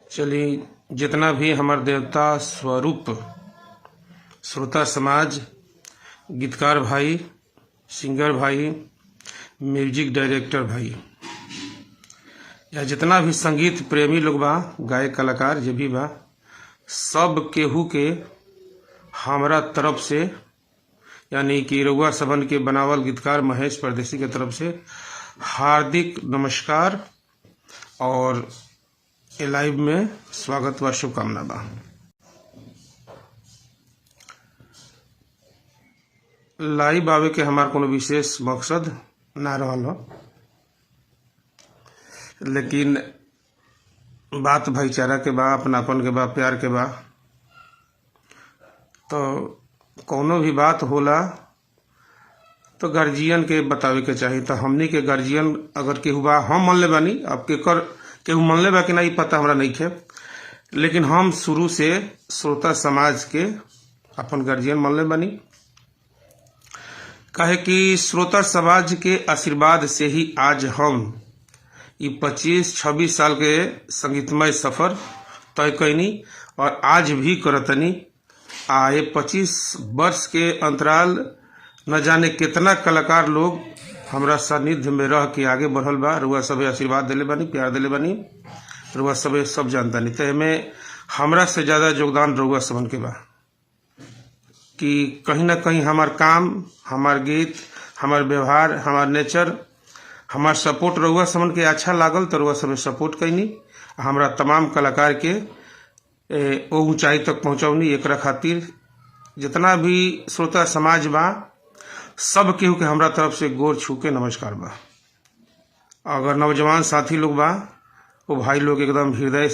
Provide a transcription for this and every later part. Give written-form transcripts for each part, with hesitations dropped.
चलिए, जितना भी हमारे देवता स्वरूप श्रोता समाज, गीतकार भाई, सिंगर भाई, म्यूजिक डायरेक्टर भाई, या जितना भी संगीत प्रेमी लोग बा, गायक कलाकार जे भी बा, सब केहू के हमरा तरफ से यानी कि रउआ सबन के बनावल गीतकार महेश परदेसी के तरफ से हार्दिक नमस्कार और ए लाइव में स्वागत व शुभकामना बा। लाइव आवे के हमार कोनो विशेष मकसद ना रहल हो, लेकिन बात भाईचारा के बा, अपनापन के बा, प्यार के बा। तो कोनो भी बात होला तो गार्जियन के बतावे के चाहिए। तो हमनी के गार्जियन अगर केहू बा, हम मन ले बानी, अब केहू मन ले बा कि नहीं पता हमरा नहीं है, लेकिन हम शुरू से श्रोता समाज के अपन गार्जियन मन ले बानी। काहे कि श्रोता समाज के आशीर्वाद से ही आज हम ये 25-26 साल के संगीतमय सफर तय कैनी और आज भी करतनी। ये 25 वर्ष के अंतराल न जाने कितना कलाकार लोग हमरा सानिध्य में रह के आगे बढ़ल बा। रुआ सब आशीर्वाद दिले बानी, प्यार दिले बानी, रुआ सब जानता नहीं। तो एमें हमरा से ज्यादा योगदान रुआ सबन के बा कि कहीं ना कहीं हमार काम, हमार गीत, हमार व्यवहार, हमार नेचर, हमार सपोर्ट रुआ सबन के अच्छा लागल तो रुआ सब सपोर्ट कैनी। हमरा तमाम कलाकार के वो ऊंचाई तक पहुंचौनी। एकरा खातिर जितना भी श्रोता समाज बा, सब केहू के हमरा तरफ से गोर छू के नमस्कार बा। अगर नौजवान साथी लोग बा, वो भाई लोग एकदम हृदय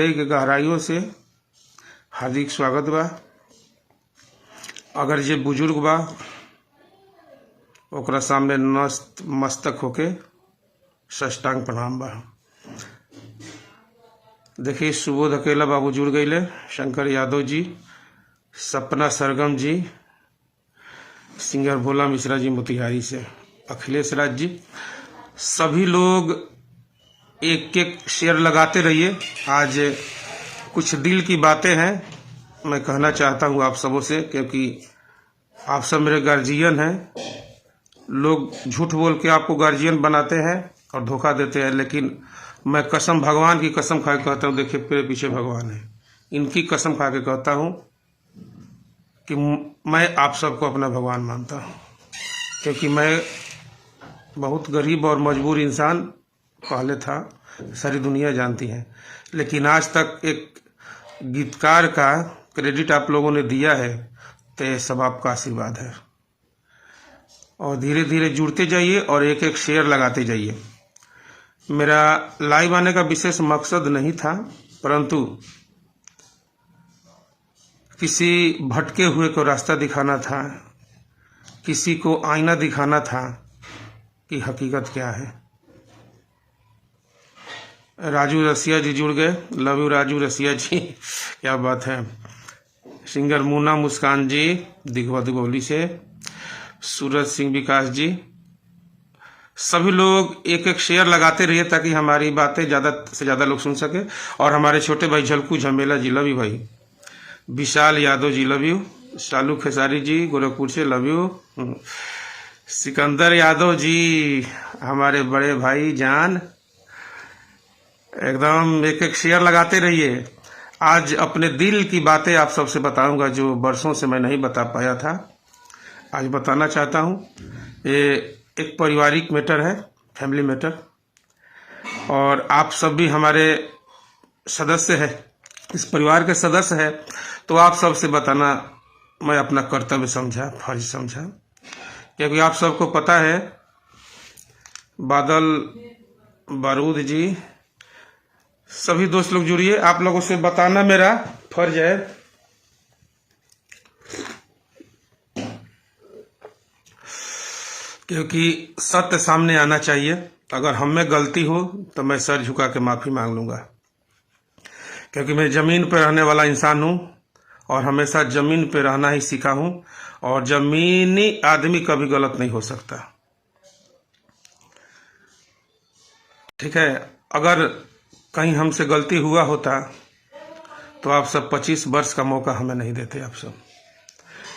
के गहराइयों से हार्दिक स्वागत बा। अगर जे बुजुर्ग बा, ओकरा सामने मस्तक होके साष्टांग प्रणाम बा। देखिए, सुबोध अकेला बाबू जुड़ गईले, शंकर यादव जी, सपना सरगम जी, सिंगर भोला मिश्रा जी मोतिहारी से, अखिलेश राज जी, सभी लोग एक एक शेयर लगाते रहिए। आज कुछ दिल की बातें हैं, मैं कहना चाहता हूं आप सबों से, क्योंकि आप सब मेरे गार्जियन हैं। लोग झूठ बोल के आपको गार्जियन बनाते हैं और धोखा देते हैं, लेकिन मैं कसम, भगवान की कसम खा के कहता हूँ, देखिए मेरे पीछे भगवान है, इनकी कसम खा के कहता हूँ कि मैं आप सबको अपना भगवान मानता हूँ। क्योंकि मैं बहुत गरीब और मजबूर इंसान पहले था, सारी दुनिया जानती है, लेकिन आज तक एक गीतकार का क्रेडिट आप लोगों ने दिया है, तो ये सब आपका आशीर्वाद है। और धीरे धीरे जुड़ते जाइए और एक एक शेयर लगाते जाइए। मेरा लाइव आने का विशेष मकसद नहीं था, परंतु किसी भटके हुए को रास्ता दिखाना था, किसी को आईना दिखाना था कि हकीकत क्या है। राजू रसिया जी जुड़ गए, लव यू राजू रसिया जी, क्या बात है। सिंगर मुन्ना मुस्कान जी दिघवा दुगौली से, सूरज सिंह विकास जी, सभी लोग एक एक शेयर लगाते रहिए ताकि हमारी बातें ज्यादा से ज्यादा लोग सुन सके। और हमारे छोटे भाई झलकू झमेला जी, लव यू भाई। विशाल यादव जी, लव यू। शालू खेसारी जी गोरखपुर से, लव यू। सिकंदर यादव जी, हमारे बड़े भाई जान, एकदम एक एक शेयर लगाते रहिए। आज अपने दिल की बातें आप सबसे बताऊंगा जो वर्षों से मैं नहीं बता पाया था, आज बताना चाहता हूं। ये एक पारिवारिक मैटर है, फैमिली मैटर, और आप सब भी हमारे सदस्य हैं, इस परिवार के सदस्य हैं, तो आप सब से बताना मैं अपना कर्तव्य समझा, फर्ज समझा। क्योंकि आप सबको पता है, बादल बारूद जी, सभी दोस्त लोग जुड़िए, आप लोगों से बताना मेरा फर्ज है। क्योंकि सत्य सामने आना चाहिए। अगर हम में गलती हो तो मैं सर झुका के माफी मांग लूंगा, क्योंकि मैं जमीन पर रहने वाला इंसान हूं और हमेशा जमीन पर रहना ही सीखा हूं, और जमीनी आदमी कभी गलत नहीं हो सकता। ठीक है, अगर कहीं हमसे गलती हुआ होता तो आप सब 25 वर्ष का मौका हमें नहीं देते आप सब।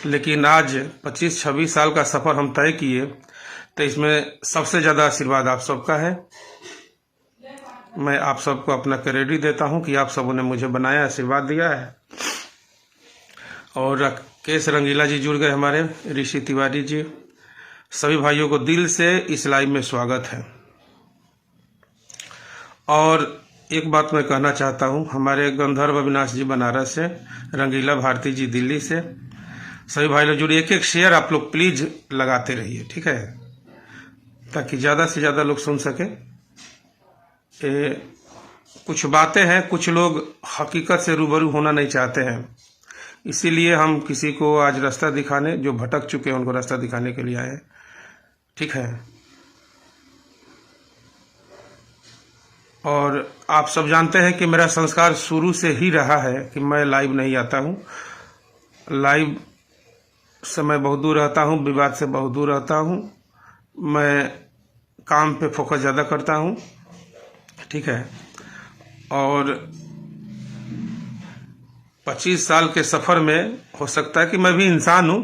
लेकिन आज 25-26 साल का सफ़र हम तय किए, तो इसमें सबसे ज़्यादा आशीर्वाद आप सबका है। मैं आप सबको अपना क्रेडिट देता हूं कि आप सबों ने मुझे बनाया, आशीर्वाद दिया है। और केस रंगीला जी जुड़ गए, हमारे ऋषि तिवारी जी, सभी भाइयों को दिल से इस लाइव में स्वागत है। और एक बात मैं कहना चाहता हूं, हमारे गंधर्व अविनाश जी बनारस से, रंगीला भारती जी दिल्ली से, सभी भाई लोग जुड़े। एक शेयर आप लोग प्लीज लगाते रहिए, ठीक है, ताकि ज़्यादा से ज़्यादा लोग सुन सके। कुछ बातें हैं, कुछ लोग हकीकत से रूबरू होना नहीं चाहते हैं, इसीलिए हम किसी को आज रास्ता दिखाने, जो भटक चुके हैं उनको रास्ता दिखाने के लिए आए हैं, ठीक है। और आप सब जानते हैं कि मेरा संस्कार शुरू से ही रहा है कि मैं लाइव नहीं आता हूं। लाइव से मैं बहुत दूर रहता हूं, विवाद से बहुत दूर रहता हूं, मैं काम पे फोकस ज़्यादा करता हूं, ठीक है। और 25 साल के सफ़र में हो सकता है कि मैं भी इंसान हूं,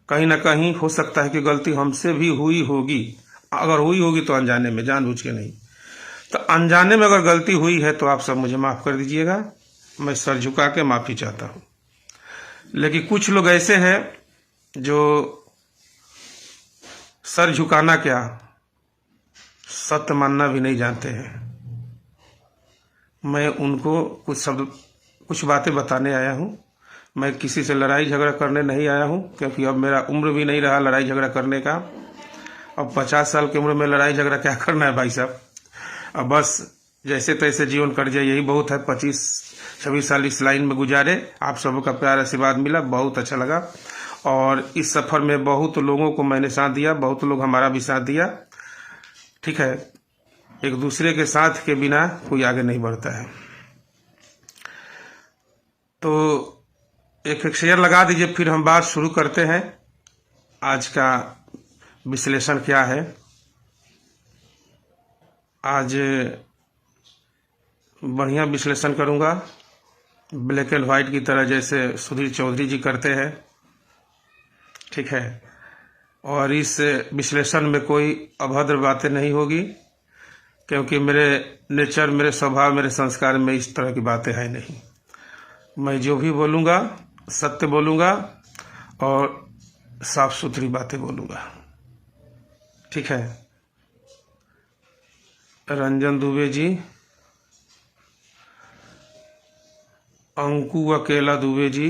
कहीं ना कहीं हो सकता है कि गलती हमसे भी हुई होगी। अगर हुई होगी तो अनजाने में, जानबूझ के नहीं। तो अनजाने में अगर गलती हुई है तो आप सब मुझे माफ़ कर दीजिएगा, मैं सर झुका के माफ़ी चाहता हूं। लेकिन कुछ लोग ऐसे हैं जो सर झुकाना क्या, सत्य मानना भी नहीं जानते हैं। मैं उनको कुछ बातें बताने आया हूं। मैं किसी से लड़ाई झगड़ा करने नहीं आया हूं, क्योंकि अब मेरा उम्र भी नहीं रहा लड़ाई झगड़ा करने का। अब 50 साल की उम्र में लड़ाई झगड़ा क्या करना है भाई साहब। अब बस जैसे तैसे जीवन कट जाए, यही बहुत है। 25-26 साल इस लाइन में गुजारे, आप सबों का प्यार आशीर्वाद मिला, बहुत अच्छा लगा। और इस सफ़र में बहुत लोगों को मैंने साथ दिया, बहुत लोग हमारा भी साथ दिया, ठीक है। एक दूसरे के साथ के बिना कोई आगे नहीं बढ़ता है। तो एक शेयर लगा दीजिए, फिर हम बात शुरू करते हैं। आज का विश्लेषण क्या है। आज बढ़िया विश्लेषण करूंगा, ब्लैक एंड व्हाइट की तरह, जैसे सुधीर चौधरी जी करते हैं, ठीक है। और इस विश्लेषण में कोई अभद्र बातें नहीं होगी, क्योंकि मेरे नेचर, मेरे स्वभाव, मेरे संस्कार में इस तरह की बातें हैं नहीं। मैं जो भी बोलूँगा सत्य बोलूँगा और साफ सुथरी बातें बोलूँगा, ठीक है। रंजन दुबे जी, अंकु अकेला दुबे जी,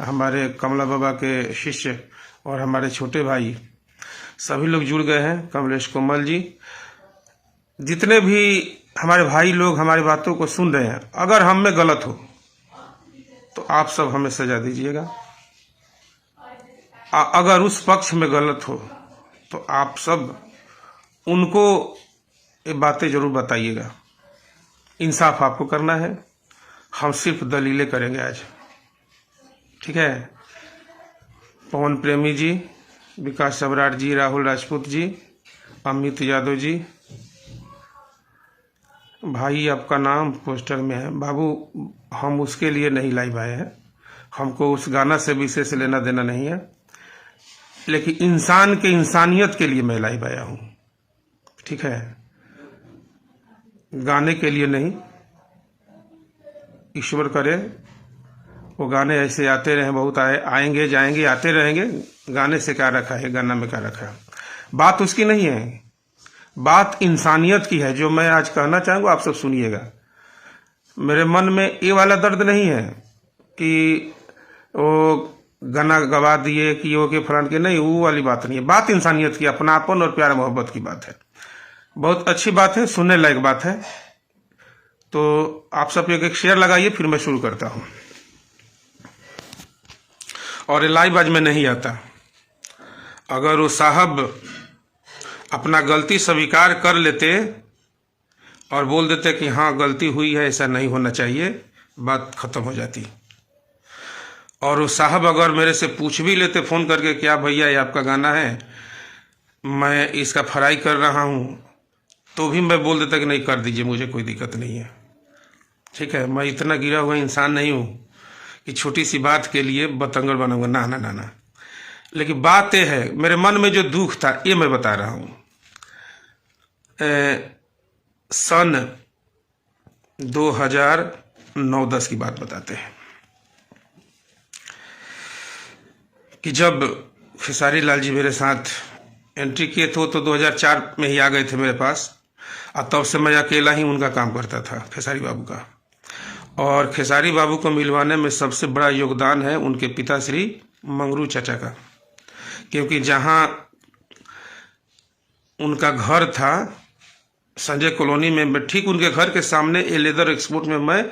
हमारे कमला बाबा के शिष्य और हमारे छोटे भाई, सभी लोग जुड़ गए हैं। कमलेश कोमल जी, जितने भी हमारे भाई लोग हमारी बातों को सुन रहे हैं, अगर हम में गलत हो तो आप सब हमें सजा दीजिएगा। अगर उस पक्ष में गलत हो तो आप सब उनको ये बातें जरूर बताइएगा। इंसाफ आपको करना है, हम सिर्फ दलीलें करेंगे आज, ठीक है। पवन प्रेमी जी, विकास सबराट जी, राहुल राजपूत जी, अमित यादव जी, भाई आपका नाम पोस्टर में है। बाबू, हम उसके लिए नहीं लाइव आए हैं, हमको उस गाना से विशेष लेना देना नहीं है, लेकिन इंसान के इंसानियत के लिए मैं लाइव आया हूं, ठीक है। गाने के लिए नहीं। ईश्वर करे वो गाने ऐसे आते रहे, बहुत आएंगे जाएंगे, आते रहेंगे। गाने से क्या रखा है, गाना में क्या रखा है, बात उसकी नहीं है, बात इंसानियत की है। जो मैं आज कहना चाहूँगा आप सब सुनिएगा। मेरे मन में ये वाला दर्द नहीं है कि वो गाना गवा दिए कि वो के फलान के, नहीं, वो वाली बात नहीं है। बात इंसानियत की, अपनापन और प्यार मोहब्बत की बात है। बहुत अच्छी बात है, सुनने लायक बात है। तो आप सब एक शेयर लगाइए, फिर मैं शुरू करता हूँ। और लाइव आज में नहीं आता। अगर वो साहब अपना गलती स्वीकार कर लेते और बोल देते कि हाँ गलती हुई है, ऐसा नहीं होना चाहिए, बात खत्म हो जाती। और वो साहब अगर मेरे से पूछ भी लेते फ़ोन करके, क्या भैया ये आपका गाना है, मैं इसका फ्राई कर रहा हूँ, तो भी मैं बोल देता कि नहीं कर दीजिए, मुझे कोई दिक्कत नहीं है। ठीक है, मैं इतना गिरा हुआ इंसान नहीं हूँ कि छोटी सी बात के लिए बतंगड़ बनाऊंगा, ना ना ना ना। लेकिन बात यह है, मेरे मन में जो दुख था ये मैं बता रहा हूँ। सन 2009-10 की बात बताते हैं कि जब खेसारी लाल जी मेरे साथ एंट्री किए थे, तो 2004 में ही आ गए थे मेरे पास, और तब से मैं अकेला ही उनका काम करता था, खेसारी बाबू का। और खेसारी बाबू को मिलवाने में सबसे बड़ा योगदान है उनके पिताश्री मंगरू चाचा का, क्योंकि जहां उनका घर था संजय कॉलोनी में, मैं ठीक उनके घर के सामने ए लेदर एक्सपोर्ट में मैं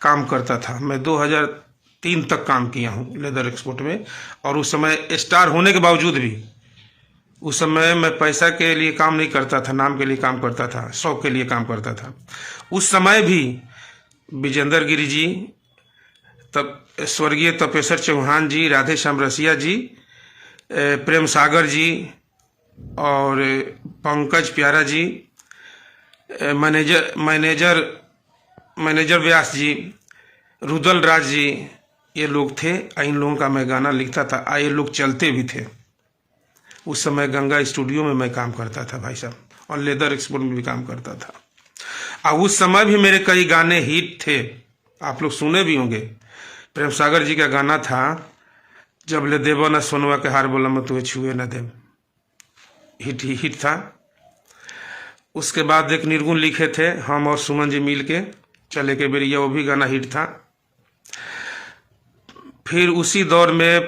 काम करता था। मैं 2003 तक काम किया हूँ लेदर एक्सपोर्ट में। और उस समय स्टार होने के बावजूद भी उस समय मैं पैसा के लिए काम नहीं करता था, नाम के लिए काम करता था, शौक के लिए काम करता था। उस समय भी विजेंद्र गिरी जी, तब स्वर्गीय तपेश्वर चौहान जी, राधे श्याम रसिया जी, प्रेम सागर जी और पंकज प्यारा जी, मैनेजर व्यास जी, रुदल राज जी, ये लोग थे। इन लोगों का मैं गाना लिखता था, ये लोग चलते भी थे। उस समय गंगा स्टूडियो में मैं काम करता था भाई साहब, और लेदर एक्सपोर्ट में भी काम करता था। और उस समय भी मेरे कई गाने हिट थे, आप लोग सुने भी होंगे। प्रेम सागर जी का गाना था, जब ले देव न सोनवा के हार बोला मैं तुझे छुए न देव, हिट था। उसके बाद एक निर्गुण लिखे थे हम और सुमन जी मिल के, चले के बेरिया, वो भी गाना हिट था। फिर उसी दौर में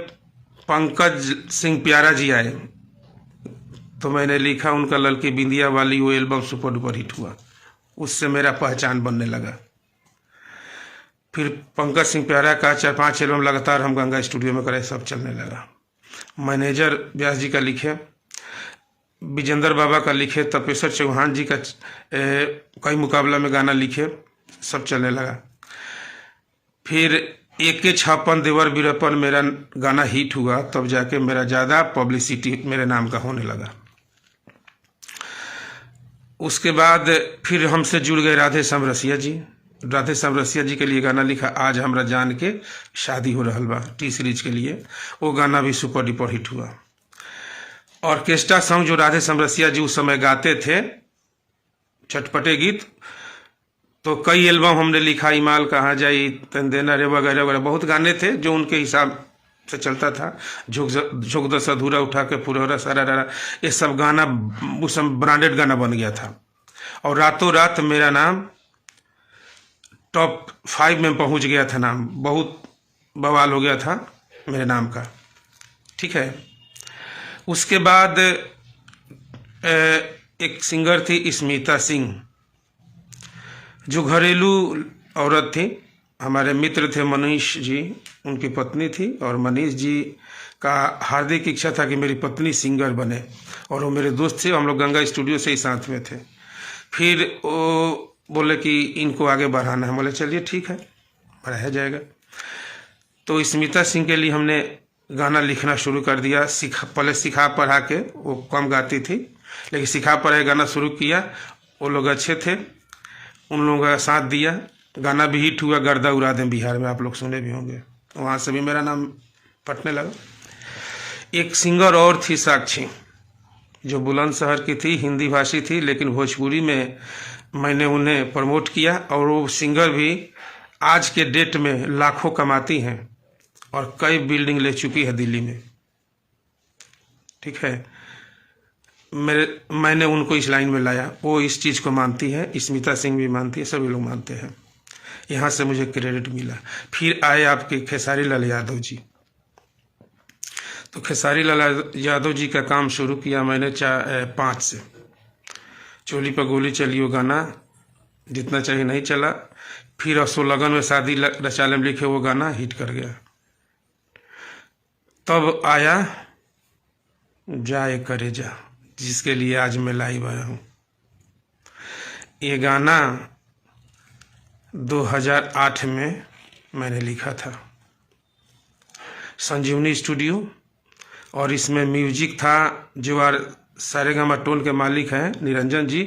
पंकज सिंह प्यारा जी आए, तो मैंने लिखा उनका ललकी बिंदिया वाली, वो एल्बम सुपर डुपर हिट हुआ, उससे मेरा पहचान बनने लगा। फिर पंकज सिंह प्यारा का 4-5 एल्बम लगातार हम गंगा स्टूडियो में करे, सब चलने लगा। मैनेजर व्यास जी का लिखे, विजेंद्र बाबा का लिखे, तपेश्वर चौहान जी का कई मुकाबला में गाना लिखे, सब चलने लगा। फिर AK 56 देवर वीरप्पन मेरा गाना हिट हुआ, तब जाके मेरा ज़्यादा पब्लिसिटी मेरे नाम का होने लगा। उसके बाद फिर हमसे जुड़ गए राधे श्याम रसिया जी। राधे श्याम रसिया जी के लिए गाना लिखा, आज हमरा जान के शादी हो रहल बा, टी सीरीज के लिए। वो गाना भी सुपर डुपर हिट हुआ। ऑर्केस्ट्रा सॉन्ग जो राधे श्याम रसिया जी उस समय गाते थे, चटपटे गीत, तो कई एल्बम हमने लिखा, इमाल कहाँ जाई, तंदेना रे, वगैरह वगैरह बहुत गाने थे जो उनके हिसाब से चलता था। झोंक दस अधूरा उठा के फुरहरा सारा, ये सब गाना उस समय ब्रांडेड गाना बन गया था। और रातों रात मेरा नाम टॉप 5 में पहुंच गया था, नाम बहुत बवाल हो गया था मेरे नाम का। ठीक है, उसके बाद एक सिंगर थी स्मिता सिंह, जो घरेलू औरत थी। हमारे मित्र थे मनीष जी, उनकी पत्नी थी, और मनीष जी का हार्दिक इच्छा था कि मेरी पत्नी सिंगर बने, और वो मेरे दोस्त थे, हम लोग गंगा स्टूडियो से ही साथ में थे। फिर वो बोले कि इनको आगे बढ़ाना है, बोले चलिए ठीक है, बढ़ाया जाएगा। तो स्मिता सिंह के लिए हमने गाना लिखना शुरू कर दिया। पहले सिखा पढ़ा के, वो कम गाती थी, लेकिन सिखा पढ़ा गाना शुरू किया। वो लोग अच्छे थे, उन लोगों का साथ दिया, गाना भी हिट हुआ। गर्दा उड़ा दें बिहार में, आप लोग सुने भी होंगे, वहाँ से भी मेरा नाम फटने लगा। एक सिंगर और थी साक्षी, जो बुलंदशहर की थी, हिंदी भाषी थी, लेकिन भोजपुरी में मैंने उन्हें प्रमोट किया। और वो सिंगर भी आज के डेट में लाखों कमाती हैं और कई बिल्डिंग ले चुकी है दिल्ली में। ठीक है, मैंने उनको इस लाइन में लाया, वो इस चीज़ को मानती है, स्मिता सिंह भी मानती है, सभी लोग मानते हैं। यहाँ से मुझे क्रेडिट मिला। फिर आए आपके खेसारी लाल यादव जी। तो खेसारी लाल यादव जी का काम शुरू किया मैंने 5 से। चोली पर गोली चली वो गाना जितना चाहिए नहीं चला। फिर असो लगन में शादी रचालम लिखे, वो गाना हिट कर गया। तब आया जाए करे जा, जिसके लिए आज मैं लाइव आया हूँ। ये गाना 2008 में मैंने लिखा था, संजीवनी स्टूडियो, और इसमें म्यूजिक था जो सारेगामा टोन के मालिक हैं निरंजन जी,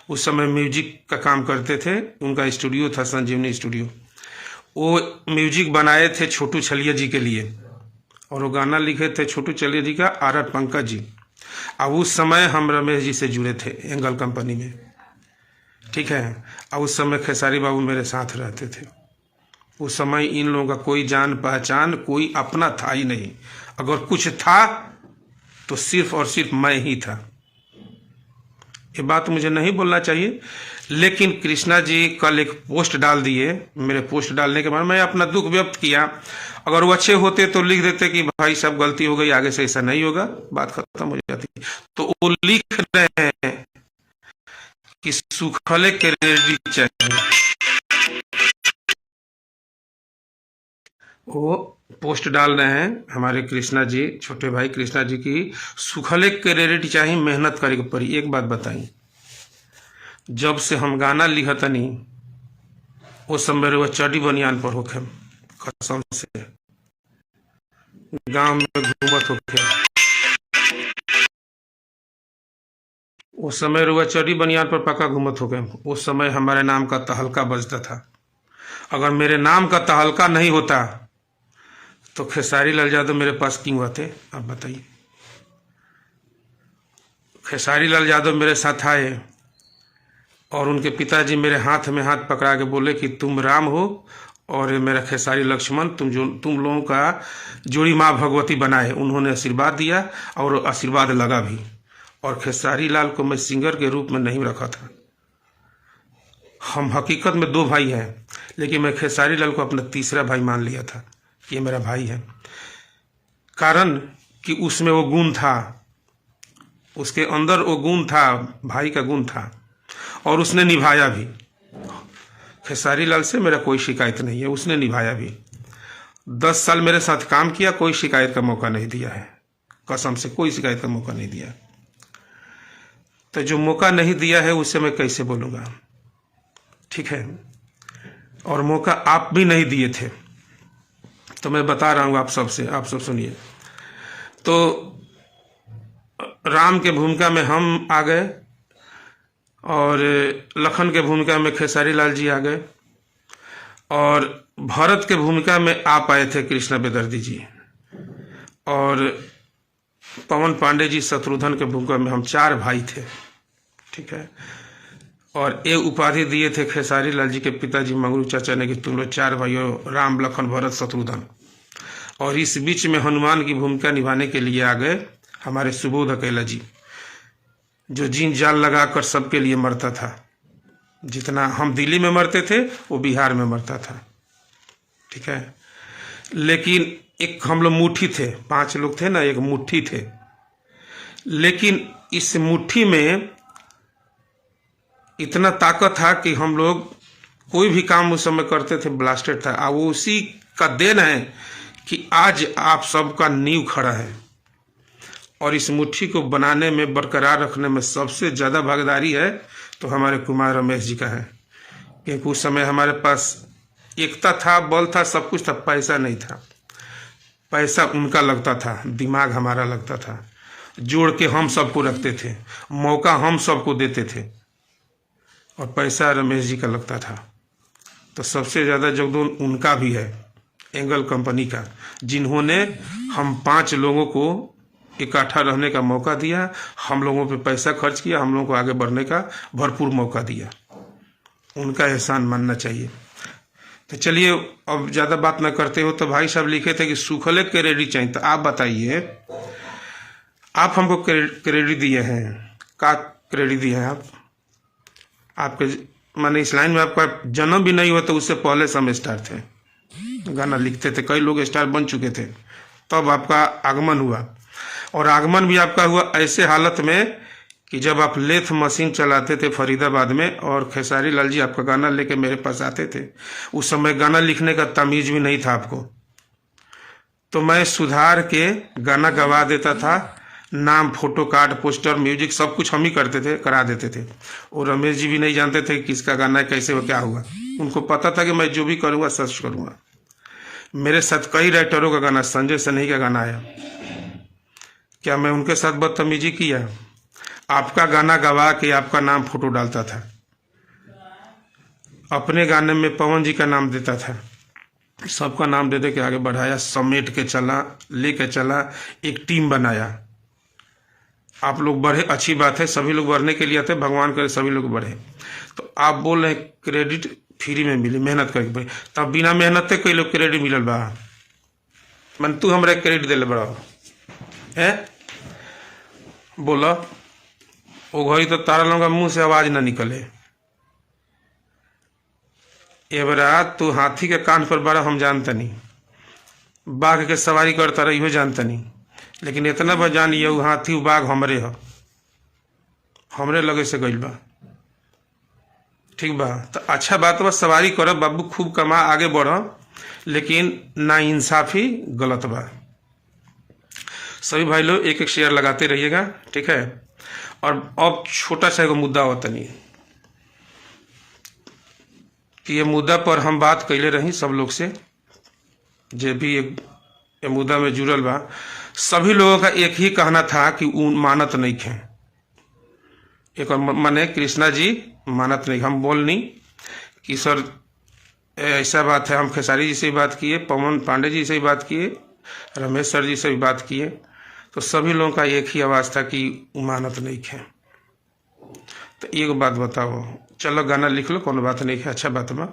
उस समय म्यूजिक का काम करते थे। उनका स्टूडियो था संजीवनी स्टूडियो। वो म्यूजिक बनाए थे छोटू छलिया जी के लिए, और वो गाना लिखे थे छोटू छलिया जी का आर पंकज जी। अब उस समय हम रमेश जी से जुड़े थे एंगल कंपनी में, ठीक है। अब उस समय खेसारी बाबू मेरे साथ रहते थे। उस समय इन लोगों का कोई जान पहचान, कोई अपना था ही नहीं। अगर कुछ था तो सिर्फ और सिर्फ मैं ही था। ये बात मुझे नहीं बोलना चाहिए, लेकिन कृष्णा जी कल एक पोस्ट डाल दिए। मेरे पोस्ट डालने के बाद मैं अपना दुख व्यक्त किया। अगर वो अच्छे होते तो लिख देते कि भाई सब गलती हो गई, आगे से ऐसा नहीं होगा, बात खत्म हो जाती। तो वो लिख रहे हैं कि सूखले क्रेडिट चाहिए। वो पोस्ट डाल रहे हैं हमारे कृष्णा जी, छोटे भाई कृष्णा जी की सूखले क्रेडिट चाहिए, मेहनत करे के पड़ी। एक बात बताई, जब से हम गाना लिखतनी वो सब मेरे वो चढ़ी बनियान पर होखे, कसम से गांव में घूमत होखे। उस समय रुआ चढ़ी बनियान पर पक्का घूमत होके। उस समय हमारे नाम का तहलका बजता था। अगर मेरे नाम का तहलका नहीं होता तो खेसारी लाल यादव मेरे पास क्यों आते, आप बताइए। खेसारी लाल यादव मेरे साथ आए और उनके पिताजी मेरे हाथ में हाथ पकड़ा के बोले कि तुम राम हो और मेरा खेसारी लक्ष्मण, तुम लोगों का जोड़ी माँ भगवती बनाए। उन्होंने आशीर्वाद दिया और आशीर्वाद लगा भी। और खेसारी लाल को मैं सिंगर के रूप में नहीं रखा था। हम हकीकत में दो भाई हैं, लेकिन मैं खेसारी लाल को अपना तीसरा भाई मान लिया था कि ये मेरा भाई है। कारण कि उसमें वो गुण था, उसके अंदर वो गुण था, भाई का गुण था, और उसने निभाया भी। खेसारी लाल से मेरा कोई शिकायत नहीं है, उसने निभाया भी। 10 साल मेरे साथ काम किया, कोई शिकायत का मौका नहीं दिया है, कसम से कोई शिकायत का मौका नहीं दिया। तो जो मौका नहीं दिया है उससे मैं कैसे बोलूँगा, ठीक है। और मौका आप भी नहीं दिए थे, तो मैं बता रहा हूँ आप सबसे, आप सब सुनिए। तो राम के भूमिका में हम आ गए और लखन के भूमिका में खेसारी लाल जी आ गए, और भरत के भूमिका में आप आए थे कृष्णा बेदर्दी जी, और पवन पांडे जी शत्रुघ्न के भूमिका में हम 4 भाई थे, ठीक है। और एक उपाधि दिए थे खेसारी लाल जी के पिताजी मंगरू चाचा ने कि तुम लोग 4 भाइयों राम लखन भरत शत्रुघ्न। और इस बीच में हनुमान की भूमिका निभाने के लिए आ गए हमारे सुबोध अकेला जी, जो जीन जाल लगाकर सबके लिए मरता था। जितना हम दिल्ली में मरते थे वो बिहार में मरता था, ठीक है। लेकिन एक हम लोग मुट्ठी थे, 5 लोग थे ना, एक मुट्ठी थे। लेकिन इस मुट्ठी में इतना ताकत था कि हम लोग कोई भी काम उस समय करते थे ब्लास्टेड था। अब वो उसी का देन है कि आज आप सबका नींव खड़ा है। और इस मुट्ठी को बनाने में, बरकरार रखने में सबसे ज़्यादा भागीदारी है तो हमारे कुमार रमेश जी का है। क्योंकि उस समय हमारे पास एकता था, बल था, सब कुछ था, पैसा नहीं था। पैसा उनका लगता था, दिमाग हमारा लगता था। जोड़ के हम सबको रखते थे, मौका हम सबको देते थे, और पैसा रमेश जी का लगता था। तो सबसे ज़्यादा योगदान उनका भी है, एंगल कंपनी का, जिन्होंने हम 5 लोगों को इकट्ठा रहने का मौका दिया, हम लोगों पे पैसा खर्च किया, हम लोगों को आगे बढ़ने का भरपूर मौका दिया। उनका एहसान मानना चाहिए। तो चलिए अब ज़्यादा बात ना करते हो। तो भाई साहब लिखे थे कि सूखले क्रेडिट चाहिए, तो आप बताइए, आप हमको क्रेडिट दिए हैं, का क्रेडिट दिए हैं आप? आपके माने इस लाइन में आपका जन्म भी नहीं हुआ तो उससे पहले से हम स्टार थे, गाना लिखते थे, कई लोग स्टार बन चुके थे, तब आपका आगमन हुआ। और आगमन भी आपका हुआ ऐसे हालत में कि जब आप लेथ मशीन चलाते थे फरीदाबाद में, और खेसारी लाल जी आपका गाना लेके मेरे पास आते थे। उस समय गाना लिखने का तमीज भी नहीं था आपको, तो मैं सुधार के गाना गवा देता था। नाम, फोटो कार्ड, पोस्टर, म्यूजिक सब कुछ हम ही करते थे, करा देते थे। और रमेश जी भी नहीं जानते थे कि किसका गाना है, कैसे हो, क्या हुआ। उनको पता था कि मैं जो भी करूँगा सर्च करूँगा। मेरे साथ कई राइटरों का गाना, संजय सनही का गाना आया, क्या मैं उनके साथ बदतमीजी किया? आपका गाना गवा के आपका नाम फोटो डालता था, अपने गाने में पवन जी का नाम देता था, सबका नाम दे दे के आगे बढ़ाया, समेट के चला, लेके चला, एक टीम बनाया। आप लोग बढ़े, अच्छी बात है, सभी लोग बढ़ने के लिए आते, भगवान करे सभी लोग बढ़े। तो आप बोल रहे क्रेडिट फ्री में मिली, मेहनत करके भाई, तब बिना मेहनत कई लोग क्रेडिट मिलल बा। मन तू हमरा क्रेडिट दिले बड़ा है, बोला वो घड़ी तो तारा लोग मुंह से आवाज ना निकले। एबरा तू हाथी के कान पर बड़ा हम जानता नहीं, बाघ के सवारी करता रही हो जानता नहीं, लेकिन इतना बजान ये हाथी बाघ हमरे ह, हमरे लगे से गइल बा। ठीक बा, तो अच्छा बात बा, सवारी कर बाबू, खूब कमा, आगे बढ़, लेकिन ना इंसाफी गलत बा। सभी भाई लोग एक एक शेयर लगाते रहिएगा, ठीक है। और अब छोटा सा एक मुद्दा होता नहीं कि ये मुद्दा पर हम बात कैले रही सब लोग से, जे भी ये मुद्दा में जुड़ल बा, सभी लोगों का एक ही कहना था कि मानत नहीं खे। एक माने कृष्णा जी मानत नहीं, हम बोल नहीं कि सर ऐसा बात है, हम खेसारी जी से भी बात किए, पवन पांडे जी से भी बात किए, रमेश सर जी से भी बात किए, तो सभी लोगों का एक ही आवाज़ था कि मानत नहीं है। तो एक बात बताओ, चलो गाना लिख लो, कोनो बात नहीं है, अच्छा बात बा,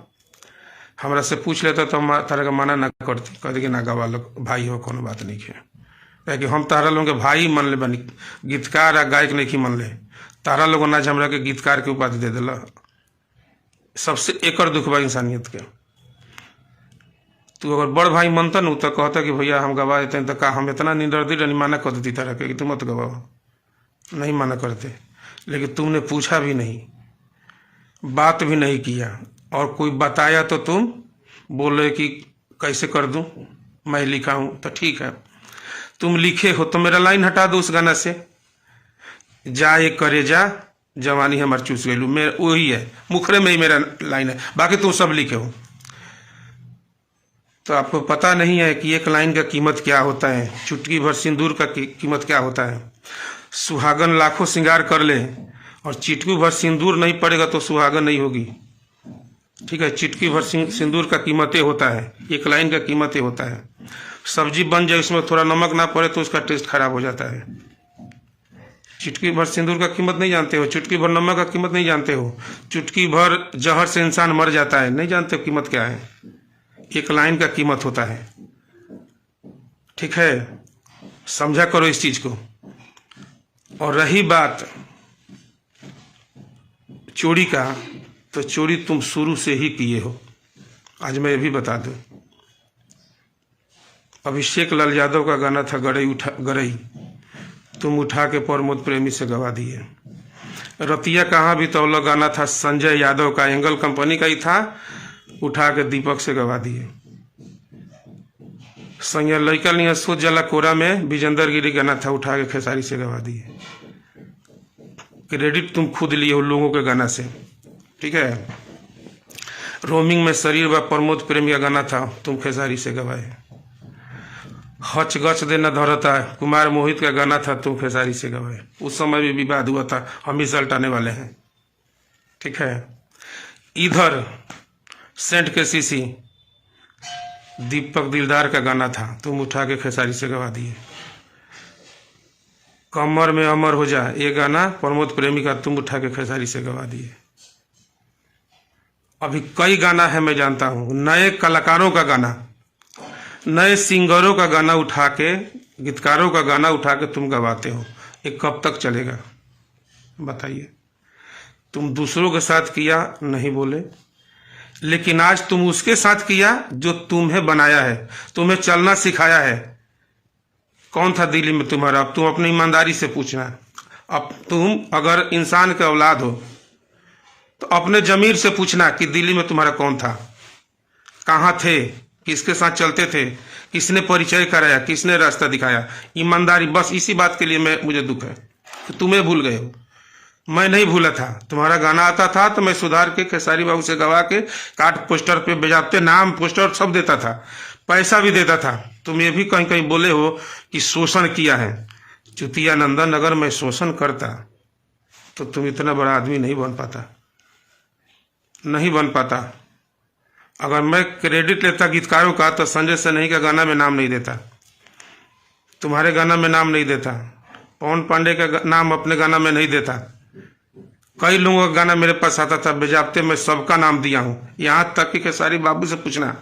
हमरा से पूछ लेता तो हम तारा का माना ना करती, कहते कि ना गवा लो भाई हो, कोनो बात नहीं है, कि हम तारा लोगों के भाई मन ले बनी, गीतकार आ गायक नहीं मन ले, तारा लोगों ना हमरा के गीतकार के उपाधि दे दिला, सबसे एकर दुख बा इंसानियत के। तू अगर बड़ भाई मनता न तो कहता कि भैया हम गवा देते हैं, तो का हम इतना निडरदी नहीं माना कर देती तरह के कि तुम मत गवाओ, नहीं माना करते, लेकिन तुमने पूछा भी नहीं, बात भी नहीं किया, और कोई बताया तो तुम बोले कि कैसे कर दूं, मैं लिखा हूं, तो ठीक है तुम लिखे हो तो मेरा लाइन हटा दो उस गाना से, जा ये करे जा जवानी हमार चूस गई, मेरा वही है, मुखरे में ही मेरा लाइन है, बाकी तुम सब लिखे हो। तो आपको पता नहीं है कि एक लाइन का कीमत क्या होता है, चुटकी भर सिंदूर का कीमत क्या होता है। सुहागन लाखों श्रृंगार कर ले और चिटकी भर सिंदूर नहीं पड़ेगा तो सुहागन नहीं होगी, ठीक है। चिटकी भर सिंदूर का कीमत होता है, एक लाइन का कीमत होता है। सब्जी बन जाए उसमें थोड़ा नमक ना पड़े तो उसका टेस्ट खराब हो जाता है। चुटकी भर सिंदूर का कीमत नहीं जानते हो, चुटकी भर नमक का कीमत नहीं जानते हो, चुटकी भर जहर से इंसान मर जाता है, नहीं जानते हो कीमत क्या है। एक लाइन का कीमत होता है, ठीक है, समझा करो इस चीज को। और रही बात चोरी का, तो चोरी तुम शुरू से ही किए हो, आज मैं ये भी बता दूं। अभिषेक लाल यादव का गाना था गरई, तुम उठा के प्रमोद प्रेमी से गवा दिए। रतिया कहाँ भी तौला गाना था संजय यादव का, एंगल कंपनी का ही था, उठा के दीपक से गवा दिए। संजय लड़का नहीं सोच जला कोरा में विजेंद्र गिरी गाना था, उठा के खेसारी से गवा दिए। क्रेडिट तुम खुद लिए हो लोगों के गाना से, ठीक है। रोमिंग में शरीर व प्रमोद प्रेमी का गाना था, तुम खेसारी से गवाए। हच गच देना धरता कुमार मोहित का गाना था, तुम खेसारी से गवाए। उस समय भी विवाद हुआ था, हम ही सल्टाने वाले हैं, ठीक है। इधर सेंट के सीसी दीपक दिलदार का गाना था, तुम उठा के खेसारी से गवा दिए। कमर में अमर हो जा ये गाना प्रमोद प्रेमी का, तुम उठा के खेसारी से गवा दिए। अभी कई गाना है मैं जानता हूं, नए कलाकारों का गाना, नए सिंगरों का गाना उठा के, गीतकारों का गाना उठा के तुम गवाते हो। ये कब तक चलेगा बताइए। तुम दूसरों के साथ किया नहीं बोले, लेकिन आज तुम उसके साथ किया जो तुम्हें बनाया है, तुम्हें चलना सिखाया है। कौन था दिल्ली में तुम्हारा, अब तुम अपनी ईमानदारी से पूछना। अब तुम अगर इंसान के औलाद हो तो अपने जमीर से पूछना कि दिल्ली में तुम्हारा कौन था, कहाँ थे, किसके साथ चलते थे, किसने परिचय कराया, किसने रास्ता दिखाया। ईमानदारी, बस इसी बात के लिए मुझे दुख है कि तुम्हें भूल गए हो। मैं नहीं भूला था, तुम्हारा गाना आता था तो मैं सुधार के खेसारी बाबू से गवा के कार्ड पोस्टर पे भेजाते, नाम पोस्टर सब देता था, पैसा भी देता था। तुम ये भी कहीं कहीं बोले हो कि शोषण किया है। चुतिया नंदन, अगर मैं शोषण करता तो तुम इतना बड़ा आदमी नहीं बन पाता, नहीं बन पाता। अगर मैं क्रेडिट लेता गीतकारों का तो संजय सनेही का गाना में नाम नहीं देता, तुम्हारे गाना में नाम नहीं देता, पवन पांडे का नाम अपने गाना में नहीं देता। कई लोगों का गाना मेरे पास आता था, बेजाबते मैं सबका नाम दिया हूँ, यहाँ तक कि खेसारी बाबू से पूछना।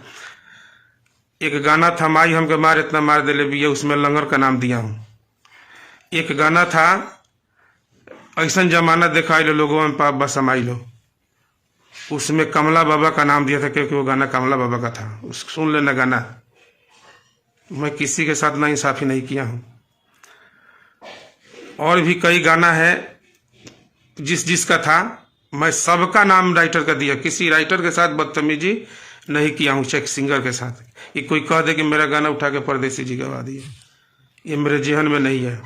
एक गाना था माई हमके मार इतना मार दे भी, उसमें लंगर का नाम दिया हूँ। एक गाना था ऐसा जमाना दिखाई लो लोगों में पाप बस समाई लो, उसमें कमला बाबा का नाम दिया था क्योंकि वो गाना कमला बाबा का था। सुन लेना गाना। मैं किसी के साथ ना इंसाफी नहीं किया हूँ। और भी कई गाना है जिसका था, मैं सबका नाम राइटर का दिया, किसी राइटर के साथ बदतमीजी नहीं किया हूँ, चाहे सिंगर के साथ। ये कोई कह दे कि मेरा गाना उठा के परदेसी जी गवा दिए, ये मेरे जेहन में नहीं है।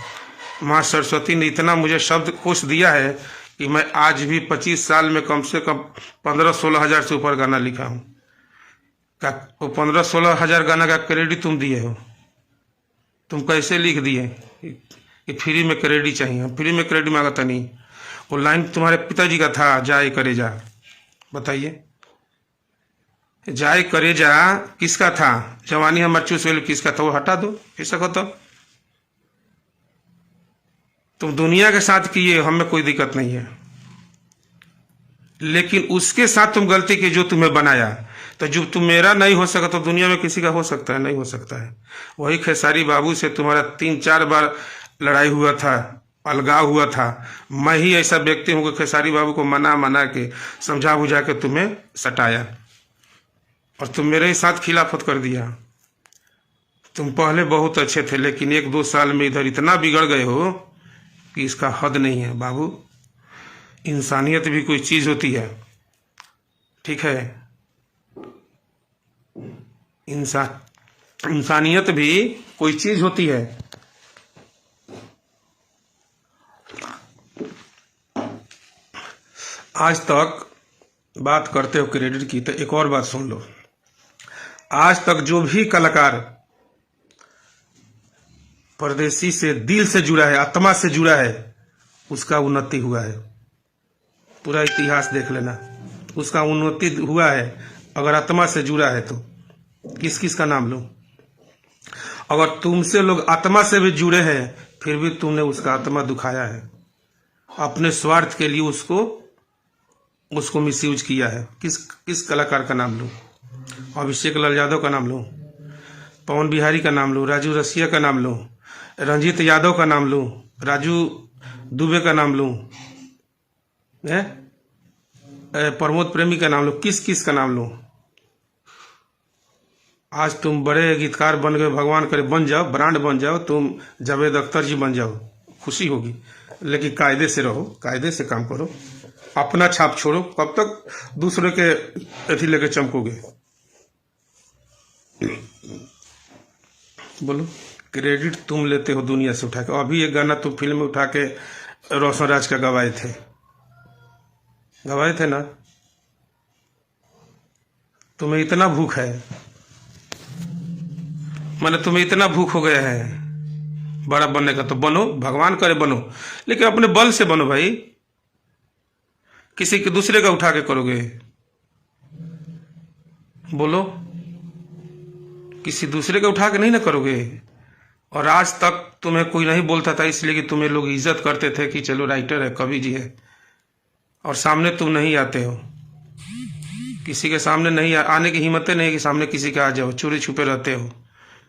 माँ सरस्वती ने इतना मुझे शब्द कोश दिया है कि मैं आज भी 25 साल में कम से कम 15-16 हजार से ऊपर गाना लिखा हूँ। वो 15-16 हजार गाना का क्रेडिट तुम दिए हो, तुम कैसे लिख दिए कि फ्री में क्रेडिट चाहिए? फ्री में क्रेडिट मांगा था नहीं। वो लाइन तुम्हारे पिताजी का था, जाए करे जा। बताइए, जाए करे जा किसका था? जवानी हम चूस किसका था? वो हटा दो, ऐसा कहो तो। तुम दुनिया के साथ किए, हमें कोई दिक्कत नहीं है, लेकिन उसके साथ तुम गलती की जो तुम्हें बनाया। तो जब तुम मेरा नहीं हो सका तो दुनिया में किसी का हो सकता है? नहीं हो सकता है। वही खेसारी बाबू से तुम्हारा 3-4 बार लड़ाई हुआ था, अलगाव हुआ था। मैं ही ऐसा व्यक्ति हूँ कि खेसारी बाबू को मना के समझा बुझा के तुम्हें सटाया, और तुम मेरे ही साथ खिलाफत कर दिया। तुम पहले बहुत अच्छे थे, लेकिन 1-2 साल में इधर इतना बिगड़ गए हो कि इसका हद नहीं है बाबू। इंसानियत भी कोई चीज होती है, ठीक है? इंसानियत भी कोई चीज होती है। आज तक बात करते हो क्रेडिट की, तो एक और बात सुन लो। आज तक जो भी कलाकार परदेसी से दिल से जुड़ा है, आत्मा से जुड़ा है, उसका उन्नति हुआ है। पूरा इतिहास देख लेना, उसका उन्नति हुआ है। अगर आत्मा से जुड़ा है तो किस किस का नाम लो? अगर तुमसे लोग आत्मा से भी जुड़े हैं, फिर भी तुमने उसका आत्मा दुखाया है, अपने स्वार्थ के लिए उसको मिसयूज किया है। किस कलाकार का नाम लो? अभिषेक लाल यादव का नाम लो, पवन बिहारी का नाम लो, राजू रसिया का नाम लो, रंजीत यादव का नाम लो, राजू दुबे का नाम लो, प्रमोद प्रेमी का नाम लो, किस किस का नाम लो? आज तुम बड़े गीतकार बन गए, भगवान करे बन जाओ, ब्रांड बन जाओ, तुम जावेद अख्तर जी बन जाओ, खुशी होगी। लेकिन कायदे से रहो, कायदे से काम करो, अपना छाप छोड़ो। कब तक दूसरे के अथी लेके चमकोगे? बोलो। क्रेडिट तुम लेते हो दुनिया से उठा के। अभी एक गाना तुम फिल्म में उठा के रोशन राज का गवाए थे ना? तुम्हें इतना भूख है, माने तुम्हें इतना भूख हो गया है बड़ा बनने का, तो बनो, भगवान करे बनो, लेकिन अपने बल से बनो भाई। किसी के दूसरे का उठा के करोगे? बोलो, किसी दूसरे का उठा के नहीं ना करोगे। और आज तक तुम्हें कोई नहीं बोलता था, इसलिए कि तुम्हें लोग इज्जत करते थे कि चलो राइटर है, कवि जी है, और सामने तुम नहीं आते हो। किसी के सामने नहीं आने की हिम्मत नहीं कि सामने किसी के आ जाओ, चोरी छुपे रहते हो,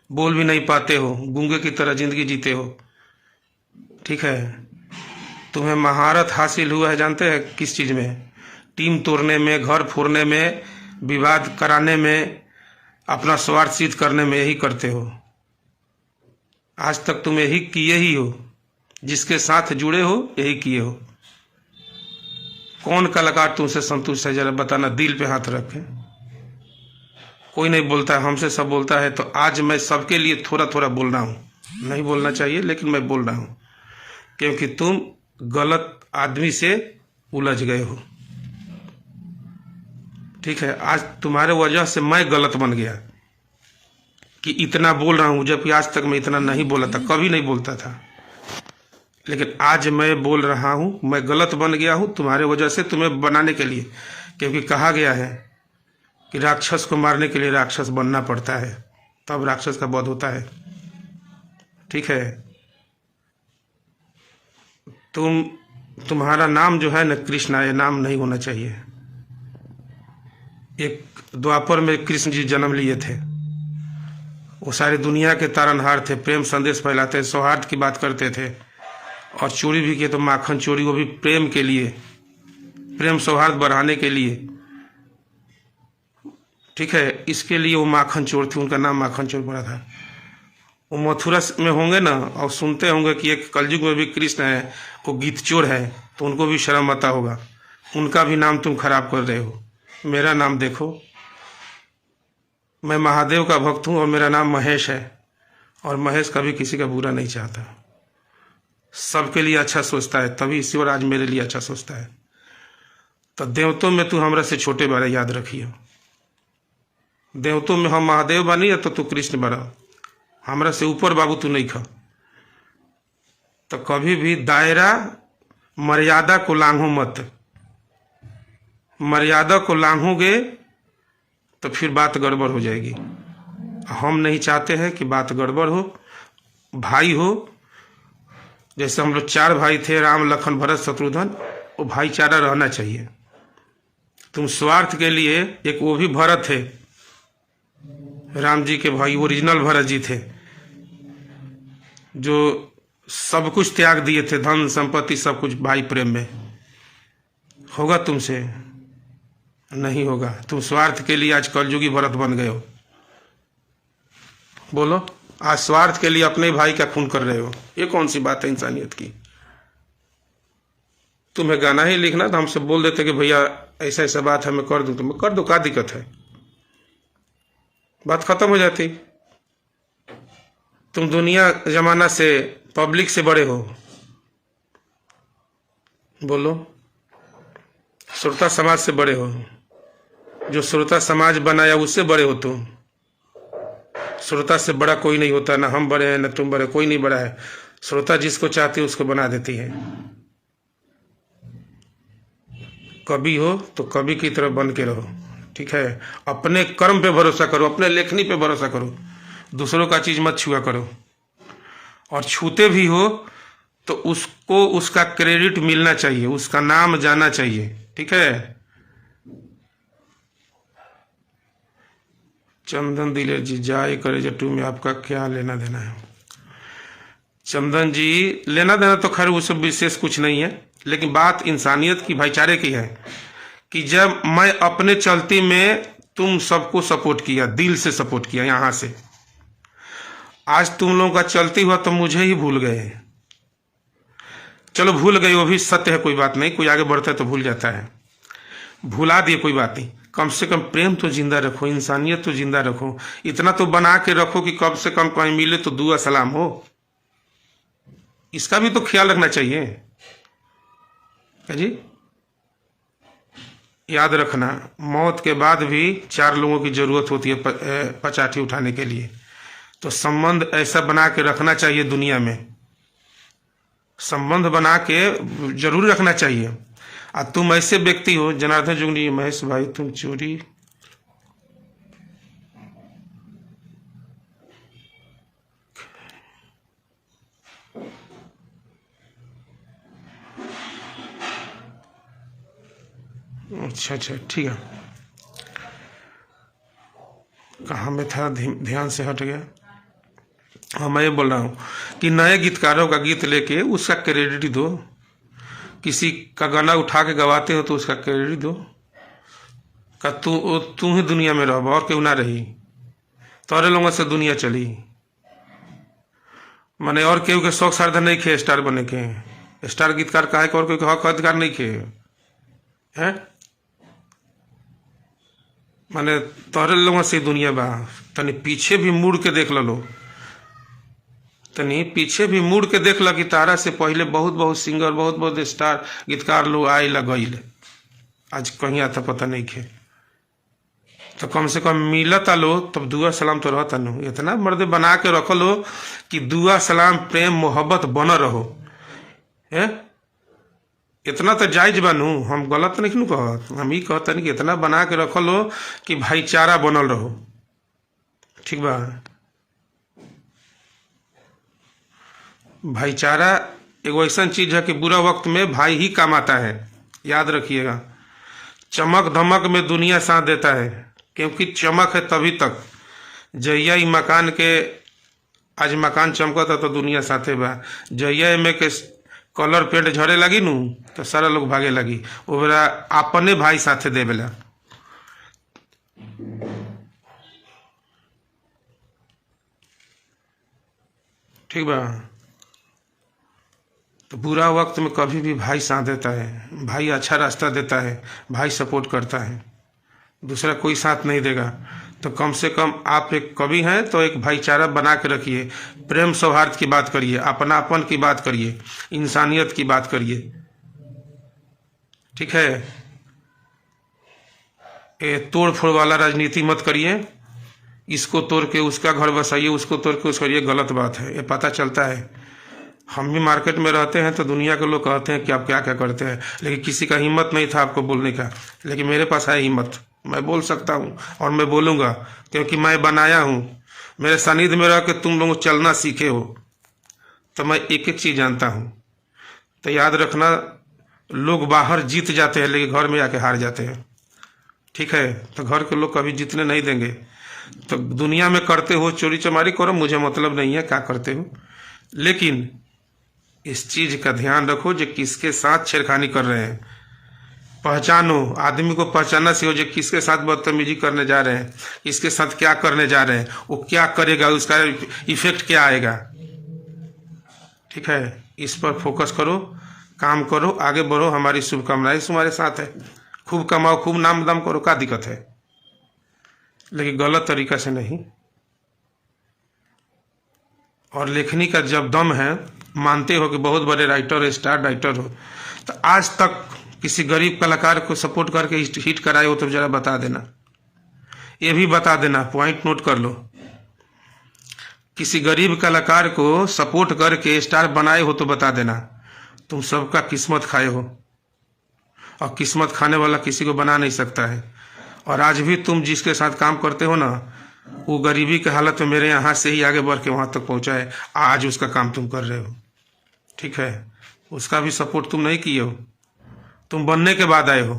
बोल भी नहीं पाते हो, गूंगे की तरह जिंदगी जीते हो, ठीक है? तुम्हें महारत हासिल हुआ है, जानते हैं किस चीज में? टीम तोड़ने में, घर फोड़ने में, विवाद कराने में, अपना स्वार्थ सिद्ध करने में, यही करते हो। आज तक तुम यही किए ही हो, जिसके साथ जुड़े हो यही किए हो। कौन कलाकार तुमसे संतुष्ट है? जरा बताना, दिल पे हाथ रखे। कोई नहीं बोलता है, हमसे सब बोलता है। तो आज मैं सबके लिए थोड़ा थोड़ा बोल रहा हूँ, नहीं बोलना चाहिए लेकिन मैं बोल रहा हूँ, क्योंकि तुम गलत आदमी से उलझ गए हो, ठीक है? आज तुम्हारे वजह से मैं गलत बन गया कि इतना बोल रहा हूँ, जबकि आज तक मैं इतना नहीं बोला था, कभी नहीं बोलता था। लेकिन आज मैं बोल रहा हूँ, मैं गलत बन गया हूँ तुम्हारे वजह से, तुम्हें बनाने के लिए। क्योंकि कहा गया है कि राक्षस को मारने के लिए राक्षस बनना पड़ता है, तब राक्षस का वध होता है। ठीक है, तुम्हारा नाम जो है न कृष्णा, ये नाम नहीं होना चाहिए। एक द्वापर में कृष्ण जी जन्म लिए थे, वो सारी दुनिया के तारनहार थे, प्रेम संदेश फैलाते, सौहार्द की बात करते थे, और चोरी भी किए तो माखन चोरी, वो भी प्रेम के लिए, प्रेम सौहार्द बढ़ाने के लिए। ठीक है, इसके लिए वो माखन चोर थे, उनका नाम माखन चोर पड़ा था। वो मथुरा में होंगे ना, और सुनते होंगे कि एक कलयुग में भी कृष्ण है, वो गीत चोर है, तो उनको भी शर्म आता होगा। उनका भी नाम तुम खराब कर रहे हो। मेरा नाम देखो, मैं महादेव का भक्त हूँ और मेरा नाम महेश है, और महेश कभी किसी का बुरा नहीं चाहता, सबके लिए अच्छा सोचता है, तभी ईश्वर आज मेरे लिए अच्छा सोचता है। तो देवतों में तू हमरा से छोटे बारे याद रखियो। देवतों में हम महादेव बानी, तो तू कृष्ण बना, हमरा से ऊपर बाबू तू नहीं खा। तो कभी भी दायरा मर्यादा को लांघो मत। मर्यादा को लांघोगे तो फिर बात गड़बड़ हो जाएगी। हम नहीं चाहते हैं कि बात गड़बड़ हो। भाई हो, जैसे हम लोग 4 भाई थे, राम लखन भरत शत्रुघ्न, वो भाईचारा रहना चाहिए। तुम स्वार्थ के लिए, एक वो भी भरत थे, राम जी के भाई, ओरिजिनल भरत जी थे, जो सब कुछ त्याग दिए थे, धन संपत्ति सब कुछ, भाई प्रेम में। होगा तुमसे? नहीं होगा। तुम स्वार्थ के लिए आज कलयुगी भरत बन गए हो। बोलो, आज स्वार्थ के लिए अपने भाई का खून कर रहे हो। ये कौन सी बात है इंसानियत की? तुम्हें गाना ही लिखना तो हमसे बोल देते कि भैया ऐसा ऐसा बात है, मैं कर दूं, तो मैं कर दो, क्या दिक्कत है? बात खत्म हो जाती। तुम दुनिया जमाना से, पब्लिक से बड़े हो। बोलो, श्रोता समाज से बड़े हो। जो श्रोता समाज बनाया उससे बड़े हो तुम। श्रोता से बड़ा कोई नहीं होता, ना हम बड़े हैं ना तुम बड़े, कोई नहीं बड़ा है। श्रोता जिसको चाहती है उसको बना देती है। कवि हो तो कवि की तरह बन के रहो। ठीक है, अपने कर्म पे भरोसा करो, अपने लेखनी पे भरोसा करो, दूसरों का चीज मत छुआ करो। और छूते भी हो तो उसको उसका क्रेडिट मिलना चाहिए, उसका नाम जाना चाहिए। ठीक है। चंदन दिलेर जी, जाए करे जट्टू में आपका क्या लेना देना है? चंदन जी, लेना देना तो खैर वो सब विशेष कुछ नहीं है, लेकिन बात इंसानियत की, भाईचारे की है कि जब मैं अपने चलती में तुम सबको सपोर्ट किया, दिल से सपोर्ट किया, यहां से आज तुम लोगों का चलती हुआ तो मुझे ही भूल गए। चलो भूल गए, वो भी सत्य है, कोई बात नहीं, कोई आगे बढ़ता है तो भूल जाता है, भुला दिए कोई बात नहीं। कम से कम प्रेम तो जिंदा रखो, इंसानियत तो जिंदा रखो, इतना तो बना के रखो कि कम से कम कहीं मिले तो दुआ सलाम हो। इसका भी तो ख्याल रखना चाहिए। क्या जी? याद रखना, मौत के बाद भी 4 लोगों की जरूरत होती है पचाठी उठाने के लिए। तो संबंध ऐसा बना के रखना चाहिए, दुनिया में संबंध बना के जरूर रखना चाहिए। और तुम ऐसे व्यक्ति हो, जनार्दन जुगनी, महेश भाई तुम चोरी, अच्छा ठीक है, कहाँ में था, ध्यान से हट गया। हाँ, मैं ये बोल रहा हूँ कि नए गीतकारों का गीत लेके उसका क्रेडिट दो। किसी का गाना उठा के गवाते हो तो उसका क्रेडिट दो का तू ही दुनिया में रहो, और क्यों ना रही। तोरे लोगों से दुनिया चली, माने और केहू के शौक श्रद्धा नहीं खे स्टार बने के। स्टार गीतकार काहे के और कोई हक अधिकार नहीं खे है, माने तोरे लोगों से दुनिया बा। तनी पीछे भी मुड़ के देख लो, तनी पीछे भी मुड़ के देख लो कि तारा से पहले बहुत बहुत सिंगर, बहुत बहुत स्टार गीतकार लोग आए लगल, आज कहीं आता पता नहीं खे। तो कम से कम मिलता लो तब दुआ सलाम तो रहता नो। इतना मर्दे बना के रख लो कि दुआ सलाम प्रेम मोहब्बत बन रहो। है। इतना तो जायज बनू, हम गलत नहीं कहत, हम ही कहतनी कि इतना बना के रखल हो कि भाईचारा बनल रहो। ठीक बा। भाईचारा एगो ऐसा चीज है कि बुरा वक्त में भाई ही काम आता है, याद रखिएगा। चमक धमक में दुनिया साथ देता है, क्योंकि चमक है तभी तक। जहिया ई मकान के आज मकान चमकता तो दुनिया साथे बा। जहिया में के कलर पेंट झड़े लगी नू तो सारा लोग भागे लगी। वो बेरा अपने भाई साथे दे बेला। ठीक बा। तो बुरा वक्त में कभी भी भाई साथ देता है, भाई अच्छा रास्ता देता है, भाई सपोर्ट करता है, दूसरा कोई साथ नहीं देगा। तो कम से कम आप एक कवि हैं तो एक भाईचारा बना के रखिए, प्रेम सौहार्द की बात करिए, अपनापन की बात करिए, इंसानियत की बात करिए। ठीक है। ये तोड़ फोड़ वाला राजनीति मत करिए, इसको तोड़ के उसका घर बसाइए, उसको तोड़ के उसको, ये गलत बात है। ये पता चलता है, हम भी मार्केट में रहते हैं तो दुनिया के लोग कहते हैं कि आप क्या क्या करते हैं, लेकिन किसी का हिम्मत नहीं था आपको बोलने का। लेकिन मेरे पास है हिम्मत, मैं बोल सकता हूँ और मैं बोलूँगा, क्योंकि मैं बनाया हूँ। मेरे सानिध्य में रह के तुम लोग चलना सीखे हो तो मैं एक एक चीज़ जानता हूँ। तो याद रखना, लोग बाहर जीत जाते हैं लेकिन घर में आके हार जाते हैं। ठीक है। तो घर के लोग कभी जीतने नहीं देंगे। तो दुनिया में करते हो चोरी चमारी करो, मुझे मतलब नहीं है क्या करते हो, लेकिन इस चीज का ध्यान रखो जो किसके साथ छेड़खानी कर रहे हैं। पहचानो, आदमी को पहचानना सीखो जो किसके साथ बदतमीजी करने जा रहे हैं, किसके साथ क्या करने जा रहे हैं, वो क्या करेगा, उसका इफेक्ट क्या आएगा। ठीक है। इस पर फोकस करो, काम करो, आगे बढ़ो। हमारी शुभकामनाएं तुम्हारे साथ है। खूब कमाओ, खूब नाम दाम करो, क्या दिक्कत है, लेकिन गलत तरीका से नहीं। और लेखनी का जब दम है, मानते हो कि बहुत बड़े राइटर हो, स्टार राइटर हो, तो आज तक किसी गरीब कलाकार को सपोर्ट करके हिट कराए हो तो जरा बता देना। ये भी बता देना, पॉइंट नोट कर लो। किसी गरीब कलाकार को सपोर्ट करके स्टार बनाए हो तो बता देना। तुम सबका किस्मत खाए हो, और किस्मत खाने वाला किसी को बना नहीं सकता है। और आज भी तुम जिसके साथ काम करते हो ना, वो गरीबी के हालत में मेरे यहाँ से ही आगे बढ़ के वहाँ तक पहुँचा है। आज उसका काम तुम कर रहे हो। ठीक है। उसका भी सपोर्ट तुम नहीं किए हो, तुम बनने के बाद आए हो।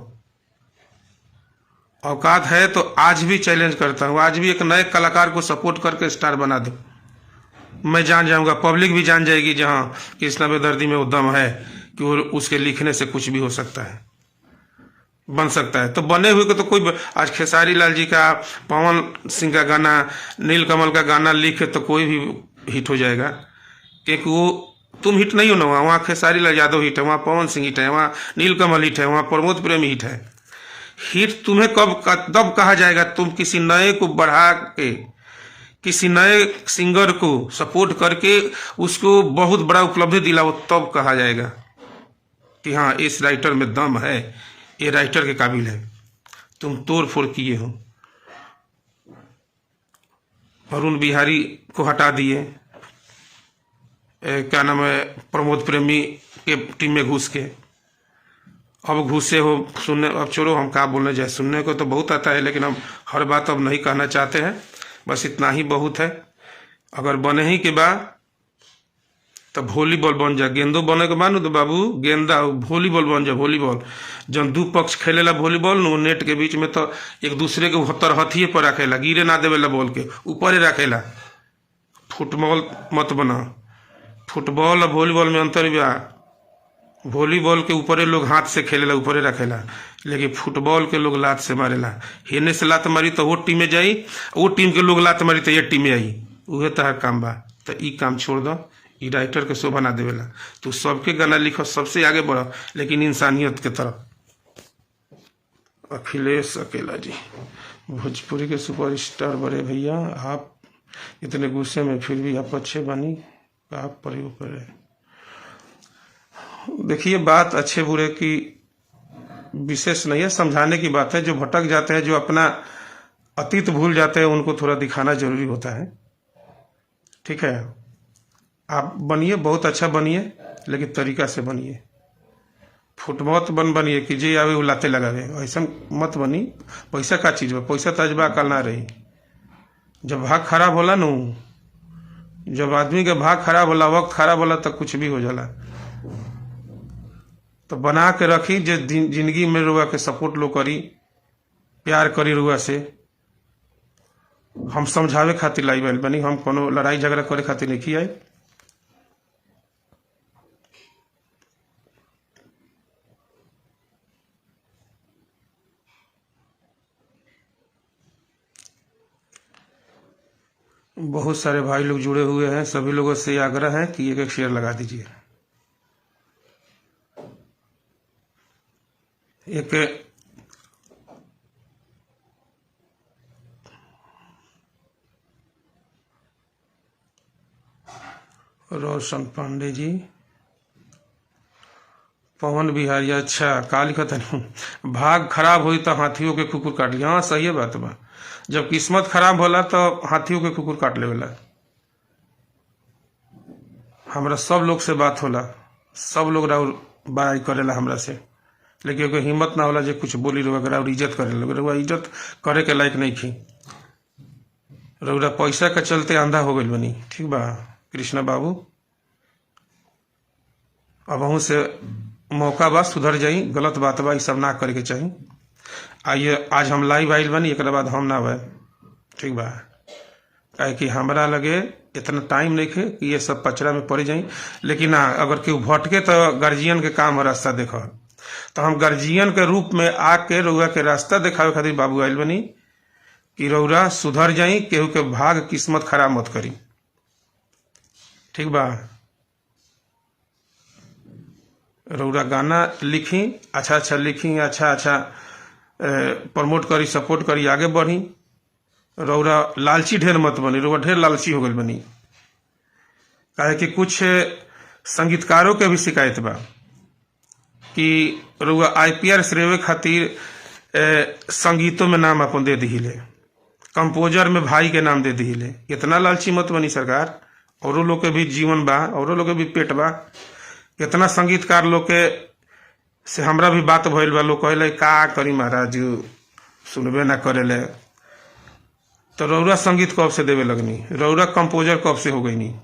औकात है तो आज भी चैलेंज करता हूँ, आज भी एक नए कलाकार को सपोर्ट करके स्टार बना दो। मैं जान जाऊंगा, पब्लिक भी जान जाएगी जहाँ कृष्णा बेदर्दी में वो दम है कि वो उसके लिखने से कुछ भी हो सकता है, बन सकता है। तो बने हुए को तो कोई, आज खेसारी लाल जी का, पवन सिंह का गाना, नीलकमल का गाना लिखे तो कोई भी हिट हो जाएगा, क्योंकि वो तुम हिट नहीं हो ना। वहाँ खेसारी लाल यादव हिट है, वहाँ पवन सिंह हिट है, वहाँ नीलकमल हिट है, वहाँ प्रमोद प्रेमी हिट है। हिट तुम्हें तब कहा जाएगा, तुम किसी नए को बढ़ा के, किसी नए सिंगर को सपोर्ट करके उसको बहुत बड़ा उपलब्धि दिलाओ, तब कहा जाएगा कि हाँ इस राइटर में दम है, ये राइटर के काबिल है। तुम तोड़ फोड़ किए हो, अरुण बिहारी को हटा दिए, क्या नाम है, प्रमोद प्रेमी के टीम में घुस के, अब घुसे हो सुनने। अब छोड़ो, हम क्या बोलने जाए, सुनने को तो बहुत आता है, लेकिन हम हर बात अब नहीं कहना चाहते हैं। बस इतना ही बहुत है। अगर बने ही के बाद तो वॉलीबॉल बन जा, गेंदो बने के बाद तो बाबू गेंदा वॉलीबॉल बन जा, वॉलीबॉल। जब दू पक्ष खेलेला वॉलीबॉल न, नेट के बीच में तो एक दूसरे के तरहथिए पर रखेला, गिरे ना देवेला, बॉल के ऊपर ही रखेला। फुटबॉल मत बना। फुटबॉल और वॉलीबॉल में अंतर भी आ, वॉलीबॉल के ऊपरे लोग हाथ से खेलेला, ऊपरे रखेला, लेकिन फुटबॉल के लोग लात से मारेला। हेने से लात मारी तो वो टीम में जाई, वो टीम के लोग लात मारी तो ये टीम में आई। उहे तहार काम बा। तो ई काम छोड़ दो, ई राइटर के शोभा ना देवेला। तू सबके गाना लिखो, सबसे आगे बढ़ो, लेकिन इंसानियत के तरफ। अखिलेश अकेला जी, भोजपुरी के सुपरस्टार बड़े भैया, आप इतने गुस्से में फिर भी आप अच्छे बनी, आप प्रयोग करें। देखिए, बात अच्छे बुरे की विशेष नहीं है, समझाने की बात है। जो भटक जाते हैं, जो अपना अतीत भूल जाते हैं, उनको थोड़ा दिखाना जरूरी होता है। ठीक है। आप बनिए, बहुत अच्छा बनिए, लेकिन तरीका से बनिए। फुटमत बनिए कि जे आवे वो लाते लगावे, ऐसा मत बनी। पैसा का चीज बा, पैसा तजबा कल ना रही। जब भाग खराब होला नु, जब आदमी के भाग खराब होला, वक्त खराब होला, तब कुछ भी हो जाला। तो बना के रखी जे जिंदगी में रुआ के सपोर्ट लो करी, प्यार करी रुआ से। हम समझावे खातिर लाई बैल बनी, हम कोनो लड़ाई झगड़ा करे खातिर नहीं आई। बहुत सारे भाई लोग जुड़े हुए हैं, सभी लोगों से आग्रह है कि एक एक शेयर लगा दीजिए। एक रोशन पांडे जी, पवन बिहारी, अच्छा का लिखत है, भाग खराब हुई तो हाथियों के कुकुर काट लिया। हाँ सही बात बा, जब किस्मत खराब होला तो हाथियों के कुकुर काट लेवेला। हमरा सब लोग से बात होला, सब लोग बड़ाई करेला हमरा से, लेकिन कोई हिम्मत ना होला जे कुछ बोली रउआ और इज्जत करे। रउआ इज्जत करे के लायक नहीं थी। रउआ पैसा के चलते अंधा हो गई बनी। ठीक बा कृष्णा बाबू, अब अहू से मौका बा, सुधर जाई। गलत बात बा, सब ना करे के चाहिए। आइए आज हम लाइव आइल बनी, एक बाद हम ना आए। ठीक बा, काहे कि हमरा लगे इतना टाइम नहीं है कि ये सब पचड़ा में पड़ जाई। लेकिन हाँ, अगर केहू भटके तो गार्जियन के काम है रास्ता देखो। तो हम गार्जियन के रूप में आके रउआ के रास्ता दिखावे खातिर बाबू आइल बनी कि रउरा सुधर जाई, केहू के भाग किस्मत खराब मत करी। ठीक बा, रउरा गाना लिखी, अच्छा अच्छा लिखी, अच्छा अच्छा प्रमोट करी, सपोर्ट करी, आगे बढ़ी। रउरा लालची ढेर मत बनी, रउरा ढेर लालची हो गई बनी। काहे कि कुछ संगीतकारों के भी शिकायत बा कि रउआ IPR रेवे खातिर संगीतों में नाम अपन दे दिहिले, कंपोजर में भाई के नाम दे दिहिले। इतना लालची मत बनी सरकार, औरों लोग के भी जीवन बा, औरों लोग के भी पेट बा। कितना संगीतकार लोग के से हमरा भी बात भइल बा, लोग कहले का करी महाराज, सुनबे ना करेले। तो रउरा संगीत कब से देवे लगनी, रउरा कंपोजर कब से हो गई नी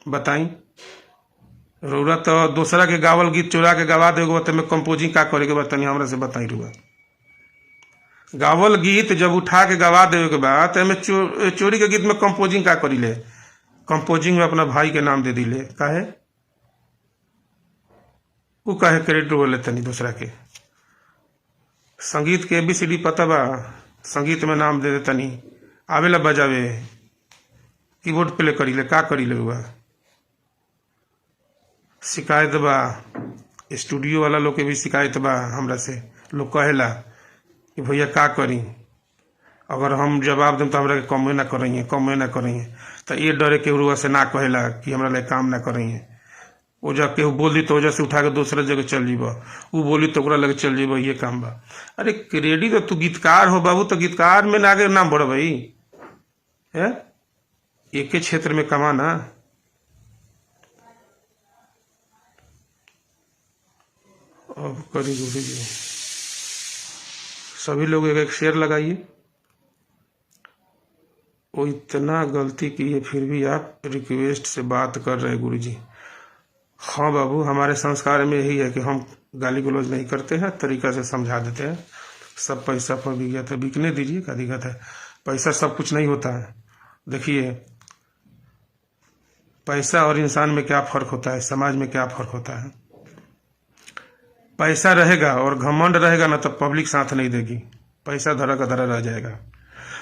बताई। रउरा तो दूसरा के गावल गीत चुरा के गवा देगो, तो मैं कंपोजिंग का करे के बाद तनी हमरा से बताई। रुआ गावल गीत जब उठा के गवा देवे के बाद मैं चोरी के गीत में कंपोजिंग का करी ले, कंपोजिंग में अपना भाई के नाम दे दिले। काहे वो काहे क्रेडिट बोले तनी दूसरा के। संगीत के ABCD पता बा, संगीत में नाम दे दे तनी, आवेला बजावे, कीबोर्ड प्ले करी ले, का करी ले। रुआ शिकायत बा, स्टूडियो वाला लोग के भी शिकायत बा हमरा से। लोग कहेला कि भैया का करी, अगर हम जवाब दें तो हमरा के कमे ना करेंगे, कमे ना करेंगे। तो ये डरे के रुआ से ना कहेला कि हमरा ले काम ना करेंगे। वो जब केहू बोली तो वजह से उठा के दूसरा जगह चल जीबा, वो बोली तो ओकरा लगे चल जीबा, ये काम बा। अरे क्रेडिट तो तू गीतकार हो बाबू, तो गीतकार में ना आगे नाम बढ़ भाई है, एक के क्षेत्र में कमाना। अब करी जी, सभी लोग एक एक शेयर लगाइए। वो इतना गलती की है फिर भी आप रिक्वेस्ट से बात कर रहे गुरुजी। हाँ बाबू, हमारे संस्कार में यही है कि हम गाली गलौज नहीं करते हैं, तरीका से समझा देते हैं। सब पैसा पर बिक गया था, बिकने दीजिए, क्या दिक्कत है। पैसा सब कुछ नहीं होता है। देखिए पैसा और इंसान में क्या फर्क होता है, समाज में क्या फर्क होता है। पैसा रहेगा और घमंड रहेगा ना, तो पब्लिक साथ नहीं देगी, पैसा धरा का धरा रह जाएगा।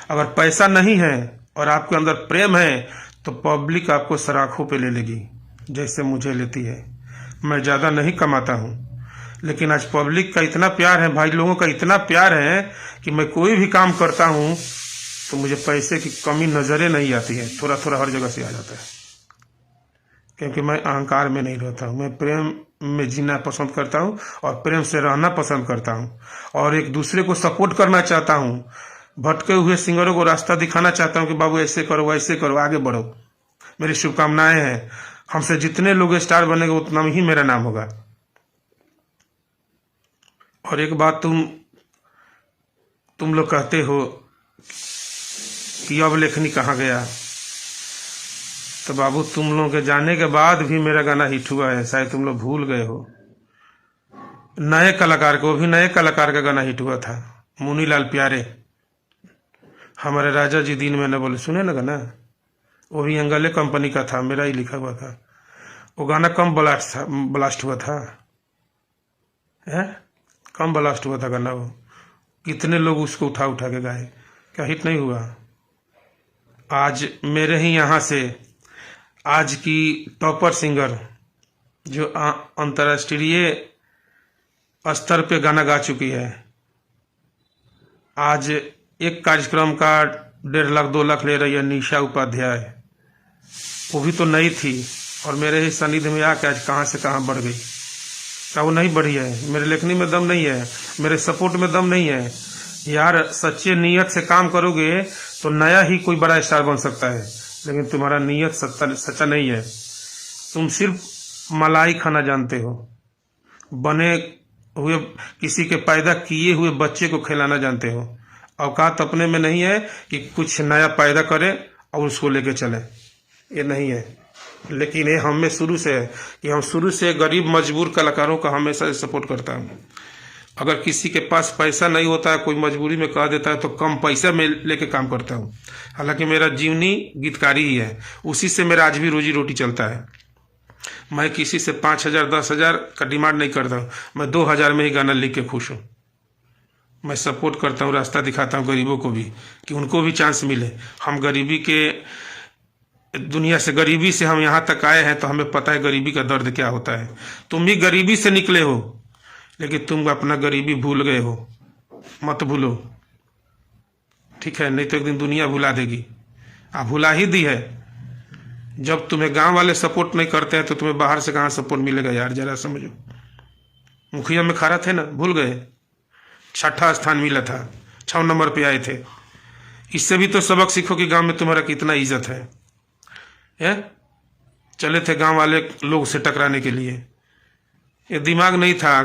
अगर पैसा नहीं है और आपके अंदर प्रेम है तो पब्लिक आपको सराखों पे ले लेगी, जैसे मुझे लेती है। मैं ज़्यादा नहीं कमाता हूँ, लेकिन आज पब्लिक का इतना प्यार है, भाई लोगों का इतना प्यार है कि मैं कोई भी काम करता हूँ तो मुझे पैसे की कमी नजरें नहीं आती है। थोड़ा थोड़ा हर जगह से आ जाता है, क्योंकि मैं अहंकार में नहीं रहता हूँ। मैं प्रेम में जीना पसंद करता हूँ और प्रेम से रहना पसंद करता हूँ, और एक दूसरे को सपोर्ट करना चाहता हूँ। भटके हुए सिंगरों को रास्ता दिखाना चाहता हूँ कि बाबू ऐसे करो, ऐसे करो, आगे बढ़ो। मेरी शुभकामनाएं हैं। हमसे जितने लोग स्टार बनेंगे उतना ही मेरा नाम होगा। और एक बात तुम लोग कहते हो कि अब लेखनी कहाँ गया, तो बाबू तुम लोगों के जाने के बाद भी मेरा गाना हिट हुआ है, शायद तुम लोग भूल गए हो। नए कलाकार को भी नए कलाकार का गाना हिट हुआ था, मुनीलाल प्यारे, हमारे राजा जी दिन में न बोले, सुने ना गाना, वो भी एंगले कंपनी का था, मेरा ही लिखा हुआ था। वो गाना कम ब्लास्ट हुआ था, है कम ब्लास्ट हुआ था गाना वो, कितने लोग उसको उठा उठा के गाए, क्या हिट नहीं हुआ। आज मेरे ही यहाँ से आज की टॉपर सिंगर जो अंतर्राष्ट्रीय स्तर पे गाना गा चुकी है, आज एक कार्यक्रम का 1.5 लाख 2 लाख ले रही है, निशा उपाध्याय, वो भी तो नई थी और मेरे ही सानिध्य में आके आज कहाँ से कहाँ बढ़ गई। क्या वो नहीं बढ़ी है? मेरे लेखनी में दम नहीं है, मेरे सपोर्ट में दम नहीं है यार। सच्चे नीयत से काम करोगे तो नया ही कोई बड़ा स्टार बन सकता है, लेकिन तुम्हारा नीयत सच्चा नहीं है। तुम सिर्फ मलाई खाना जानते हो, बने हुए किसी के पैदा किए हुए बच्चे को खिलाना जानते हो। औकात अपने में नहीं है कि कुछ नया पैदा करें और उसको लेके चले, ये नहीं है। लेकिन ये हमें शुरू से है कि हम शुरू से गरीब मजबूर कलाकारों का हमेशा सपोर्ट करता हूँ। अगर किसी के पास पैसा नहीं होता है, कोई मजबूरी में कह देता है, तो कम पैसा में लेके काम करता हूँ। हालांकि मेरा जीवनी गीतकारी ही है, उसी से मेरा आज भी रोजी रोटी चलता है। मैं किसी से 5,000 10,000 का डिमांड नहीं करता हूँ, मैं 2,000 में ही गाना लिख के खुश हूँ। मैं सपोर्ट करता हूँ, रास्ता दिखाता हूँ गरीबों को भी, कि उनको भी चांस मिले। हम गरीबी के दुनिया से, गरीबी से हम यहाँ तक आए हैं, तो हमें पता है गरीबी का दर्द क्या होता है। तुम भी गरीबी से निकले हो, लेकिन तुम अपना गरीबी भूल गए हो, मत भूलो, ठीक है? नहीं तो एक दिन दुनिया भुला देगी, आप भुला ही दी है। जब तुम्हें गांव वाले सपोर्ट नहीं करते हैं तो तुम्हें बाहर से कहाँ सपोर्ट मिलेगा यार, जरा समझो। मुखिया में खड़ा थे ना, भूल गए? 6ठा स्थान मिला था, 6 नंबर पे आए थे। इससे भी तो सबक सीखो कि गांव में तुम्हारा कितना इज्जत है। चले थे गांव वाले लोग से टकराने के लिए, ये दिमाग नहीं था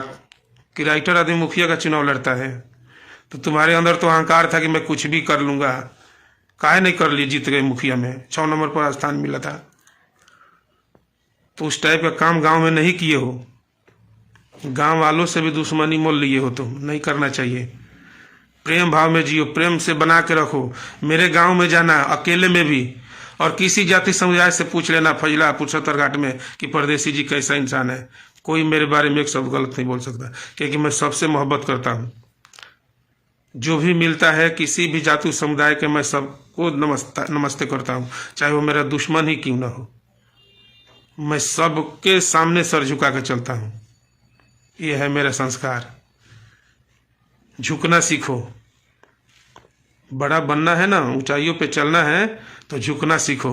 कि राइटर आदमी मुखिया का चुनाव लड़ता है। तो तुम्हारे अंदर तो अहंकार था कि मैं कुछ भी कर लूंगा, काहे नहीं कर लिए, जीत गए मुखिया में, 6 नंबर पर स्थान मिला था। तो उस टाइप का काम गांव में नहीं किए हो, गांव वालों से भी दुश्मनी मोल लिए हो, तुम नहीं करना चाहिए। प्रेम भाव में जियो, प्रेम से बना के रखो। मेरे गांव में जाना अकेले में भी, और किसी जाति समुदाय से पूछ लेना फजला पुरुषोत्तर घाट में कि परदेसी जी कैसा इंसान है, कोई मेरे बारे में एक शब्द गलत नहीं बोल सकता, क्योंकि मैं सबसे मोहब्बत करता हूँ। जो भी मिलता है किसी भी जाति समुदाय के, मैं सबको नमस्ते करता हूँ, चाहे वो मेरा दुश्मन ही क्यों ना हो। मैं सबके सामने सर झुका के चलता हूँ, ये है मेरा संस्कार। झुकना सीखो, बड़ा बनना है ना, ऊंचाइयों पे चलना है तो झुकना सीखो।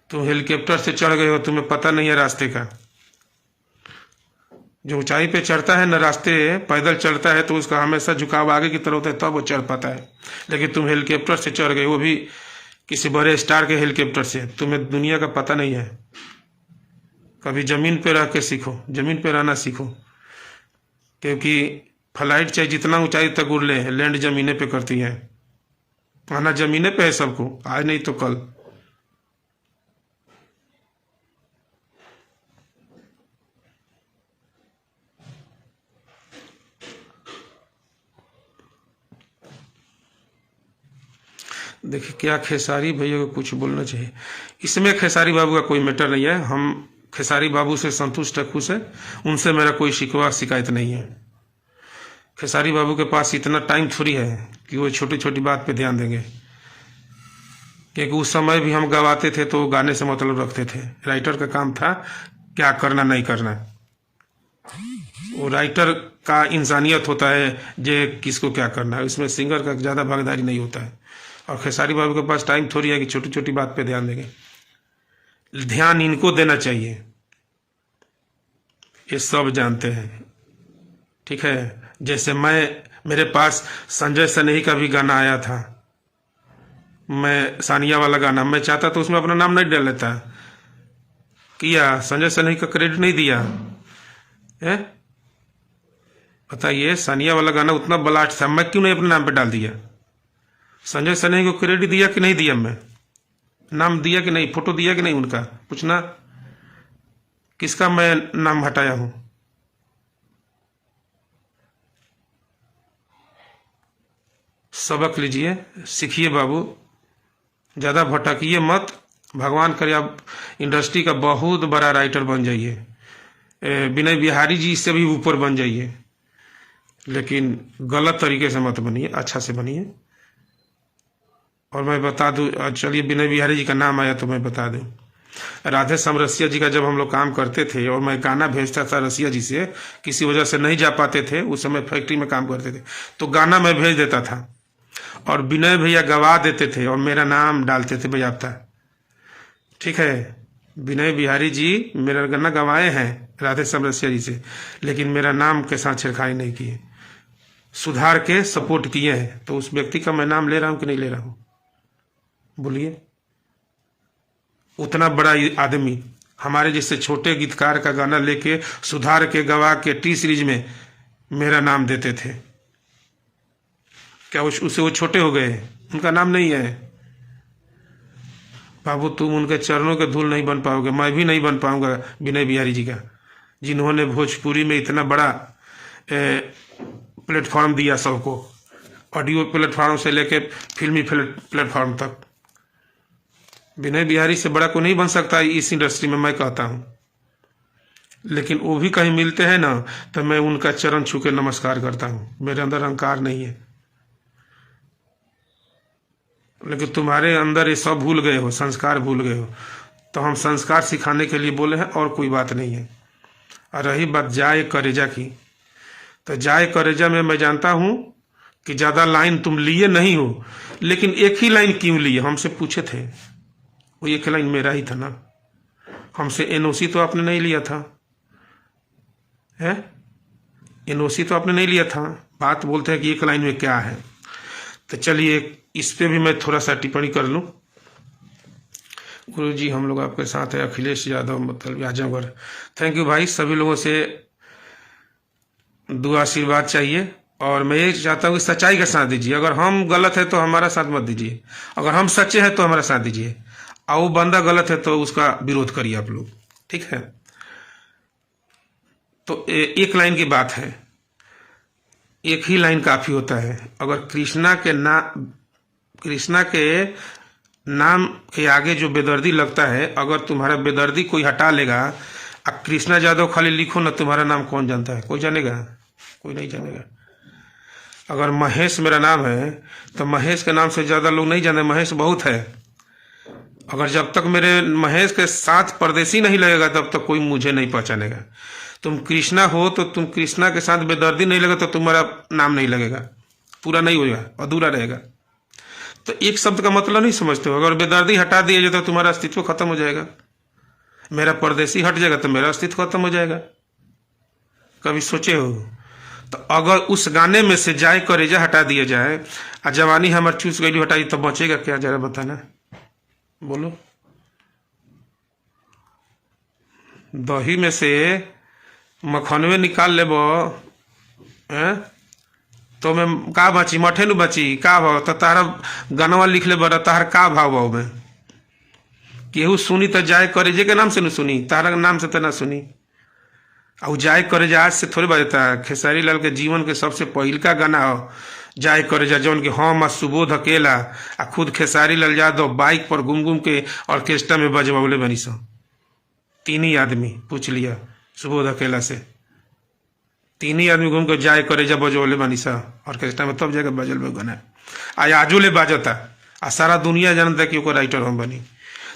तुम हेलीकॉप्टर से चढ़ गए हो, तुम्हें पता नहीं है रास्ते का। जो ऊंचाई पे चढ़ता है ना, रास्ते पैदल चढ़ता है तो उसका हमेशा झुकाव आगे की तरफ होता है, तब वो चढ़ पाता है। लेकिन तुम हेलीकॉप्टर से चढ़ गए, वो भी किसी बड़े स्टार के हेलीकॉप्टर से, तुम्हें दुनिया का पता नहीं है। कभी जमीन पे रह के सीखो, जमीन पे रहना सीखो, क्योंकि फ्लाइट चाहे जितना ऊंचाई तक उड़ ले, लैंड जमीने पे करती है। आना जमीने पे है सबको, आज नहीं तो कल। देखिए क्या खेसारी भैया को कुछ बोलना चाहिए इसमें। खेसारी बाबू का कोई मैटर नहीं है, हम खेसारी बाबू से संतुष्ट है, खुश है, उनसे मेरा कोई शिकवा शिकायत नहीं है। खेसारी बाबू के पास इतना टाइम थोड़ी है कि वो छोटी छोटी बात पे ध्यान देंगे, क्योंकि उस समय भी हम गवाते थे तो गाने से मतलब रखते थे। राइटर का काम था क्या करना नहीं करना, वो राइटर का इंसानियत होता है जे किसको क्या करना है, उसमें सिंगर का ज़्यादा भागीदारी नहीं होता है। और खेसारी बाबू के पास टाइम थोड़ी है कि छोटी छोटी बात पे ध्यान देंगे। ध्यान इनको देना चाहिए, ये सब जानते हैं, ठीक है। जैसे मेरे पास संजय सनेही का भी गाना आया था, मैं सानिया वाला गाना, मैं चाहता तो उसमें अपना नाम नहीं डाल लेता, किया, संजय सनेही का क्रेडिट नहीं दिया है? बताइए, सानिया वाला गाना उतना बलाट था, मैं क्यों नहीं अपने नाम पे डाल दिया? संजय सनेही को क्रेडिट दिया कि नहीं दिया? मैं नाम दिया कि नहीं, फोटो दिया कि नहीं उनका? पूछना किसका मैं नाम हटाया हूं? सबक लीजिए, सीखिए बाबू, ज्यादा भटकिए मत। भगवान करे आप इंडस्ट्री का बहुत बड़ा राइटर बन जाइए, विनय बिहारी जी से भी ऊपर बन जाइए, लेकिन गलत तरीके से मत बनिए, अच्छा से बनिए। और मैं बता दूं, चलिए विनय बिहारी जी का नाम आया तो मैं बता दूं, राधे श्याम रसिया जी का जब हम लोग काम करते थे और मैं गाना भेजता था रसिया जी से, किसी वजह से नहीं जा पाते थे, उस समय फैक्ट्री में काम करते थे, तो गाना मैं भेज देता था और विनय भैया गवा देते थे और मेरा नाम डालते थे बजाता। ठीक है, विनय बिहारी जी मेरा गाना गवाए हैं राधे श्याम रसिया जी से, लेकिन मेरा नाम के साथ छेड़खानी नहीं किए, सुधार के सपोर्ट किए हैं। तो उस व्यक्ति का मैं नाम ले रहा हूं कि नहीं ले रहा हूं? बोलिए। उतना बड़ा आदमी हमारे जैसे छोटे गीतकार का गाना लेके सुधार के गवा के टी सीरीज में मेरा नाम देते थे, क्या उससे वो छोटे हो गए? उनका नाम नहीं है बाबू, तुम उनके चरणों के धूल नहीं बन पाओगे, मैं भी नहीं बन पाऊंगा विनय बिहारी जी का, जिन्होंने भोजपुरी में इतना बड़ा प्लेटफॉर्म दिया सबको, ऑडियो प्लेटफॉर्म से लेके फिल्मी प्लेटफॉर्म तक। विनय बिहारी से बड़ा को नहीं बन सकता इस इंडस्ट्री में, मैं कहता हूं। लेकिन वो भी कहीं मिलते हैं ना, तो मैं उनका चरण छू के नमस्कार करता हूं, मेरे अंदर अहंकार नहीं है। लेकिन तुम्हारे अंदर ये सब भूल गए हो, संस्कार भूल गए हो, तो हम संस्कार सिखाने के लिए बोले हैं, और कोई बात नहीं है। और रही बात जाए करेजा की, तो जाए करेजा में मैं जानता हूं कि ज्यादा लाइन तुम लिए नहीं हो, लेकिन एक ही लाइन क्यों लिए? हमसे पूछे थे, वो एक लाइन मेरा ही था ना, हमसे एनओसी तो आपने नहीं लिया था, है? एनओसी तो आपने नहीं लिया था, बात बोलते हैं कि एक लाइन में क्या है। तो चलिए इस पे भी मैं थोड़ा सा टिप्पणी कर लूं। गुरु जी हम लोग आपके साथ है, अखिलेश यादव मतलब आजमगढ़। थैंक यू भाई, सभी लोगों से दुआ आशीर्वाद चाहिए, और मैं ये चाहता हूँ कि सच्चाई का साथ दीजिए। अगर हम गलत है तो हमारा साथ मत दीजिए, अगर हम सच्चे हैं तो हमारा साथ दीजिए, और वो बंदा गलत है तो उसका विरोध करिए आप लोग, ठीक है? तो एक लाइन की बात है, एक ही लाइन काफी होता है। अगर कृष्णा के नाम के आगे जो बेदर्दी लगता है, अगर तुम्हारा बेदर्दी कोई हटा लेगा, अब कृष्णा यादव खाली लिखो ना, तुम्हारा नाम कौन जानता है? कोई जानेगा? कोई नहीं जानेगा। अगर महेश मेरा नाम है तो महेश के नाम से ज्यादा लोग नहीं जाने, महेश बहुत है। अगर जब तक मेरे महेश के साथ परदेसी नहीं लगेगा तब तक कोई मुझे नहीं पहचानेगा। तुम कृष्णा हो तो तुम कृष्णा के साथ बेदर्दी नहीं लगे तो तुम्हारा नाम नहीं लगेगा, पूरा नहीं होगा, अधूरा रहेगा। तो एक शब्द का मतलब नहीं समझते हो? अगर बेदर्दी हटा दिया जाए तो तुम्हारा अस्तित्व खत्म हो जाएगा, मेरा परदेसी हट जाएगा तो मेरा अस्तित्व खत्म हो जाएगा। कभी सोचे हो? तो अगर उस गाने में से जाए करेजा हटा दिया जाए, और जवानी हमार चूस गई हटाई, तो बचेगा क्या? जरा बताना, बोलो। दही में से मखनवे निकाल लेबो तो में का बची? मठे न बची का भाव? तो तारा गनवा लिख ले बड़ा, तार का भाव भाव में केहू सुनी तो जाए करेजे के नाम से न सुनी, तारा नाम से तो ना सुनी। और जाए करेजा आज से थोड़े बजता है, खेसारी लाल के जीवन के सबसे पहिल का गाना हो जाए करेजा, जौन के हम सुबोध अकेला आ खुद खेसारी लाल यादव बाइक पर घूम घूम के ऑर्केस्ट्रा में बजबौले बनी सो। तीन ही आदमी, पूछ लिया सुबोध अकेला से, तीन ही आदमी घूम के जाए करेजा बजौले बनी सा ऑर्केस्ट्रा में, तब जगह बजल में गाना आजो ले बाजता, आ सारा दुनिया जानता कि ओकर राइटर हम बनी।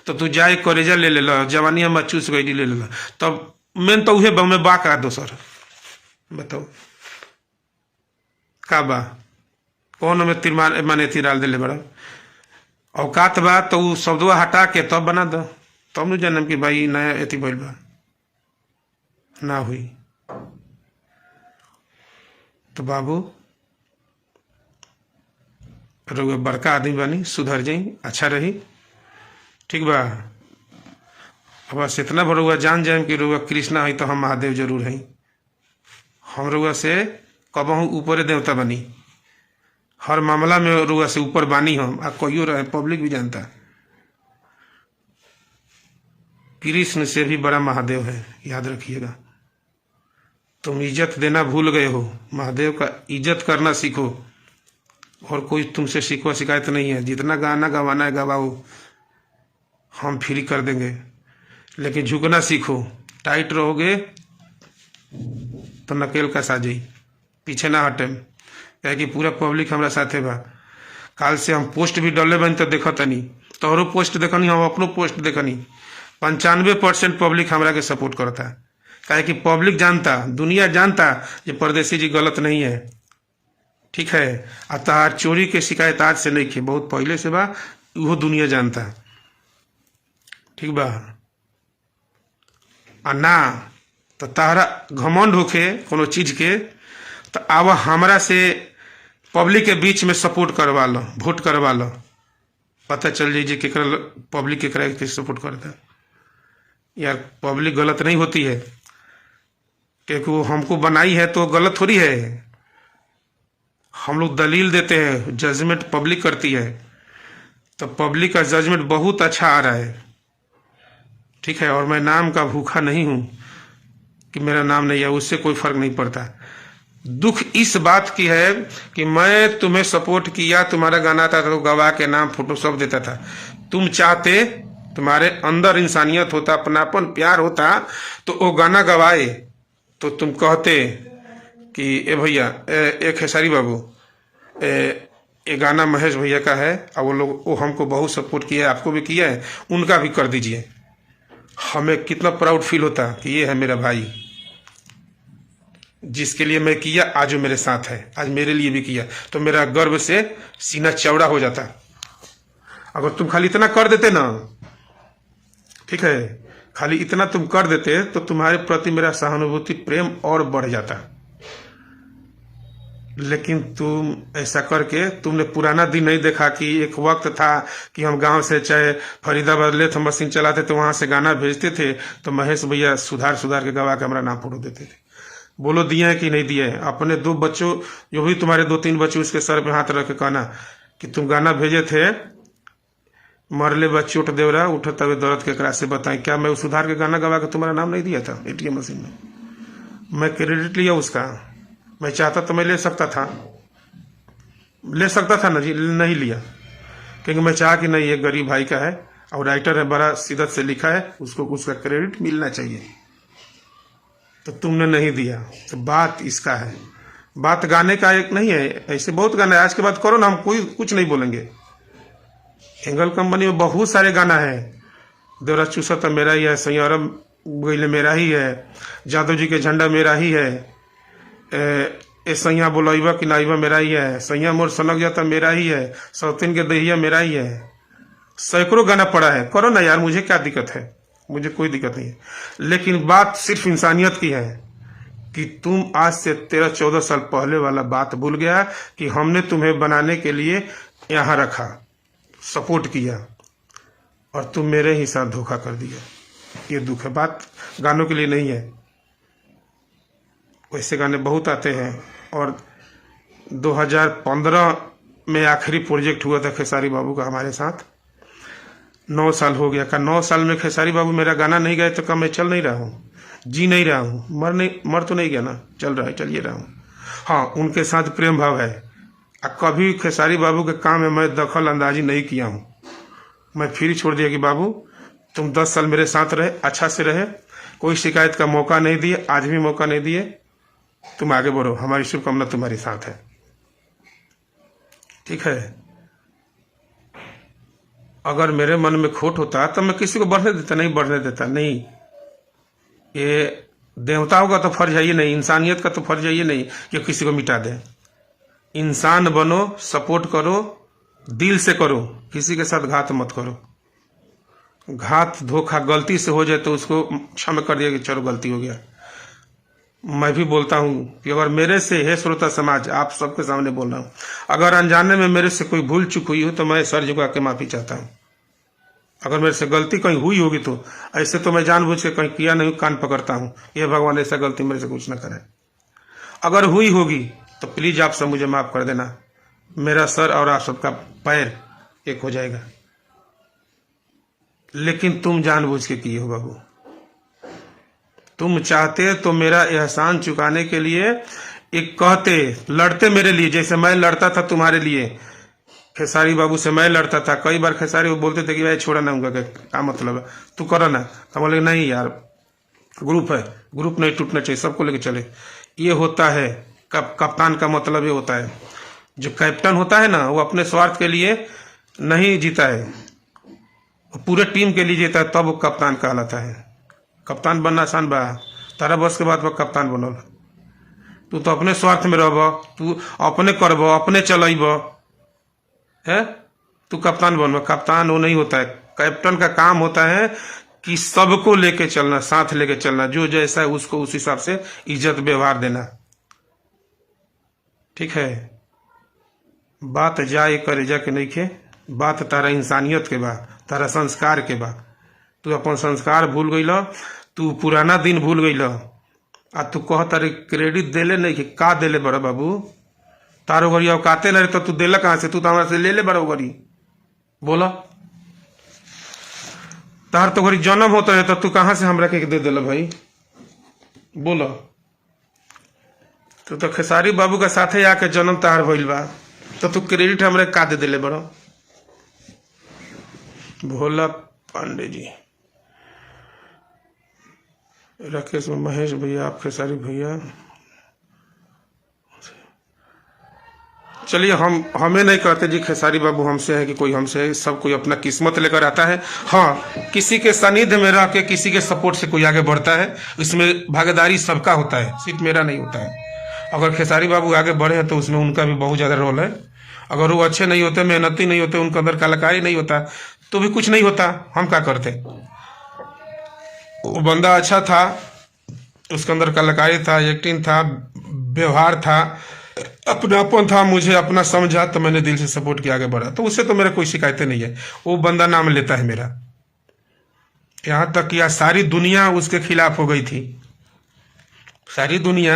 तो तू जाए करेजा ले ले, जवानी हम चूस गई ले ले, तब मेन तो उहे में बा का दोसर बताओ का बा? कौन में तीर माने डाल दिले बड़ा औकात बा? तो उ शब्दवा हटा के तब बना दो, तब न जानम कि भाई नया एथी भइल बा। ना हुई तो बाबू रउआ बड़का आदमी बनी, सुधर जाई, अच्छा रही, ठीक बा? अब बस इतना रुआ जान जाए कि रुआ कृष्णा है तो हम महादेव जरूर हैं। हम रुआ से कबहू ऊपर देवता बनी, हर मामला में रुआ से ऊपर बानी हम। आ कहियो रहे, पब्लिक भी जानता कृष्ण से भी बड़ा महादेव है, याद रखिएगा। तुम इज्जत देना भूल गए हो, महादेव का इज्जत करना सीखो। और कोई तुमसे शिकवा शिकायत नहीं है, जितना गाना गवाना है गवाओ, हम फ्री कर देंगे। लेकिन झुकना सीखो, टाइट रहोगे तो नकेल का साजी, पीछे ना हटे। क्या कि पूरा पब्लिक हमारा साथे बा। काल से हम पोस्ट भी डले बन तो देखा तनी, तोहरो पोस्ट देखनी, हम अपनो पोस्ट देखनी। 95% पब्लिक हमरा के सपोर्ट करता है। क्या कि पब्लिक जानता, दुनिया जानता ये परदेसी जी गलत नहीं है, ठीक है। आ तहार चोरी के शिकायत आज से नहीं खे, बहुत पहले से बा, वो दुनिया जानता, ठीक बा। आ ना तो तारा घमंड होके कोनो चीज के, तो आवा हमरा से पब्लिक के बीच में सपोर्ट करवा लो, वोट करवा लो, पता चल जाइए कि पब्लिक केकरा के सपोर्ट करता है। यार पब्लिक गलत नहीं होती है, क्योंकि वो हमको बनाई है तो गलत थोड़ी है। हम लोग दलील देते हैं, जजमेंट पब्लिक करती है, तो पब्लिक का जजमेंट बहुत अच्छा आ रहा है, ठीक है। और मैं नाम का भूखा नहीं हूं कि मेरा नाम नहीं है, उससे कोई फर्क नहीं पड़ता। दुख इस बात की है कि मैं तुम्हें सपोर्ट किया, तुम्हारा गाना था तो गवाह के नाम फोटो सब देता था। तुम चाहते, तुम्हारे अंदर इंसानियत होता, अपनापन प्यार होता, तो वो गाना गवाए तो तुम कहते कि ए भैया, ए खेसारी बाबू, ये गाना महेश भैया का है, और वो लोग वो हमको बहुत सपोर्ट किया है, आपको भी किया है, उनका भी कर दीजिए। हमें कितना प्राउड फील होता कि ये है मेरा भाई, जिसके लिए मैं किया आज वो मेरे साथ है, आज मेरे लिए भी किया, तो मेरा गर्व से सीना चौड़ा हो जाता। अगर तुम खाली इतना कर देते ना, ठीक है, खाली इतना तुम कर देते तो तुम्हारे प्रति मेरा सहानुभूति प्रेम और बढ़ जाता। लेकिन तुम ऐसा करके तुमने पुराना दिन नहीं देखा कि एक वक्त था कि हम गांव से चाहे फरीदाबाद ले तो मशीन चलाते तो वहां से गाना भेजते थे, तो महेश भैया सुधार सुधार के गवा के हमारा नाम फोटो देते थे। बोलो दिए है कि नहीं दिए है? अपने 2 बच्चों, जो भी तुम्हारे 2-3 बच्चे, उसके सर पे हाथ रख के कहना कि तुम गाना भेजे थे, मरले बच्चे उठ देवरा उठ तबे दर्द के करा से बताएं, क्या मैं उस सुधार के गाना गवा के तुम्हारा नाम नहीं दिया था एटीएम मशीन में? मैं क्रेडिट लिया उसका, मैं चाहता तो मैं ले सकता था ना जी, नहीं लिया, क्योंकि मैं चाह कि नहीं, एक गरीब भाई का है और राइटर है, बड़ा शिद्दत से लिखा है, उसको उसका क्रेडिट मिलना चाहिए, तो तुमने नहीं दिया। तो बात इसका है, बात गाने का एक नहीं है, ऐसे बहुत गाना है। आज के बाद करो ना, हम कोई कुछ नहीं बोलेंगे। एंगल कंपनी में बहुत सारे गाना है, देवरा चूसा तो मेरा ही है, सैयारम गोइले मेरा ही है, जादव जी के झंडा मेरा ही है, ए सैया बोलाइबा कि नाइबा मेरा ही है, सैया मोर सनक जाता मेरा ही है, सौतीन के दहिया मेरा ही है, सैकड़ों गाना पड़ा है। करो ना यार, मुझे क्या दिक्कत है, मुझे कोई दिक्कत नहीं है। लेकिन बात सिर्फ इंसानियत की है कि तुम आज से 13-14 साल पहले वाला बात भूल गया कि हमने तुम्हें बनाने के लिए यहाँ रखा, सपोर्ट किया, और तुम मेरे ही साथ धोखा कर दिया। ये दुख है, बात गानों के लिए नहीं है। वैसे गाने बहुत आते हैं, और 2015 में आखिरी प्रोजेक्ट हुआ था खेसारी बाबू का हमारे साथ। 9 साल हो गया का, 9 साल में खेसारी बाबू मेरा गाना नहीं गाए तो क्या मैं चल नहीं रहा हूँ, जी नहीं रहा हूँ, मर तो नहीं गया ना, चल रहा है, चलिए रहा हूँ। हाँ, उनके साथ प्रेम भाव है, कभी खेसारी बाबू के काम में मैं दखल अंदाजी नहीं किया हूँ। मैं फिर छोड़ दिया कि बाबू तुम 10 साल मेरे साथ रहे, अच्छा से रहे, कोई शिकायत का मौका नहीं दिए, आज भी मौका नहीं दिए, तुम आगे बढ़ो, हमारी शुभकामना तुम्हारे साथ है, ठीक है। अगर मेरे मन में खोट होता तो मैं किसी को बढ़ने देता, नहीं बढ़ने देता, नहीं। ये देवताओं का तो फर्ज है ये नहीं, इंसानियत का तो फर्ज है ये नहीं कि किसी को मिटा दे। इंसान बनो, सपोर्ट करो, दिल से करो, किसी के साथ घात मत करो। घात धोखा गलती से हो जाए तो उसको क्षमा कर दिया कि चलो गलती हो गया। मैं भी बोलता हूं कि अगर मेरे से, हे श्रोता समाज, आप सबके सामने बोल रहा हूं, अगर अनजाने में मेरे से कोई भूल चूक हुई हो तो मैं सर झुका के माफी चाहता हूं। अगर मेरे से गलती कहीं हुई होगी तो ऐसे तो मैं जानबूझ के कहीं किया नहीं, कान पकड़ता हूँ, ये भगवान ऐसा गलती मेरे से कुछ ना करे। अगर हुई होगी तो प्लीज आप सब मुझे माफ कर देना, मेरा सर और आप सबका पैर एक हो जाएगा। लेकिन तुम जानबूझ के किए हो बाबू, तुम चाहते तो मेरा एहसान चुकाने के लिए एक कहते, लड़ते मेरे लिए, जैसे मैं लड़ता था तुम्हारे लिए, खेसारी बाबू से मैं लड़ता था। कई बार खेसारी वो बोलते थे कि भाई छोड़ा ना उनका, क्या मतलब है, तू करो ना। तो बोले नहीं यार, ग्रुप है, ग्रुप नहीं टूटना चाहिए, सबको लेके चले। ये होता है कप्तान का मतलब ये होता है। जो कैप्टन होता है ना, वो अपने स्वार्थ के लिए नहीं जीता है, वो पूरे टीम के लिए जीता है, तब वो कप्तान कहलाता है। कप्तान बनना आसान बा, तारा बस के बाद वो कप्तान बनल। तू तो अपने स्वार्थ में रहब, तू अपने करब, अपने चलब है, तू कप्तान बनब। कप्तान वो नहीं होता है, कैप्टन का काम होता है कि सबको लेके चलना, साथ लेके चलना, जो जैसा है उसको उस हिसाब से इज्जत व्यवहार देना। ठीक है, बात जाए करे जा के नहीं खे, बात तारा इंसानियत के बा, तारा संस्कार के बा। तू अपन संस्कार भूल गई, तू पुराना दिन भूल गई, आ तू कह तारे क्रेडिट देले नहीं, का देले बड़ा बाबू, तारो घरी औकाते नहीं तो तू देला कहाँ से, तू तो हमारे से ले ले बड़ा घरी, बोला तार तो घरी जन्म होता है तो तू कहाँ से हमरा के दे देला भाई, बोला। तो खेसारी बाबू का साथे आके जन्म तार भइल बा, तो तू क्रेडिट हमरे का दे दिले बड़ो। भोला पांडे जी, राकेश में महेश भैया, आप खेसारी भैया, चलिए हमें नहीं कहते जी खेसारी बाबू हमसे है कि कोई हमसे है, सब कोई अपना किस्मत लेकर आता है। हाँ, किसी के सानिध्य में रह के किसी के सपोर्ट से कोई आगे बढ़ता है, इसमें भागीदारी सबका होता है, सिर्फ मेरा नहीं होता है। अगर खेसारी बाबू आगे बढ़े हैं तो उसमें उनका भी बहुत ज़्यादा रोल है। अगर वो अच्छे नहीं होते, मेहनती नहीं होते, उनके अंदर कलाकारी नहीं होता तो भी कुछ नहीं होता, हम क्या करते। वो बंदा अच्छा था, उसके अंदर कलाकारी था, एक्टिंग था, व्यवहार था, अपनापन था, मुझे अपना समझा तो मैंने दिल से सपोर्ट किया, आगे बढ़ा, तो उससे तो मेरा कोई शिकायतें नहीं है। वो बंदा नाम लेता है मेरा, यहाँ तक कि सारी दुनिया उसके खिलाफ हो गई थी, सारी दुनिया,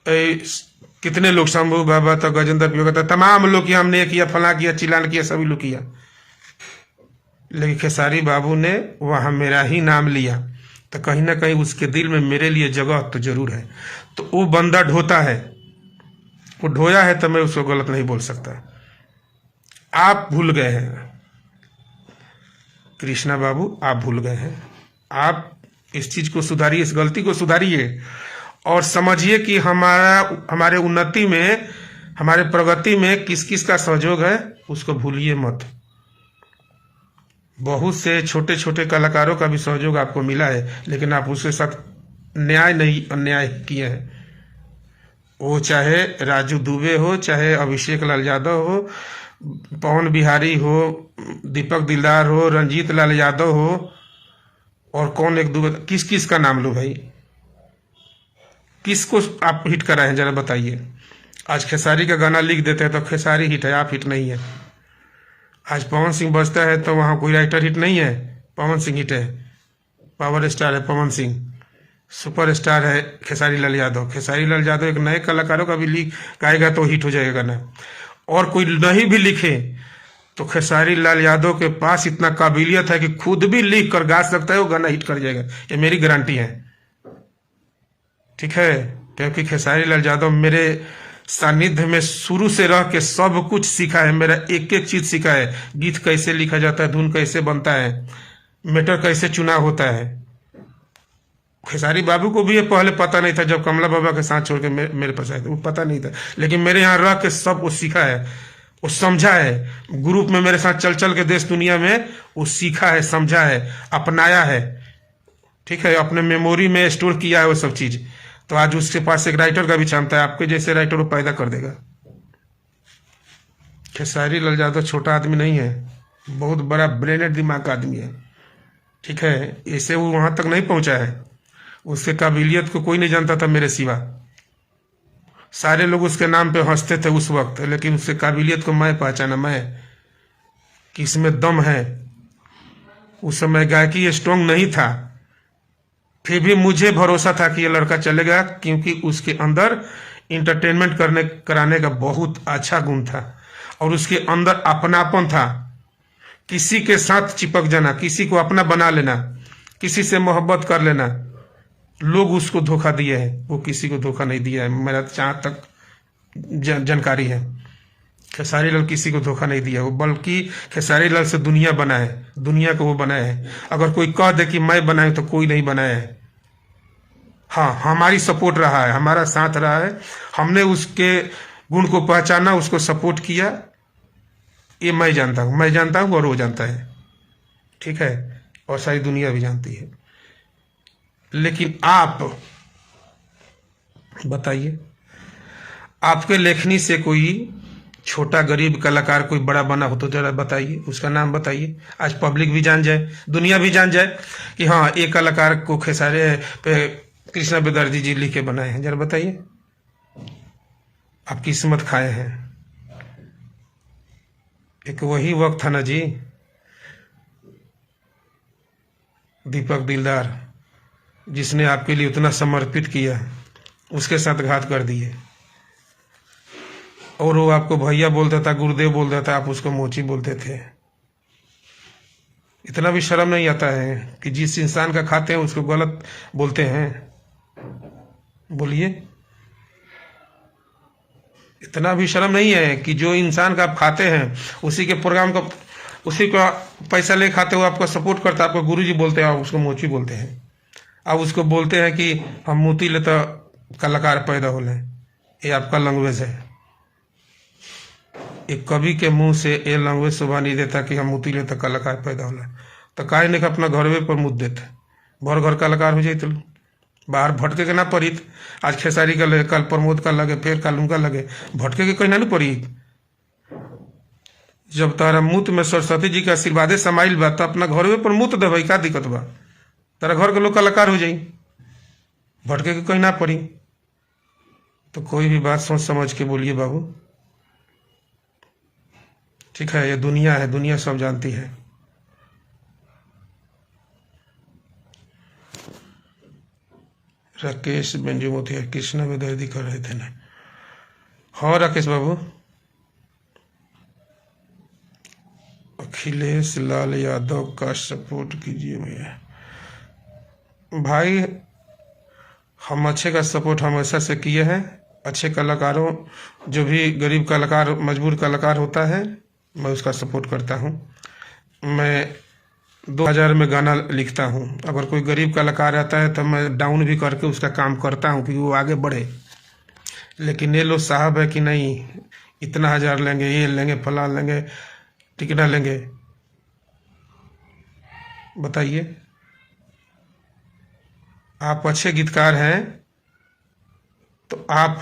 कितने लोग, शंभू बाबा तो गजेंद्र पियोगा था, तमाम लोग किया, हमने किया, फला किया, चिलान किया, सभी लोग किया, लेकिन खेसारी बाबू ने वहाँ मेरा ही नाम लिया, तो कहीं ना कहीं उसके दिल में मेरे लिए जगह तो जरूर है। तो वो बंदा ढोता है, वो ढोया है, तो मैं उसको गलत नहीं बोल सकता। आप भूल गए हैं कृष्णा बाबू, आप भूल गए हैं। आप इस चीज को सुधारिए, इस गलती को सुधारिए और समझिए कि हमारे उन्नति में, हमारे प्रगति में किस किस का सहयोग है, उसको भूलिए मत। बहुत से छोटे छोटे कलाकारों का भी सहयोग आपको मिला है, लेकिन आप उसके साथ न्याय नहीं, अन्याय किए हैं। वो चाहे राजू दुबे हो, चाहे अभिषेक लाल यादव हो, पवन बिहारी हो, दीपक दिलदार हो, रंजीत लाल यादव हो, और कौन एक दुबे, किस किस का नाम लो भाई, किसको आप हिट कराए हैं जरा बताइए। आज खेसारी का गाना लिख देते हैं तो खेसारी हिट है, आप हिट नहीं है। आज पवन सिंह बजता है तो वहाँ कोई राइटर हिट नहीं है, पवन सिंह हिट है, पावर स्टार है पवन सिंह, सुपर स्टार है खेसारी लाल यादव। खेसारी लाल यादव एक नए कलाकारों का भी लिख गाएगा तो हिट हो जाएगा गाना, और कोई नहीं भी लिखे तो खेसारी लाल यादव के पास इतना काबिलियत है कि खुद भी लिख कर गा सकता है, वो गाना हिट कर जाएगा, ये मेरी गारंटी है। ठीक है, क्योंकि खेसारी लाल यादव मेरे सानिध्य में शुरू से रह के सब कुछ सीखा है, मेरा एक एक चीज सीखा है। गीत कैसे लिखा जाता है, धुन कैसे बनता है, मेटर कैसे चुनाव होता है। खेसारी बाबू को भी ये पहले पता नहीं था, जब कमला बाबा के साथ छोड़ के मेरे पास आए थे, वो पता नहीं था, लेकिन मेरे यहाँ रह के सब वो सीखा है, वो समझा है। ग्रुप में मेरे साथ चल चल के देश दुनिया में वो सीखा है, समझा है, अपनाया है। ठीक है, अपने मेमोरी में स्टोर किया है वो सब चीज। तो आज उसके पास एक राइटर का भी क्षमता है, आपके जैसे राइटर वो पैदा कर देगा। खेसारी लाल यादव छोटा आदमी नहीं है, बहुत बड़ा ब्रेनेड दिमाग का आदमी है। ठीक है, इसे वो वहां तक नहीं पहुंचा है, उसके काबिलियत को कोई नहीं जानता था मेरे सिवा। सारे लोग उसके नाम पे हंसते थे उस वक्त, लेकिन उसके काबिलियत को मैं पहचाना, मैं कि इसमें दम है। उस समय गायकी स्ट्रांग नहीं था, फिर भी मुझे भरोसा था कि ये लड़का चलेगा, क्योंकि उसके अंदर इंटरटेनमेंट कराने का बहुत अच्छा गुण था और उसके अंदर अपनापन था। किसी के साथ चिपक जाना, किसी को अपना बना लेना, किसी से मोहब्बत कर लेना। लोग उसको धोखा दिए हैं, वो किसी को धोखा नहीं दिया है, मेरा जहां तक जानकारी है। खेसारी लाल किसी को धोखा नहीं दिया, वो बल्कि खेसारी लाल से दुनिया बना है, दुनिया को वो बनाया है। अगर कोई कह दे कि मैं बनाया तो कोई नहीं बनाया है। हाँ, हमारी सपोर्ट रहा है, हमारा साथ रहा है, हमने उसके गुण को पहचाना, उसको सपोर्ट किया। ये मैं जानता हूँ और वो जानता है, ठीक है, और सारी दुनिया भी जानती है। लेकिन आप बताइए, आपके लेखनी से कोई छोटा गरीब कलाकार कोई बड़ा बना हो तो जरा बताइए, उसका नाम बताइए। आज पब्लिक भी जान जाए, दुनिया भी जान जाए कि हाँ, एक कलाकार को खेसारे पे कृष्णा बेदर्जी जी लिख के बनाए हैं। जरा बताइए, आप किस्मत खाए हैं। एक वही वक्त था ना जी, दीपक दिलदार, जिसने आपके लिए उतना समर्पित किया, उसके साथ घात कर दिए। और वो आपको भैया बोलता था, गुरुदेव बोलता था, आप उसको मोची बोलते थे। इतना भी शर्म नहीं आता है कि जिस इंसान का खाते हैं उसको गलत बोलते हैं? बोलिए, इतना भी शर्म नहीं है कि जो इंसान का आप खाते हैं उसी के प्रोग्राम का, उसी का पैसा ले खाते हो, आपका सपोर्ट करता है, आपको गुरुजी बोलते हैं, आप उसको मोची बोलते हैं। आप उसको बोलते हैं कि हम मोती ले तो कलाकार पैदा हो लें। ये आपका लैंग्वेज है। एक कवि के मुंह से ये लैंग्वेज शोभा नहीं देता कि हम मोती ले तो कलाकार पैदा होला। तो काहे नहीं अपना घरवे पर मुद देते, भर घर कलाकार हो जाते, बाहर भटके के ना पड़ित। आज खेसारी का लगे, कल प्रमोद का लगे, फिर कल उनका लगे, भटके के कहीं ना पड़ित। जब तारा मुत में सरस्वती जी का आशीर्वादे समाइल बा तो अपना घरवे पर मुत दे भाई, का दिक्कत बा? तारा घर के लोग कलाकार हो जाई, भटके के कहीं ना पड़ी। तो कोई भी बात सोच समझ के बोलिए बाबू, ठीक है? ये दुनिया है, दुनिया सब जानती है। राकेश बेंजूमोतिया कृष्णा बेदर्दी कर रहे थे ना? हाँ राकेश बाबू, अखिलेश लाल यादव का सपोर्ट कीजिए भैया। भाई, हम अच्छे का सपोर्ट हमेशा से किए हैं। अच्छे कलाकारों, जो भी गरीब कलाकार, मजबूर कलाकार होता है, मैं उसका सपोर्ट करता हूँ। मैं 2000 में गाना लिखता हूँ। अगर कोई गरीब कलाकार आता है तो मैं डाउन भी करके उसका काम करता हूँ कि वो आगे बढ़े। लेकिन ये लोग साहब है कि नहीं, इतना 1000 लेंगे, ये लेंगे, फला लेंगे, टिकटा लेंगे। बताइए, आप अच्छे गीतकार हैं तो आप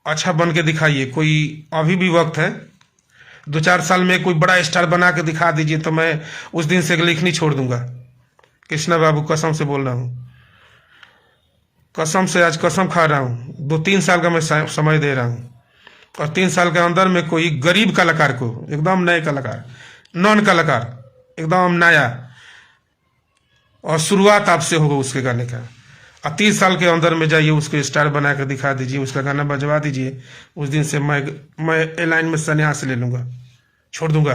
अच्छा बन के दिखाइए। कोई अभी भी वक्त है, 2-4 साल में कोई बड़ा स्टार बना के दिखा दीजिए तो मैं उस दिन से लिखनी छोड़ दूंगा। कृष्णा बाबू, कसम से बोल रहा हूँ, कसम से आज कसम खा रहा हूँ। 2-3 साल का मैं समय दे रहा हूँ, और 3 साल के अंदर में कोई गरीब कलाकार को, एकदम नए कलाकार, नॉन कलाकार, एकदम नया, और शुरुआत आपसे होगा उसके गाने का। और 30 साल के अंदर में जाइए, उसको स्टार बना कर दिखा दीजिए, उसका गाना बजवा दीजिए। उस दिन से मैं ए लाइन में संन्यास ले लूंगा, छोड़ दूंगा।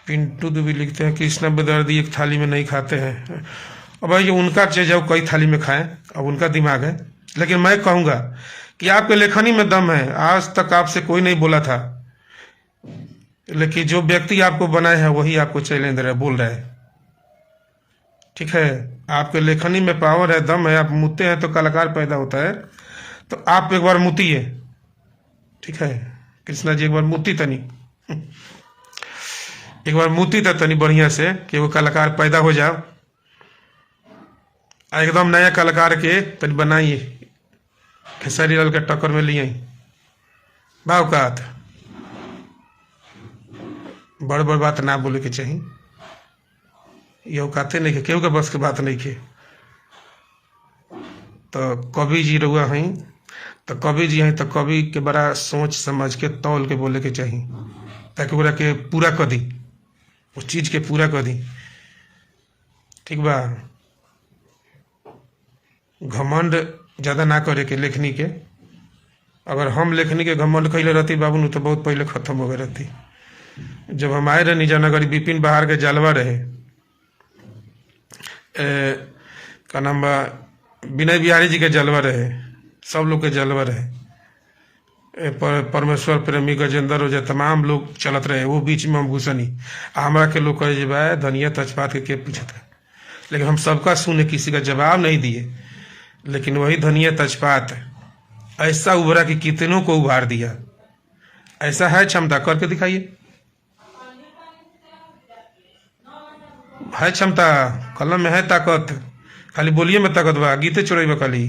पिंटू दुबे लिखते हैं, कृष्णा बेदर्दी एक थाली में नहीं खाते हैं। अब भाई, उनका चाहे कई थाली में खाएं, अब उनका दिमाग है। लेकिन मैं कहूंगा कि आपके लेखनी में दम है। आज तक आपसे कोई नहीं बोला था, लेकिन जो व्यक्ति आपको बनाए हैं वही आपको चैलेंज दे रहा है, बोल रहा है। ठीक है, आपके लेखनी में पावर है, दम है। आप मुते हैं तो कलाकार पैदा होता है। तो आप एक बार मुतिए, ठीक है कृष्णा जी, एक बार मुती तनी, एक बार मुती तनी बढ़िया से, कि वो कलाकार पैदा हो जाओ। एकदम नया कलाकार के तनी बनाइए, खेसारी लाल के टक्कर में लिए भावकात। बड़ बड़ बात ना बोले के चाहिए, ये औकाते नहीं, केहू के बस के बात नहीं के। तो कवि जी रहुआ हैं, तो कवि जी हैं तो कवि के बड़ा सोच समझ के तौल के बोले के चाहिए। ताकि ओकरा के पूरा कर दी, उस चीज के पूरा कर दी। ठीक बा, घमंड ज्यादा ना करे के लेखनी के। अगर हम लेखनी के घमंड कैले रहती बाबू नु तो बहुत पहले खत्म हो गए रहती। जब हम आए रहे निजानगर, विपिन बहार के जलवा रहे, का नाम बा, विनय बिहारी जी के जलवा रहे, सब लोग के जलवा रहे, परमेश्वर प्रेमी गजेंद्र हो जाए, तमाम लोग चलत रहे। वो बीच में हम घुसनी, हमरा के लोग कहे बा धनिया तेजपात के पूछता, लेकिन हम सबका सुने, किसी का जवाब नहीं दिए। लेकिन वही धनिया तेजपात ऐसा उभरा कि कितनों को उभार दिया। ऐसा है क्षमता, करके दिखाइए। है क्षमता, कलम में है ताकत, खाली बोलिए में ताकत बा, गीते चोरेबा खाली।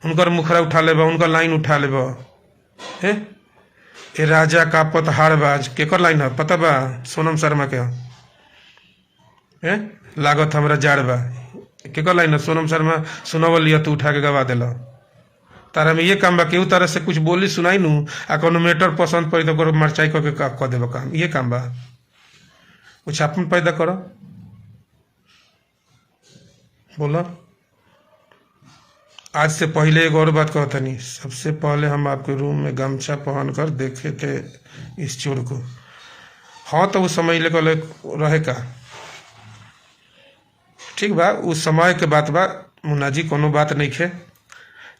उनकर मुखरा उठा लेबा, उनकर लाइन उठा लेबा। ए राजा का पतहारबाज केकर लाइन है पता बा? सोनम शर्मा के है। लागत हमरा जाड़ बा, केकर लाइन है? सोनम शर्मा सुनावल लिया, तू उठा के गवा दिला। तारा में ये काम बा, केहू तारा से कुछ बोली सुनाई नू आ कोनो मेटर पसंद पड़ी तो मरचाई करके कह देबा काम, ये काम बा। कुछ अपन पैदा करो, बोलो। आज से पहले एक और बात कहता नहीं, सबसे पहले हम आपके रूम में गमछा पहनकर देखे थे इस चोर को। हाँ तो उस समय लेकर रहे का, ठीक बा, उस समय के बात बा मुन्ना जी, कोनो बात नहीं खे।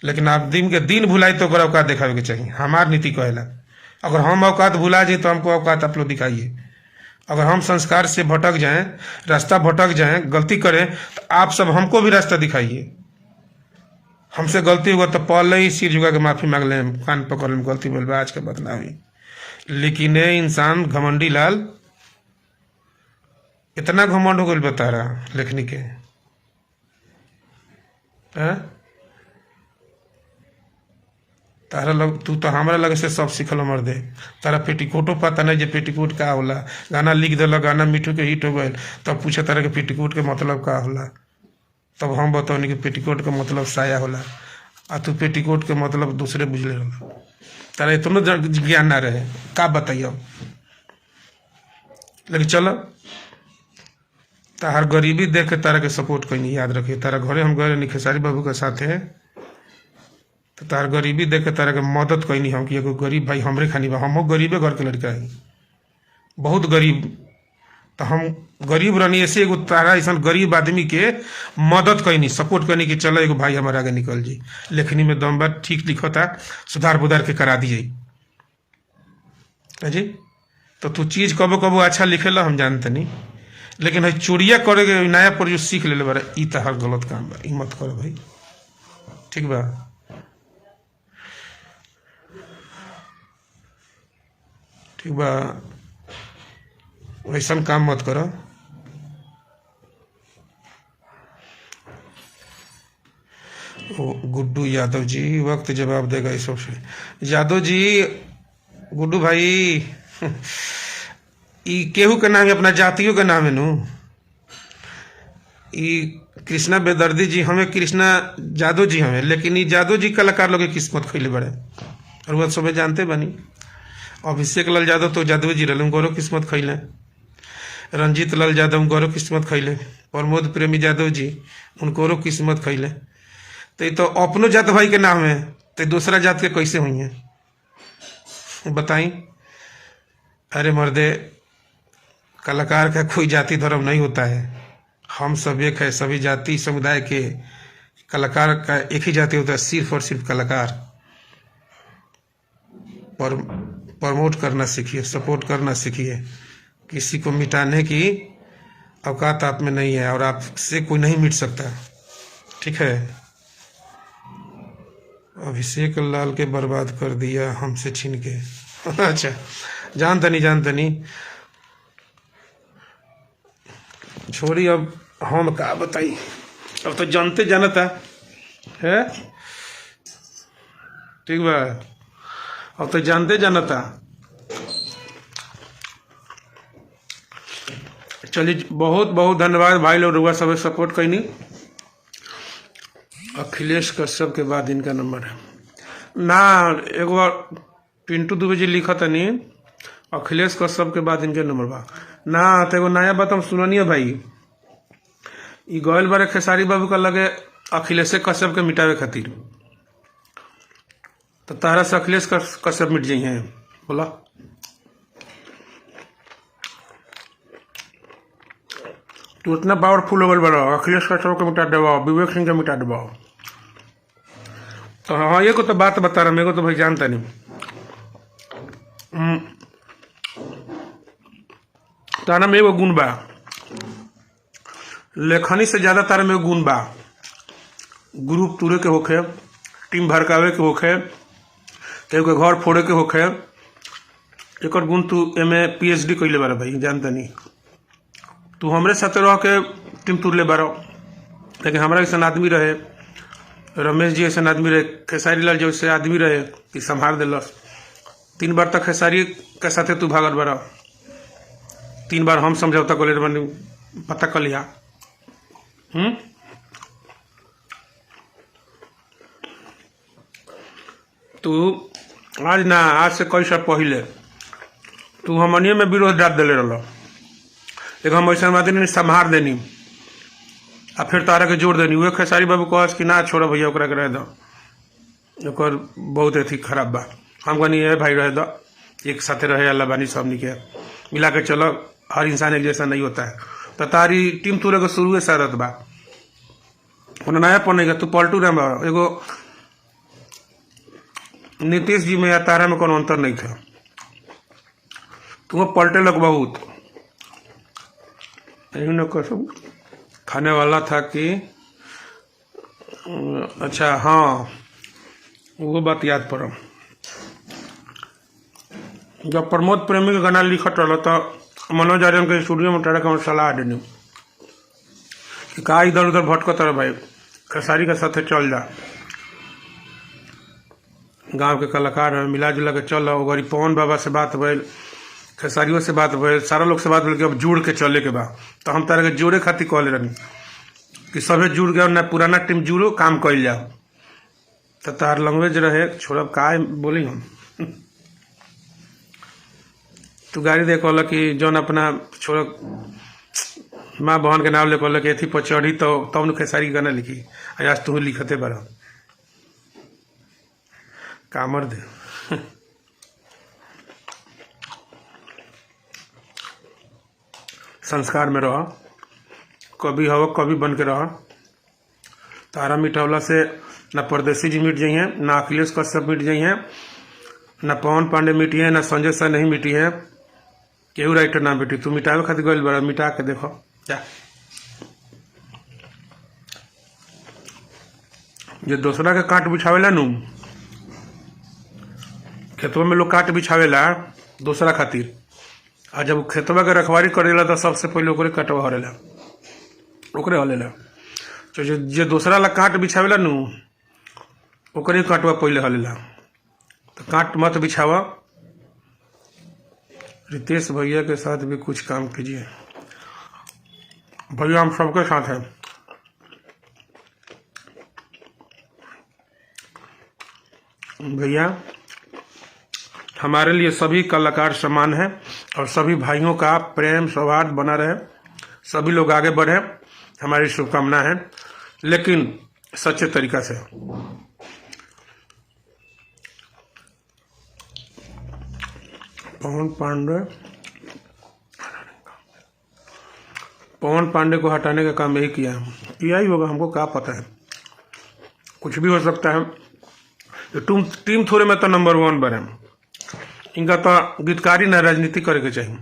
लेकिन आप दिन के दिन भुलाई तो औकात दिखावे के चाहिए, हमार नीति कहेला। अगर हम औकात भुला जाए तो हमको औकात आप लोग दिखाइए। अगर हम संस्कार से भटक जाएं, रास्ता भटक जाएं, गलती करें, तो आप सब हमको भी रास्ता दिखाइए। हमसे गलती होगा तो पहले ही सिर झुका के माफी मांग लें, कान पकड़ लें, गलती बोल आज के बात ना हुई। लेकिन ये इंसान घमंडी लाल इतना घमंड हो गई बता रहा लेखनी के, तारा लग, तू तो हमारा लगे से सब सीखल मर दे। तारा पेटीकोटो पता नहीं जे पेटीकोट का होला। गाना लिख दिल, गाना मिठू के हिट हो गए, तब पूछे तारा के पेटीकोट के मतलब का होला, तब हम बताओ कि पेटीकोट का मतलब साया होला, आ तू पेटीकोट के मतलब दूसरे बुझले होला। तारा इतना ज्ञान ना रहे का बताइए। लेकिन चलो, तार गरीबी देख के तारा के सपोर्ट कोई नहीं, याद रखिए। तारा घरे हम गए नहीं खेसारी बाबू के साथ है, तो तार गरीबी देख के तारा के मदद कोई नहीं हम कि एगो गरीब भाई हमरे खानी बा। हम गरीबे घर के लड़का है, बहुत गरीब, तो हम गरीब रहनी ऐसे एगो तारा ऐसा गरीब आदमी के मदद कोई नहीं, सपोर्ट करनी कि चलो एगो भाई हमारे आगे निकल जाए। लेखनी में दम बात ठीक लिखता, सुधार बुधार के करा दिए जी। तो तू चीज कबो कबो अच्छा लिखेला हम जानते नहीं, लेकिन है चोरिया करे के नया पर जो सीख ले बारे, ई तो हर गलत काम बा, ई मत करो भाई, ठीक बा। ठीक बा, वैसा काम मत करो। गुड्डू यादव जी वक्त जवाब देगा इस सबसे। यादव जी, गुड्डू भाई, ई केहू के नाम है, अपना जातियों के नाम है नु। ई कृष्णा बेदर्दी जी हमें, कृष्णा यादव जी हमें, लेकिन ये यादव जी कलाकार लोग की किस्मत खैले बड़े, और वह सब जानते बनी। अभिषेक लाल यादव तो यादव जी रहे, गौरव किस्मत खैले। रंजीत लाल यादव गौरव किस्मत खैले। प्रमोद प्रेमी यादव जी उनको किस्मत खैले। तो ये तो अपनो जात भाई के नाम है, तो दूसरा जात के कैसे हुई है बताई? अरे मर्दे, कलाकार का कोई जाति धर्म नहीं होता है, हम सब एक है, सभी जाति समुदाय के कलाकार का एक ही जाति होता है, सिर्फ और सिर्फ कलाकार। प्रमोट करना सीखिए, सपोर्ट करना सीखिए। किसी को मिटाने की औकात आप में नहीं है, और आपसे कोई नहीं मिट सकता, ठीक है। अभिषेक लाल के बर्बाद कर दिया हमसे छीन के। अच्छा, जानता नहीं, छोड़ी, अब हम का बताई, अब तो जानते जानता है, ठीक बा, अब तो जानते जानता। चलिए, बहुत बहुत धन्यवाद भाई लोग, रुआ सब सपोर्ट करनी। अखिलेश कश्यप के बाद इनका नंबर है ना, एक बार पिंटू दुबे जी लिखा था नहीं, अखिलेश कश्यप के बाद इनके नंबर बा ना। तो एगो नया बात हम सुननी भाई, ई गयल बारे खेसारी बाबू का लगे अखिलेश कश्यप के मिटावे खातिर, तो तारा से अखिलेश कश्यप मिट जाइ हैं बोला। तू इतना पावरफुल हो गल बड़ा, अखिलेश कश्यप के मिटा देवाओ, विवेक सिंह के मिटा देवाओ। तो हाँ, ये को तो बात बता रहा, मेरे को तो भाई जानता नहीं। तारा में एगो गुण बा, लेखनी से ज्यादा तारा में गुण बा। ग्रुप तूरे के होखे, टीम भड़कावे के होखे, केहू के घर फोड़े के होखे, एक गुण तू एमे PhD कैले बारा भाई, जानता नहीं। तू हमरे साथे रह के टीम तुरले बारा, लेकिन हमारा ऐसा आदमी रहे, रमेश जी ऐसा आदमी रहे, खेसारी लाल जैसे आदमी रहे कि संभाल दिलस। 3 बार तक खेसारी के साथे तू भागल बारा, 3 बार हम समझौता कर ले, पता कर लिया। तू आज ना, आज से कई साल पहले तू हमनिए में विरोध डाल दिले रहा, लेकिन हम ऐसा आदमी संभार देनी आ फिर तारा के जोड़ देनी। वे खेसारी बाबू कहस कि ना छोड़ो भैया, ओकरा के रह दो, ओकर बहुत अथी खराब बा। हम कहनी है भाई रह दो, एक साथे रहे, अल्लाह बानी सब के मिला के चलो, हर इंसान एक जैसा नहीं होता है। तो तारी टीम तूरे के शुरू से आदत बा, नया पनेगा तू पलटू ना बा। एगो नीतीश जी में या तारा में कोनो अंतर नहीं था, तुम पलटे लग बहुत। यही न कसम खाने वाला था कि अच्छा हाँ, वो बात याद पड़ा। जब प्रमोद प्रेमी के गाना लिखत रहा तो मनोज आर्यन के स्टूडियो में टाड़ा के सलाह देनी कि का इधर उधर भटकत रहे भाई, खेसारी के साथे चल जा, गांव के कलाकार है, मिला जुला के चल। गरीब पवन बाबा से बात भइल, खेसारियों से बात भइल, सारा लोग से बात भइल कि अब जुड़ के चले के बा। तो हम तारा के जोड़े खातिर कहले रहनी कि सभे जुड़ गए ना, पुराना टीम जुड़ो, काम कइल जाओ। तो तार लैंग्वेज रहे, छोड़ब का बोली हम। तू गाड़ी दे कहल कि जौन अपना छोड़ माँ बहन के नाम ले कहल कि एथी पर चढ़ी तो तब न खेसारी गाना लिखी, आज तू लिखते बारा कामर दे। संस्कार में रह, कभी हो कभी बन के रह। तारा मिटावला से ना परदेसी जी मिट जाइए, ना अखिलेश कश्यप मिट जाइए, ना पवन पांडे मिटी है, ना संजय शाह नहीं मिटी है, केहू राइटर ना मिटी। तू मिटावे खातिर गइल बड़ा, मिटा के देखो जा। जो दूसरा के काट बिछावेला नु, खेतवा में लोग काट बिछावेला दूसरा खातिर, आ जब खेतवा के रखवारी करेला तो सबसे पहले ओकरे कटवा हरेला, ओकरे हलेला। तो जो दूसरा ला काट बिछावेला नु, ओकरे काटवा पहले हलेला। तो काट मत बिछावा। रितेश भैया के साथ भी कुछ काम कीजिए। भैया हम सबके साथ हैं। भैया हमारे लिए सभी कलाकार समान हैं और सभी भाइयों का प्रेम सौहार्द बना रहे, सभी लोग आगे बढ़े, हमारी शुभकामना है, लेकिन सच्चे तरीका से। पवन पांडे को हटाने का काम यही किया ही होगा, हमको क्या पता है, कुछ भी हो सकता है। टीम थोड़े में तो नंबर 1 बने, इनका तो गीतकारी ना राजनीति करे के चाहिए।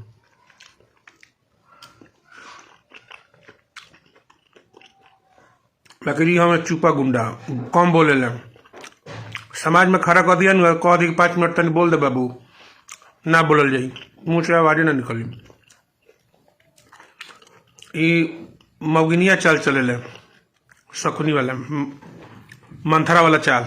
बाकी हमें चुपा गुंडा कम बोले ले, समाज में खड़ा कर दिया ना, कह दी 5 मिनट तक बोल दे बाबू, ना बोलल जाई, मुँह से आवाज़ ना निकली। मौगिनिया चाल चले ले, शकुनी वाला मंथरा वाला चाल।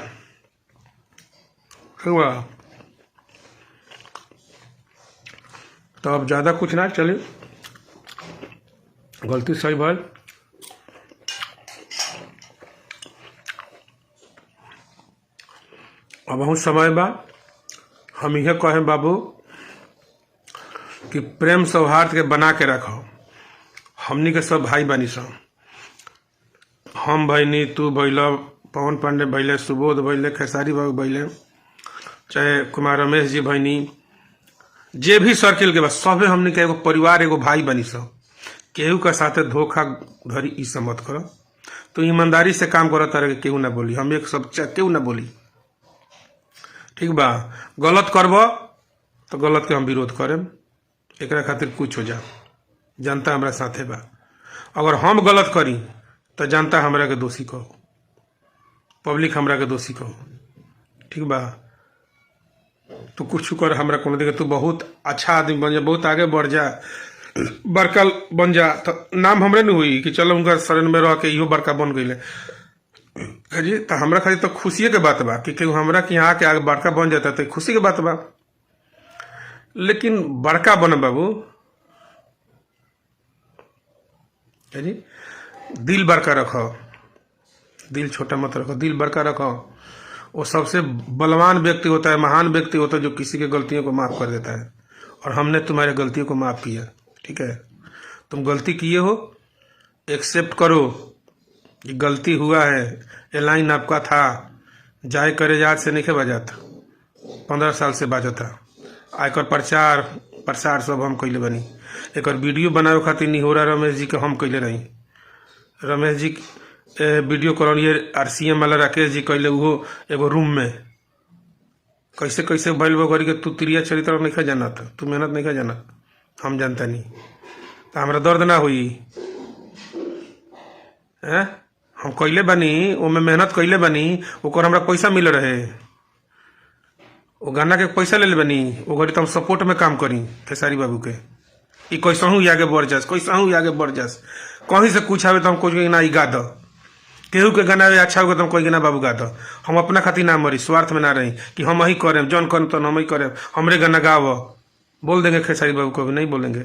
तो अब ज़्यादा कुछ ना चले, गलती सही भल। अब बहुत समय बा, हम यह कहें बाबू कि प्रेम सौहार्द के बना के रखो। हमनी के सब भाई बनी सब, हम भैनी, तू भैल, पवन पांडे भैले, सुबोध भैले, खेसारी बाबू भैले, चाहे कुमार रमेश जी भैनी, जे भी सर्किल के बस सबे हमनी के एगो परिवार, एगो भाई बनी सब। केहू के साथे धोखा धड़ी ई सब मत करो। तो ईमानदारी से काम करो, तरह के केहू ना बोली, हम एक सब केहू ना बोली, ठीक बा। गलत करब तो गलत के हम विरोध करें, एकरा खातिर कुछ हो जा, जनता हमरा साथे बा। अगर हम गलत करी तो जनता हमरा के दोषी कहो, पब्लिक हमरा के दोषी कहो, ठीक बा। तू कुछ कर, हमरा कोनो देखे, तू बहुत अच्छा आदमी बन जा, बहुत आगे बढ़ जा, बड़का बन जा, तो नाम हमरे न हुई कि चलो उनका शरण में रह के इहो बड़का बन गई जी। तो हमरा खाली तो खुशी के बात बा कि केहू हमरा के यहाँ के आगे बड़का बन जाता तो खुशी के बात बा। लेकिन बड़का बन बाबू जी, दिल बड़का रखो, दिल छोटा मत रखो, दिल बड़का रखो। वो सबसे बलवान व्यक्ति होता है, महान व्यक्ति होता है जो किसी की गलतियों को माफ कर देता है। और हमने तुम्हारे गलतियों को माफ किया, ठीक है। तुम गलती किए हो, एक्सेप्ट करो कि गलती हुआ है। ये लाइन आपका था, जाए करे याद से नहीं बजात, 15 साल से बाजा था। आयकर प्रचार सब हम कैले बनी। एक वीडियो बनावे खातिर नहीं हो रहा, रमेश जी के हम कैले रही। रमेश जी वीडियो करौनिए RCM वाला राकेश जी कैले, वो एगो रूम में कैसे कैसे भैल वो करी के तू तिरिया चरित्र नहीं खा जानत, तू मेहनत नहीं खा जानत, हम जानता नहीं तो हमरा दर्द ना हुई है। हम कैले बनी, ओमे मेहनत कैले बनी, ओकर हमरा पैसा मिल रहे, वो गाना के पैसा ले बनी, वो घड़ी तो हम सपोर्ट में काम करी खेसारी बाबू के। ई कैसा हूँ आगे बढ़ जास, कैसा हूँ आगे बढ़ जास, कहीं से कुछ आवे तो हम कोई ना गा दो, केहू के गाना अच्छा होगा तो हम कोई ना बाबू गा दो। हम अपना खातिर ना मरी, स्वार्थ में ना रही कि हम ही करें, जौन करें तो हम ही करें, हमरे गाना गाओ, बोल देंगे खेसारी बाबू को भी नहीं बोलेंगे।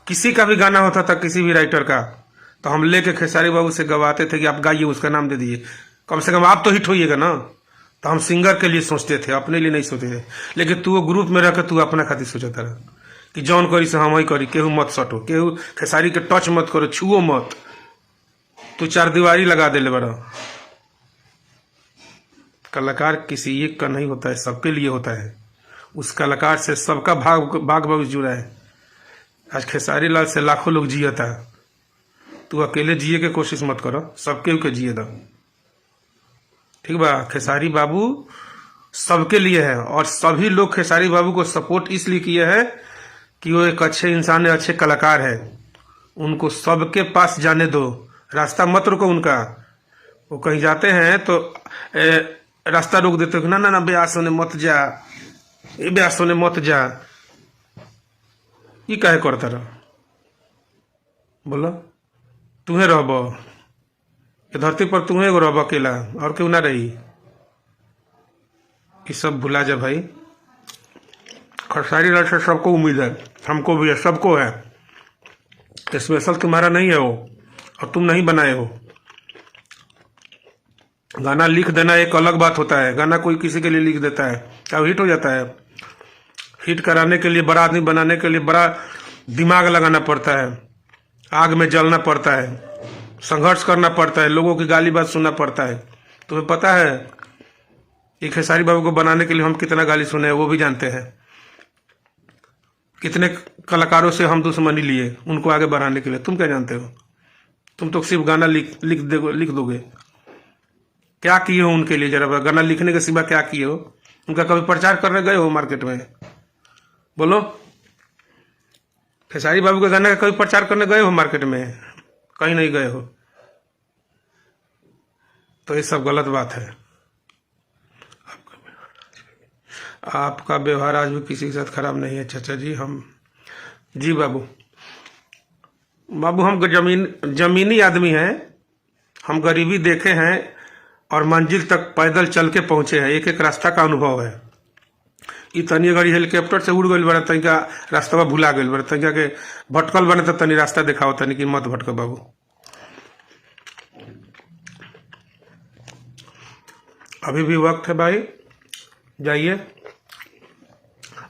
किसी का भी गाना होता था, किसी भी राइटर का, तो हम लेके खेसारी बाबू से गवाते थे कि आप गाइए, उसका नाम दे दीजिए, कम से कम आप तो हिट होइएगा ना। तो हम सिंगर के लिए सोचते थे, अपने लिए नहीं सोचते थे। लेकिन तू वो ग्रुप में रह के तू अपना खातिर सोचता रहा कि जौन करी से हम ही करी, केहू मत सटो, केहू खेसारी के टच मत करो, छुओ मत। तू 4 दीवारी लगा दे ले बड़ा। कलाकार किसी एक का नहीं होता है, सबके लिए होता है। उस कलाकार से सबका भाग भविष्य जुड़ा है। आज खेसारी लाल से लाखों लोग जियता, तू अकेले जिए के कोशिश मत करो, सबके के जिए दो, ठीक बा। खेसारी बाबू सबके लिए है, और सभी लोग खेसारी बाबू को सपोर्ट इसलिए किए हैं कि वो एक अच्छे इंसान है, अच्छे कलाकार है। उनको सबके पास जाने दो, रास्ता मत रोको उनका। वो कहीं जाते हैं तो रास्ता रोक देते हो, ना ना ना ब्यास होने मत जा, ये ब्यास होने मत जा। ये काहे करता रह, बोलो। तुम्हें रहबो ये धरती पर, तुम्हें एगो रहबो अकेला, और क्यों ना रही। ये सब भुला जा भाई। खेसारी लाल से सबको उम्मीद है, हमको भी है, सबको है। स्पेशल तुम्हारा नहीं है वो, और तुम नहीं बनाए हो। गाना लिख देना एक अलग बात होता है, गाना कोई किसी के लिए लिख देता है क्या हिट हो जाता है। हिट कराने के लिए, बड़ा आदमी बनाने के लिए बड़ा दिमाग लगाना पड़ता है, आग में जलना पड़ता है, संघर्ष करना पड़ता है, लोगों की गाली बात सुनना पड़ता है। तुम्हें पता है ये खेसारी बाबू को बनाने के लिए हम कितना गाली सुने हैं, वो भी जानते हैं। कितने कलाकारों से हम दुश्मनी लिए उनको आगे बढ़ाने के लिए, तुम क्या जानते हो। तुम तो सिर्फ गाना लिख दोगे। क्या किए हो उनके लिए, जरा गाना लिखने के सिवा क्या किए हो। उनका कभी प्रचार करने गए हो मार्केट में, बोलो। खेसारी बाबू के गाना का कभी प्रचार करने गए हो मार्केट में, कहीं नहीं गए हो। तो ये सब गलत बात है। आपका व्यवहार आज भी किसी के साथ खराब नहीं है चाचा जी। हम जी बाबू हम जमीनी आदमी हैं, हम गरीबी देखे हैं और मंजिल तक पैदल चल के पहुंचे हैं। एक एक रास्ता का अनुभव है। ई तनी गाड़ी हेलीकॉप्टर से उड़ गई बड़ा, तनिका रास्ता भुला गई बड़ा, तनिका के भटकल बने तो तनी रास्ता दिखाओ, तनी कि मत भटको बाबू। अभी भी वक्त है भाई, जाइए।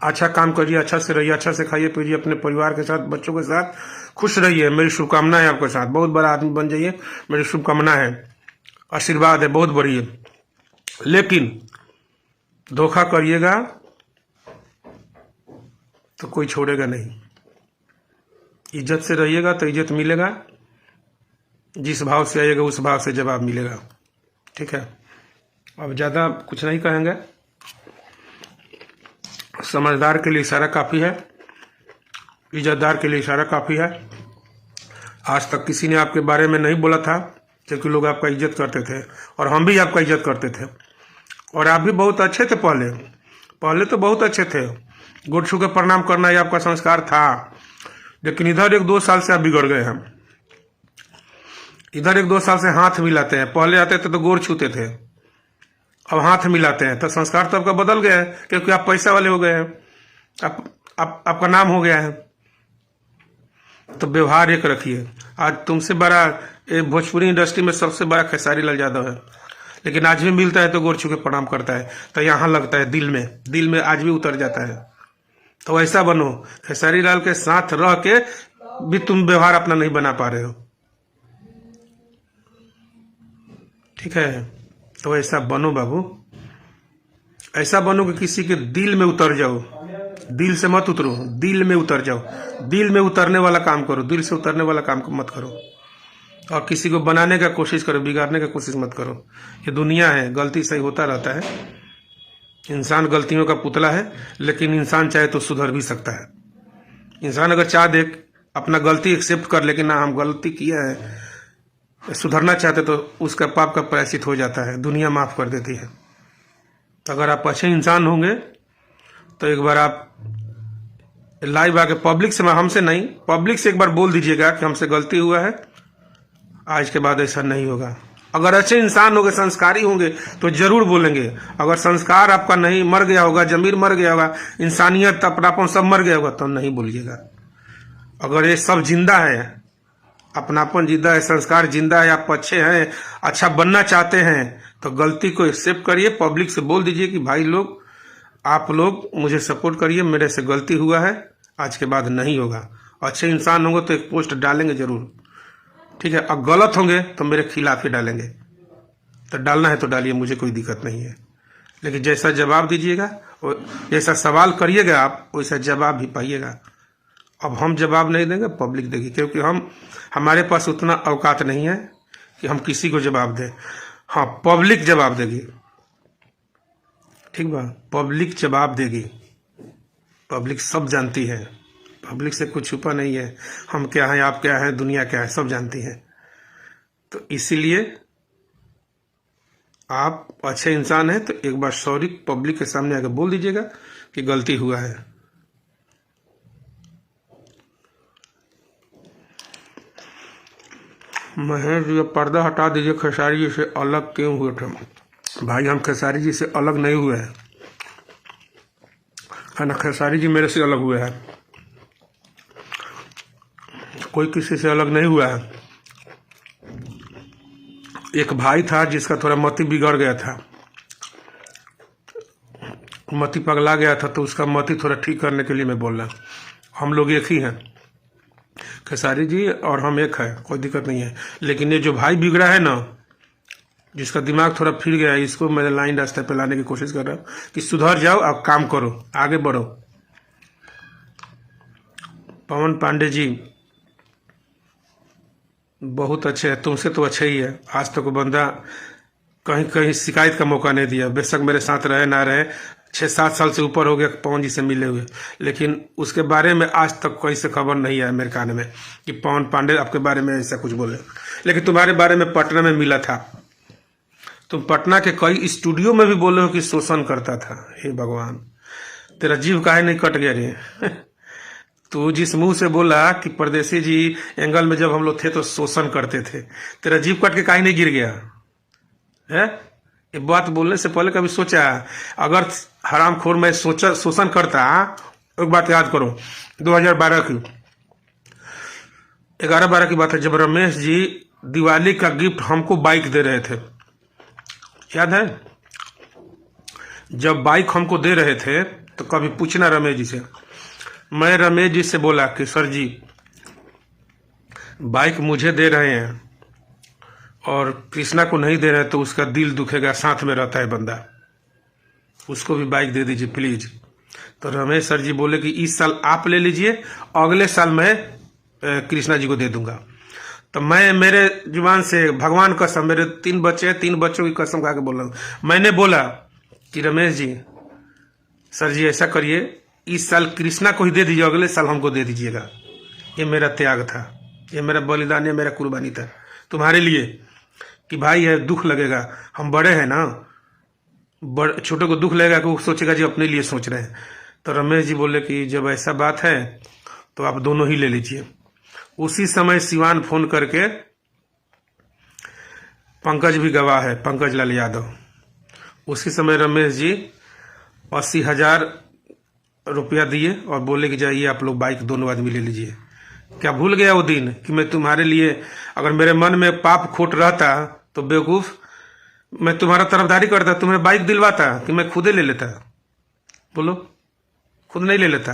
अच्छा काम करिए, अच्छा से रहिए, अच्छा से खाइए पीजिए, अपने परिवार के साथ, बच्चों के साथ खुश रहिए। मेरी शुभकामना है आपके साथ, बहुत बड़ा आदमी बन जाइए, मेरी शुभकामना है, आशीर्वाद है, बहुत बड़ी है। लेकिन धोखा करिएगा तो कोई छोड़ेगा नहीं। इज्जत से रहिएगा तो इज्जत मिलेगा, जिस भाव से आइएगा उस भाव से जवाब मिलेगा। ठीक है, अब ज़्यादा कुछ नहीं कहेंगे, समझदार के लिए इशारा काफ़ी है, इज्जतदार के लिए इशारा काफ़ी है। आज तक किसी ने आपके बारे में नहीं बोला था, क्योंकि लोग आपका इज्जत करते थे और हम भी आपका इज्जत करते थे, और आप भी बहुत अच्छे थे। पहले तो बहुत अच्छे थे, गोड़ छू के प्रणाम करना ही आपका संस्कार था। लेकिन इधर 1-2 साल से आप बिगड़ गए हैं। इधर 1-2 साल से हाथ मिलाते हैं, पहले आते थे तो गोड़ छूते थे, अब हाथ मिलाते हैं। तो संस्कार तो आपका बदल गया है, क्योंकि आप पैसा वाले हो गए हैं, आपका नाम हो गया है। तो व्यवहार एक रखिए। आज तुमसे बड़ा भोजपुरी इंडस्ट्री में सबसे बड़ा खेसारी लाल यादव है, लेकिन आज भी मिलता है तो गोड़ छू के प्रणाम करता है, तो यहाँ लगता है दिल में आज भी उतर जाता है। तो ऐसा बनो, खेसारी लाल के साथ रह के भी तुम व्यवहार अपना नहीं बना पा रहे हो। ठीक है, तो ऐसा बनो बाबू, ऐसा बनो कि किसी के दिल में उतर जाओ। दिल से मत उतरो, दिल में उतर जाओ। दिल में उतरने वाला काम करो, दिल से उतरने वाला काम मत करो। और किसी को बनाने का कोशिश करो, बिगाड़ने का कोशिश मत करो। ये दुनिया है, गलती सही होता रहता है। इंसान गलतियों का पुतला है, लेकिन इंसान चाहे तो सुधर भी सकता है। इंसान अगर चाह दे अपना गलती एक्सेप्ट कर, लेकिन ना हम गलती किया है, सुधरना चाहते तो उसका पाप का प्रायश्चित हो जाता है, दुनिया माफ कर देती है। तो अगर आप अच्छे इंसान होंगे तो एक बार आप लाइव आके पब्लिक से, हमसे नहीं, पब्लिक से एक बार बोल दीजिएगा कि हमसे गलती हुआ है, आज के बाद ऐसा नहीं होगा। अगर अच्छे इंसान होंगे, संस्कारी होंगे तो जरूर बोलेंगे। अगर संस्कार आपका नहीं, मर गया होगा, जमीर मर गया होगा, इंसानियत अपनापन सब मर गया होगा, तो नहीं बोलिएगा। अगर ये सब जिंदा है, अपनापन जिंदा है, संस्कार जिंदा है, आप अच्छे हैं, अच्छा बनना चाहते हैं, तो गलती को एक्सेप्ट करिए। पब्लिक से बोल दीजिए कि भाई लोग, आप लोग मुझे सपोर्ट करिए, मेरे से गलती हुआ है, आज के बाद नहीं होगा। अच्छे इंसान होंगे तो एक पोस्ट डालेंगे जरूर, ठीक है। अब गलत होंगे तो मेरे खिलाफ ही डालेंगे, तो डालना है तो डालिए, मुझे कोई दिक्कत नहीं है। लेकिन जैसा जवाब दीजिएगा, जैसा सवाल करिएगा आप, वैसा जवाब भी पाइएगा। अब हम जवाब नहीं देंगे, पब्लिक देगी, क्योंकि हमारे पास उतना औकात नहीं है कि हम किसी को जवाब दें। हाँ, पब्लिक जवाब देगी, ठीक बा, पब्लिक जवाब देगी। पब्लिक सब जानती है, पब्लिक से कुछ छुपा नहीं है। हम क्या हैं, आप क्या हैं, दुनिया क्या है, सब जानती है। तो इसीलिए आप अच्छे इंसान हैं तो एक बार सॉरी पब्लिक के सामने आकर बोल दीजिएगा कि गलती हुआ है। महेश जी, पर्दा हटा दीजिए, खेसारी जी से अलग क्यों हुए थे? भाई, हम खेसारी जी से अलग नहीं हुए हैं, है ना। खेसारी जी मेरे से अलग हुए हैं, कोई किसी से अलग नहीं हुआ है। एक भाई था जिसका थोड़ा मति बिगड़ गया था, मति पगला गया था, तो उसका मति थोड़ा ठीक करने के लिए मैं बोल रहा हूँ। हम लोग एक ही हैं, खेसारी जी और हम एक है, कोई दिक्कत नहीं है। लेकिन ये जो भाई बिगड़ा है ना, जिसका दिमाग थोड़ा फिर गया है, इसको मैं लाइन रास्ते पे लाने की कोशिश कर रहा हूँ कि सुधर जाओ, अब काम करो, आगे बढ़ो। पवन पांडे जी बहुत अच्छे हैं, तुमसे तो अच्छे ही है। आज तक बंदा कहीं कहीं शिकायत का मौका नहीं दिया, बेशक मेरे साथ रहे ना रहे, 6-7 साल से ऊपर हो गया पवन जी से मिले हुए, लेकिन उसके बारे में आज तक कोई से खबर नहीं आया मेरे कान में कि पवन पांडे आपके बारे में ऐसा कुछ बोले। लेकिन तुम्हारे बारे में पटना में मिला था, तुम पटना के कई स्टूडियो में भी बोले हो कि शोषण करता था। हे भगवान, तेरा जीव काहे नहीं कट गया रे? तू जिस मुंह से बोला कि परदेसी जी एंगल में जब हम लोग थे तो शोषण करते थे, तेरा जीव कट के काहे नहीं गिर गया है? ये बात बोलने से पहले कभी सोचा? अगर हरामखोर मैं शोषण करता, एक बात याद करो, 2012 की 11-12 की बात है, जब रमेश जी दिवाली का गिफ्ट हमको बाइक दे रहे थे, याद है? जब बाइक हमको दे रहे थे तो कभी पूछना रमेश जी से। मैं रमेश जी से बोला कि सर जी, बाइक मुझे दे रहे हैं और कृष्णा को नहीं दे रहे तो उसका दिल दुखेगा, साथ में रहता है बंदा, उसको भी बाइक दे दीजिए प्लीज। तो रमेश सर जी बोले कि इस साल आप ले लीजिए, अगले साल मैं कृष्णा जी को दे दूंगा। तो मैं मेरे जुबान से भगवान कसम, मेरे 3 बच्चे हैं, 3 बच्चों की कसम खा के बोल रहा हूं। मैंने बोला कि रमेश जी, सर जी ऐसा करिए, इस साल कृष्णा को ही दे दीजिए, अगले साल हमको दे दीजिएगा। ये मेरा त्याग था, ये मेरा बलिदान, ये मेरा कुर्बानी था तुम्हारे लिए, कि भाई है दुख लगेगा, हम बड़े हैं ना, छोटे को दुख लगेगा कि वो सोचेगा जी अपने लिए सोच रहे हैं। तो रमेश जी बोले कि जब ऐसा बात है तो आप दोनों ही ले लीजिए। उसी समय सिवान फोन करके, पंकज भी गवाह है, पंकज लाल यादव, उसी समय रमेश जी 80,000 रुपया दिए और बोले कि जाइए आप लोग बाइक दोनों आदमी ले लीजिए। क्या भूल गया वो दिन कि मैं तुम्हारे लिए, अगर मेरे मन में पाप खोट रहता तो बेवकूफ मैं तुम्हारा तरफदारी करता, तुम्हें बाइक दिलवाता कि मैं खुदे ले लेता? बोलो, खुद नहीं ले लेता?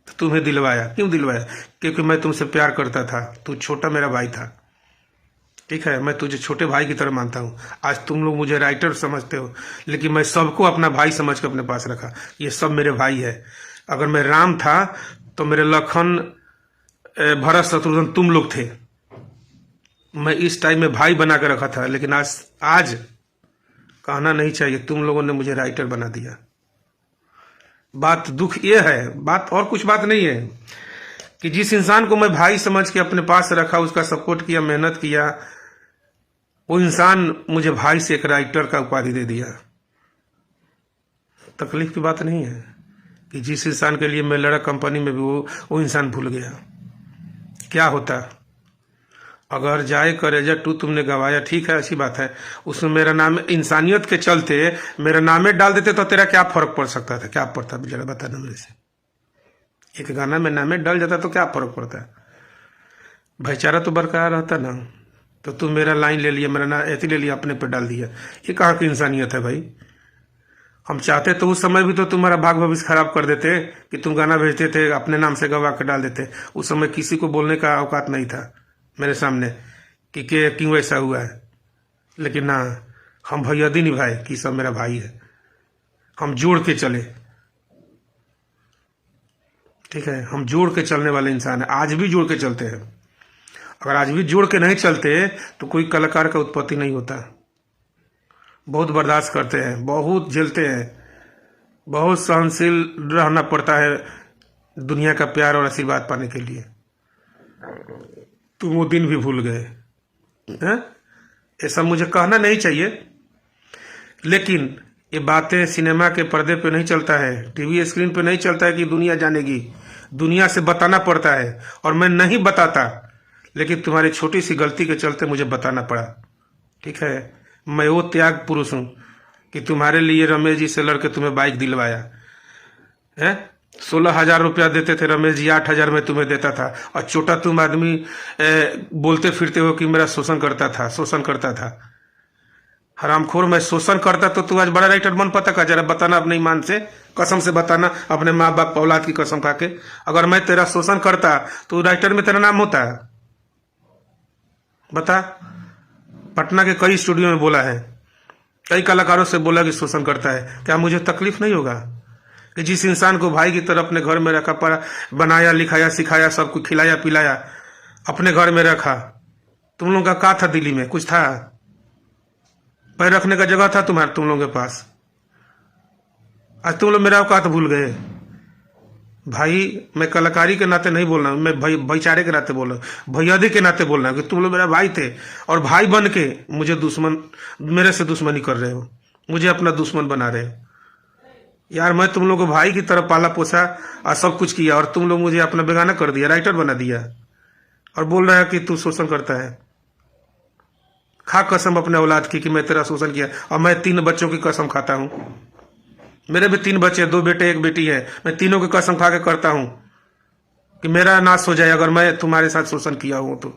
तो तुम्हें दिलवाया। क्यों दिलवाया? क्योंकि मैं तुमसे प्यार करता था, तू छोटा मेरा भाई था, ठीक है, मैं तुझे छोटे भाई की तरह मानता हूँ। आज तुम लोग मुझे राइटर समझते हो, लेकिन मैं सबको अपना भाई समझ के अपने पास रखा, ये सब मेरे भाई है। अगर मैं राम था तो मेरे लखन, भरत, शत्रुघ्न तुम लोग थे, मैं इस टाइम में भाई बना के रखा था। लेकिन आज कहना नहीं चाहिए, तुम लोगों ने मुझे राइटर बना दिया। बात दुख ये है, बात और कुछ बात नहीं है, कि जिस इंसान को मैं भाई समझ के अपने पास रखा, उसका सपोर्ट किया, मेहनत किया, वो इंसान मुझे भाई से एक राइटर का उपाधि दे दिया। तकलीफ की बात नहीं है कि जिस इंसान के लिए मैं लड़ा कंपनी में भी, वो इंसान भूल गया। क्या होता अगर जाए करेजा टू तुमने गवाया, ठीक है, अच्छी बात है, उसमें मेरा नाम, इंसानियत के चलते मेरा नामे डाल देते तो तेरा क्या फर्क पड़ सकता था? क्या पड़ता? जरा बताना मेरे से। एक गाना में नामे डल जाता तो क्या फर्क पड़ता? भाईचारा तो बरकरार रहता ना। तो तुम मेरा लाइन ले लिया, मेरा नाम ऐसे ले लिया, अपने पे डाल दिया, ये कहाँ की इंसानियत है भाई? हम चाहते तो उस समय भी तो तुम्हारा भाग भविष्य खराब कर देते कि तुम गाना भेजते थे, अपने नाम से गवा के डाल देते। उस समय किसी को बोलने का औकात नहीं था मेरे सामने कि क्यों ऐसा हुआ है। लेकिन ना, हम भैयादी निभाए कि सब मेरा भाई है, हम जोड़ के चले, ठीक है, हम जोड़ के चलने वाले इंसान है, आज भी जोड़ के चलते हैं। अगर आज भी जोड़ के नहीं चलते तो कोई कलाकार का उत्पत्ति नहीं होता। बहुत बर्दाश्त करते हैं, बहुत झेलते हैं, बहुत सहनशील रहना पड़ता है दुनिया का प्यार और आशीर्वाद पाने के लिए। तुम वो दिन भी भूल गए हैं? ऐसा मुझे कहना नहीं चाहिए, लेकिन ये बातें सिनेमा के पर्दे पे नहीं चलता है, टीवी स्क्रीन पे नहीं चलता है कि दुनिया जानेगी। दुनिया से बताना पड़ता है, और मैं नहीं बताता, लेकिन तुम्हारी छोटी सी गलती के चलते मुझे बताना पड़ा, ठीक है। मैं वो त्याग पुरुष हूं कि तुम्हारे लिए रमेश जी से लड़के तुम्हें बाइक दिलवाया है। 16,000 रुपया देते थे रमेश जी, 8,000 में तुम्हें देता था, और छोटा तुम आदमी बोलते फिरते हो कि मेरा शोषण करता था। हरामखोर, मैं शोषण करता तो तू आज बड़ा राइटर बन पाता का? जरा बताना अपने ईमान से, कसम से बताना, अपने माँ बाप औलाद की कसम खा के। अगर मैं तेरा शोषण करता तो राइटर में तेरा नाम होता? बता। पटना के कई स्टूडियो में बोला है, कई कलाकारों से बोला कि शोषण करता है। क्या मुझे तकलीफ नहीं होगा कि जिस इंसान को भाई की तरह अपने घर में रखा, पढ़ा, बनाया, लिखाया, सिखाया, सब कुछ खिलाया पिलाया, अपने घर में रखा। तुम लोगों का क्या था दिल्ली में? कुछ था? पैर रखने का जगह था तुम लोगों के पास? आज तुम लोग मेरा औकात भूल गए। भाई, मैं कलाकारी के नाते नहीं बोल रहा हूं, मैं भाईचारे के नाते बोल रहा हूं, भैयादी के नाते बोल रहा हूं कि तुम लोग मेरा भाई थे, और भाई बन के मुझे मेरे से दुश्मनी कर रहे हो, मुझे अपना दुश्मन बना रहे हो। यार, मैं तुम लोग को भाई की तरह पाला पोसा और सब कुछ किया, और तुम लोग मुझे अपना बेगाना कर दिया, राइटर बना दिया, और बोल रहा है कि तू शोषण करता है। खा कसम अपने औलाद की कि मैं तेरा शोषण किया, और मैं 3 बच्चों की कसम खाता हूं। मेरे भी 3 बच्चे, 2 बेटे 1 बेटी है, मैं तीनों की कसम खा के करता हूं कि मेरा नाश हो जाए अगर मैं तुम्हारे साथ शोषण किया हूं तो।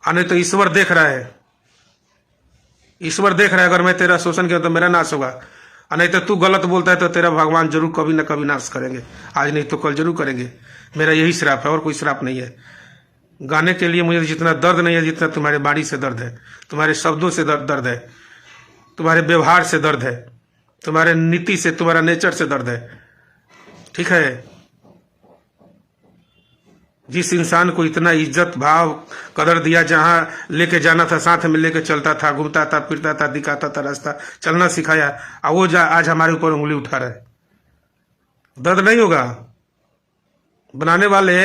नहीं तो ईश्वर देख रहा है, ईश्वर देख रहा है, अगर मैं तेरा शोषण किया तो मेरा नाश होगा। और नहीं तो तू गलत बोलता है तो तेरा भगवान जरूर कभी ना कभी नाश करेंगे, आज नहीं तो कल जरूर करेंगे। मेरा यही श्राप है और कोई श्राप नहीं है। गाने के लिए मुझे जितना दर्द नहीं है जितना तुम्हारे बाणी से दर्द है, तुम्हारे शब्दों से दर्द है, तुम्हारे व्यवहार से दर्द है, तुम्हारे नीति से, तुम्हारा नेचर से दर्द है। ठीक है, जिस इंसान को इतना इज्जत भाव कदर दिया, जहां लेके जाना था साथ में लेके चलता था, घूमता था, फिरता था, दिखाता था रास्ता, चलना सिखाया, और वो आज हमारे ऊपर उंगली उठा रहा है। दर्द नहीं होगा? बनाने वाले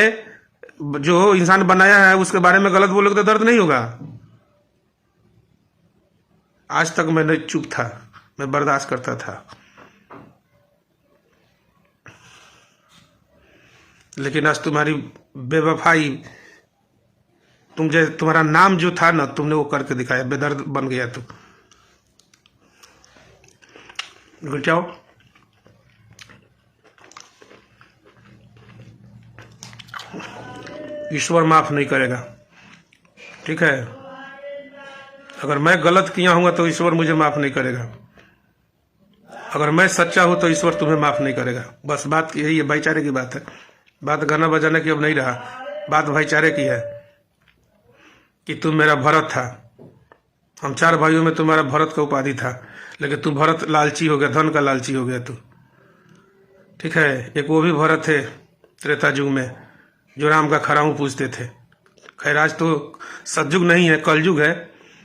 जो इंसान बनाया है उसके बारे में गलत बोलोगे तो दर्द नहीं होगा? आज तक मैं चुप था, मैं बर्दाश्त करता था, लेकिन आज तुम्हारी बेवफाई, तुम्हारा नाम जो था ना, तुमने वो करके दिखाया, बेदर्द बन गया तू। जाओ, ईश्वर माफ नहीं करेगा। ठीक है, अगर मैं गलत किया हूं तो ईश्वर मुझे माफ नहीं करेगा, अगर मैं सच्चा हूं तो ईश्वर तुम्हें माफ नहीं करेगा। बस बात यही है, भाईचारे की बात है। बात गाना बजाने की अब नहीं रहा, बात भाईचारे की है कि तुम मेरा भरत था, हम 4 भाइयों में तुम्हारा भरत का उपाधि था, लेकिन तू भरत लालची हो गया, धन का लालची हो गया तू। ठीक है, एक वो भी भरत थे त्रेता युग में जो राम का खराऊ पूछते थे। खैर आज तो सतयुग नहीं है, कलयुग है,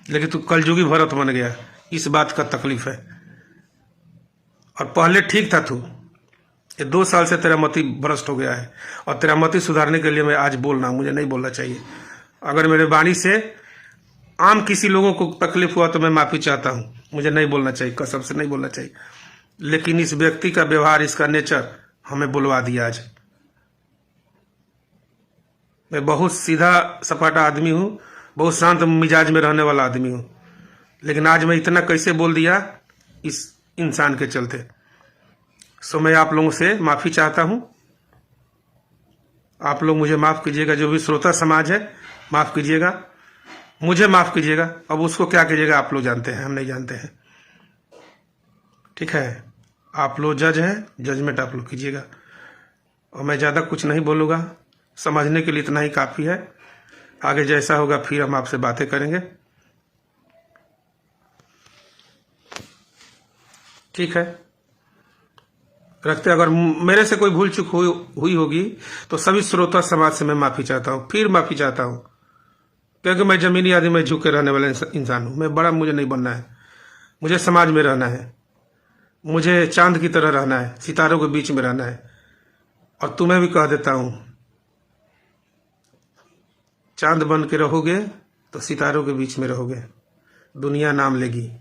लेकिन तू कलयुगी भरत बन गया, इस बात का तकलीफ है। और पहले ठीक था तू, ये 2 साल से तेरा मति भ्रष्ट हो गया है, और तेरा मति सुधारने के लिए मैं आज बोल रहा हूं, मुझे नहीं बोलना चाहिए। अगर मेरे वाणी से आम किसी लोगों को तकलीफ हुआ तो मैं माफी चाहता हूं, मुझे नहीं बोलना चाहिए, कसम से नहीं बोलना चाहिए। लेकिन इस व्यक्ति का व्यवहार, इसका नेचर हमें बुलवा दिया आज। मैं बहुत सीधा सपाटा आदमी हूं, बहुत शांत मिजाज में रहने वाला आदमी हूं, लेकिन आज मैं इतना कैसे बोल दिया इस इंसान के चलते। सो मैं आप लोगों से माफी चाहता हूं, आप लोग मुझे माफ कीजिएगा, जो भी श्रोता समाज है माफ कीजिएगा, मुझे माफ कीजिएगा। अब उसको क्या कीजिएगा आप लोग जानते हैं, हम नहीं जानते हैं। ठीक है, आप लोग जज हैं, जजमेंट आप लोग कीजिएगा, और मैं ज्यादा कुछ नहीं बोलूंगा, समझने के लिए इतना ही काफी है। आगे जैसा होगा फिर हम आपसे बातें करेंगे। ठीक है, रखते। अगर मेरे से कोई भूल चूक हुई होगी तो सभी श्रोता समाज से मैं माफी चाहता हूं, फिर माफी चाहता हूं, क्योंकि मैं जमीनी आदमी में झुक के रहने वाला इंसान हूं। मैं बड़ा, मुझे नहीं बनना है, मुझे समाज में रहना है, मुझे चांद की तरह रहना है, सितारों के बीच में रहना है। और तुम्हें भी कह देता हूं, चांद बन के रहोगे तो सितारों के बीच में रहोगे, दुनिया नाम लेगी।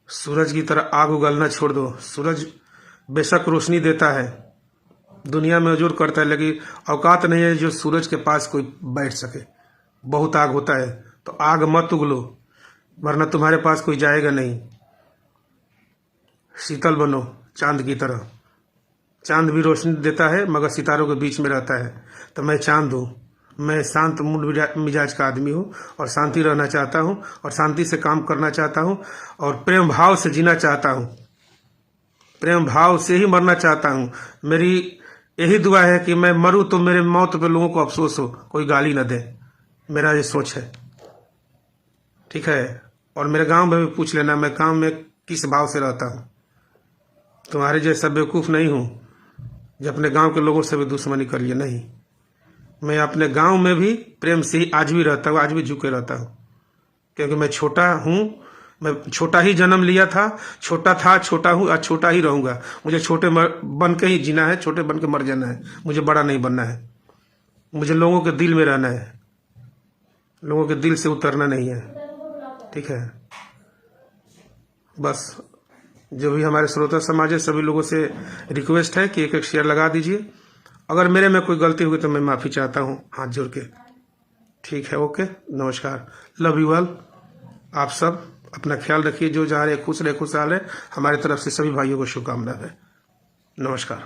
सूरज की तरह आग उगलना छोड़ दो। सूरज बेशक रोशनी देता है, दुनिया में उजूर करता है, लेकिन औकात नहीं है जो सूरज के पास कोई बैठ सके। बहुत आग होता है तो आग मत उगलो, वरना तुम्हारे पास कोई जाएगा नहीं। शीतल बनो चांद की तरह। चांद भी रोशनी देता है मगर सितारों के बीच में रहता है। तो मैं चांद हूँ, मैं शांत मूड मिजाज का आदमी हूँ, और शांति रहना चाहता हूँ, और शांति से काम करना चाहता हूँ, और प्रेम भाव से जीना चाहता हूँ, प्रेम भाव से ही मरना चाहता हूँ। मेरी यही दुआ है कि मैं मरूं तो मेरे मौत पे लोगों को अफसोस हो, कोई गाली न दे। मेरा ये सोच है। ठीक है, और मेरे गांव में भी पूछ लेना मैं गांव में किस भाव से रहता हूँ। तुम्हारे जैसा बेवकूफ नहीं हूँ जो अपने गांव के लोगों से भी दुश्मनी कर लिए, नहीं। मैं अपने गांव में भी प्रेम से ही आज भी रहता हूँ, आज भी झुके रहता हूँ, क्योंकि मैं छोटा हूँ, मैं छोटा ही जन्म लिया था, छोटा था, छोटा हूँ, आज छोटा ही रहूंगा। मुझे छोटे बन के ही जीना है, छोटे बन के मर जाना है, मुझे बड़ा नहीं बनना है। मुझे लोगों के दिल में रहना है, लोगों के दिल से उतरना नहीं है। ठीक है, बस जो भी हमारे श्रोता समाज है सभी लोगों से रिक्वेस्ट है कि एक शेयर लगा दीजिए। अगर मेरे में कोई गलती हुई तो मैं माफी चाहता हूँ हाथ जोड़ के। ठीक है, ओके, नमस्कार, लव यू ऑल। आप सब अपना ख्याल रखिए, जो जा रहे खुश रहे, खुशहाल रहे। हमारी तरफ से सभी भाइयों को शुभकामना है। नमस्कार।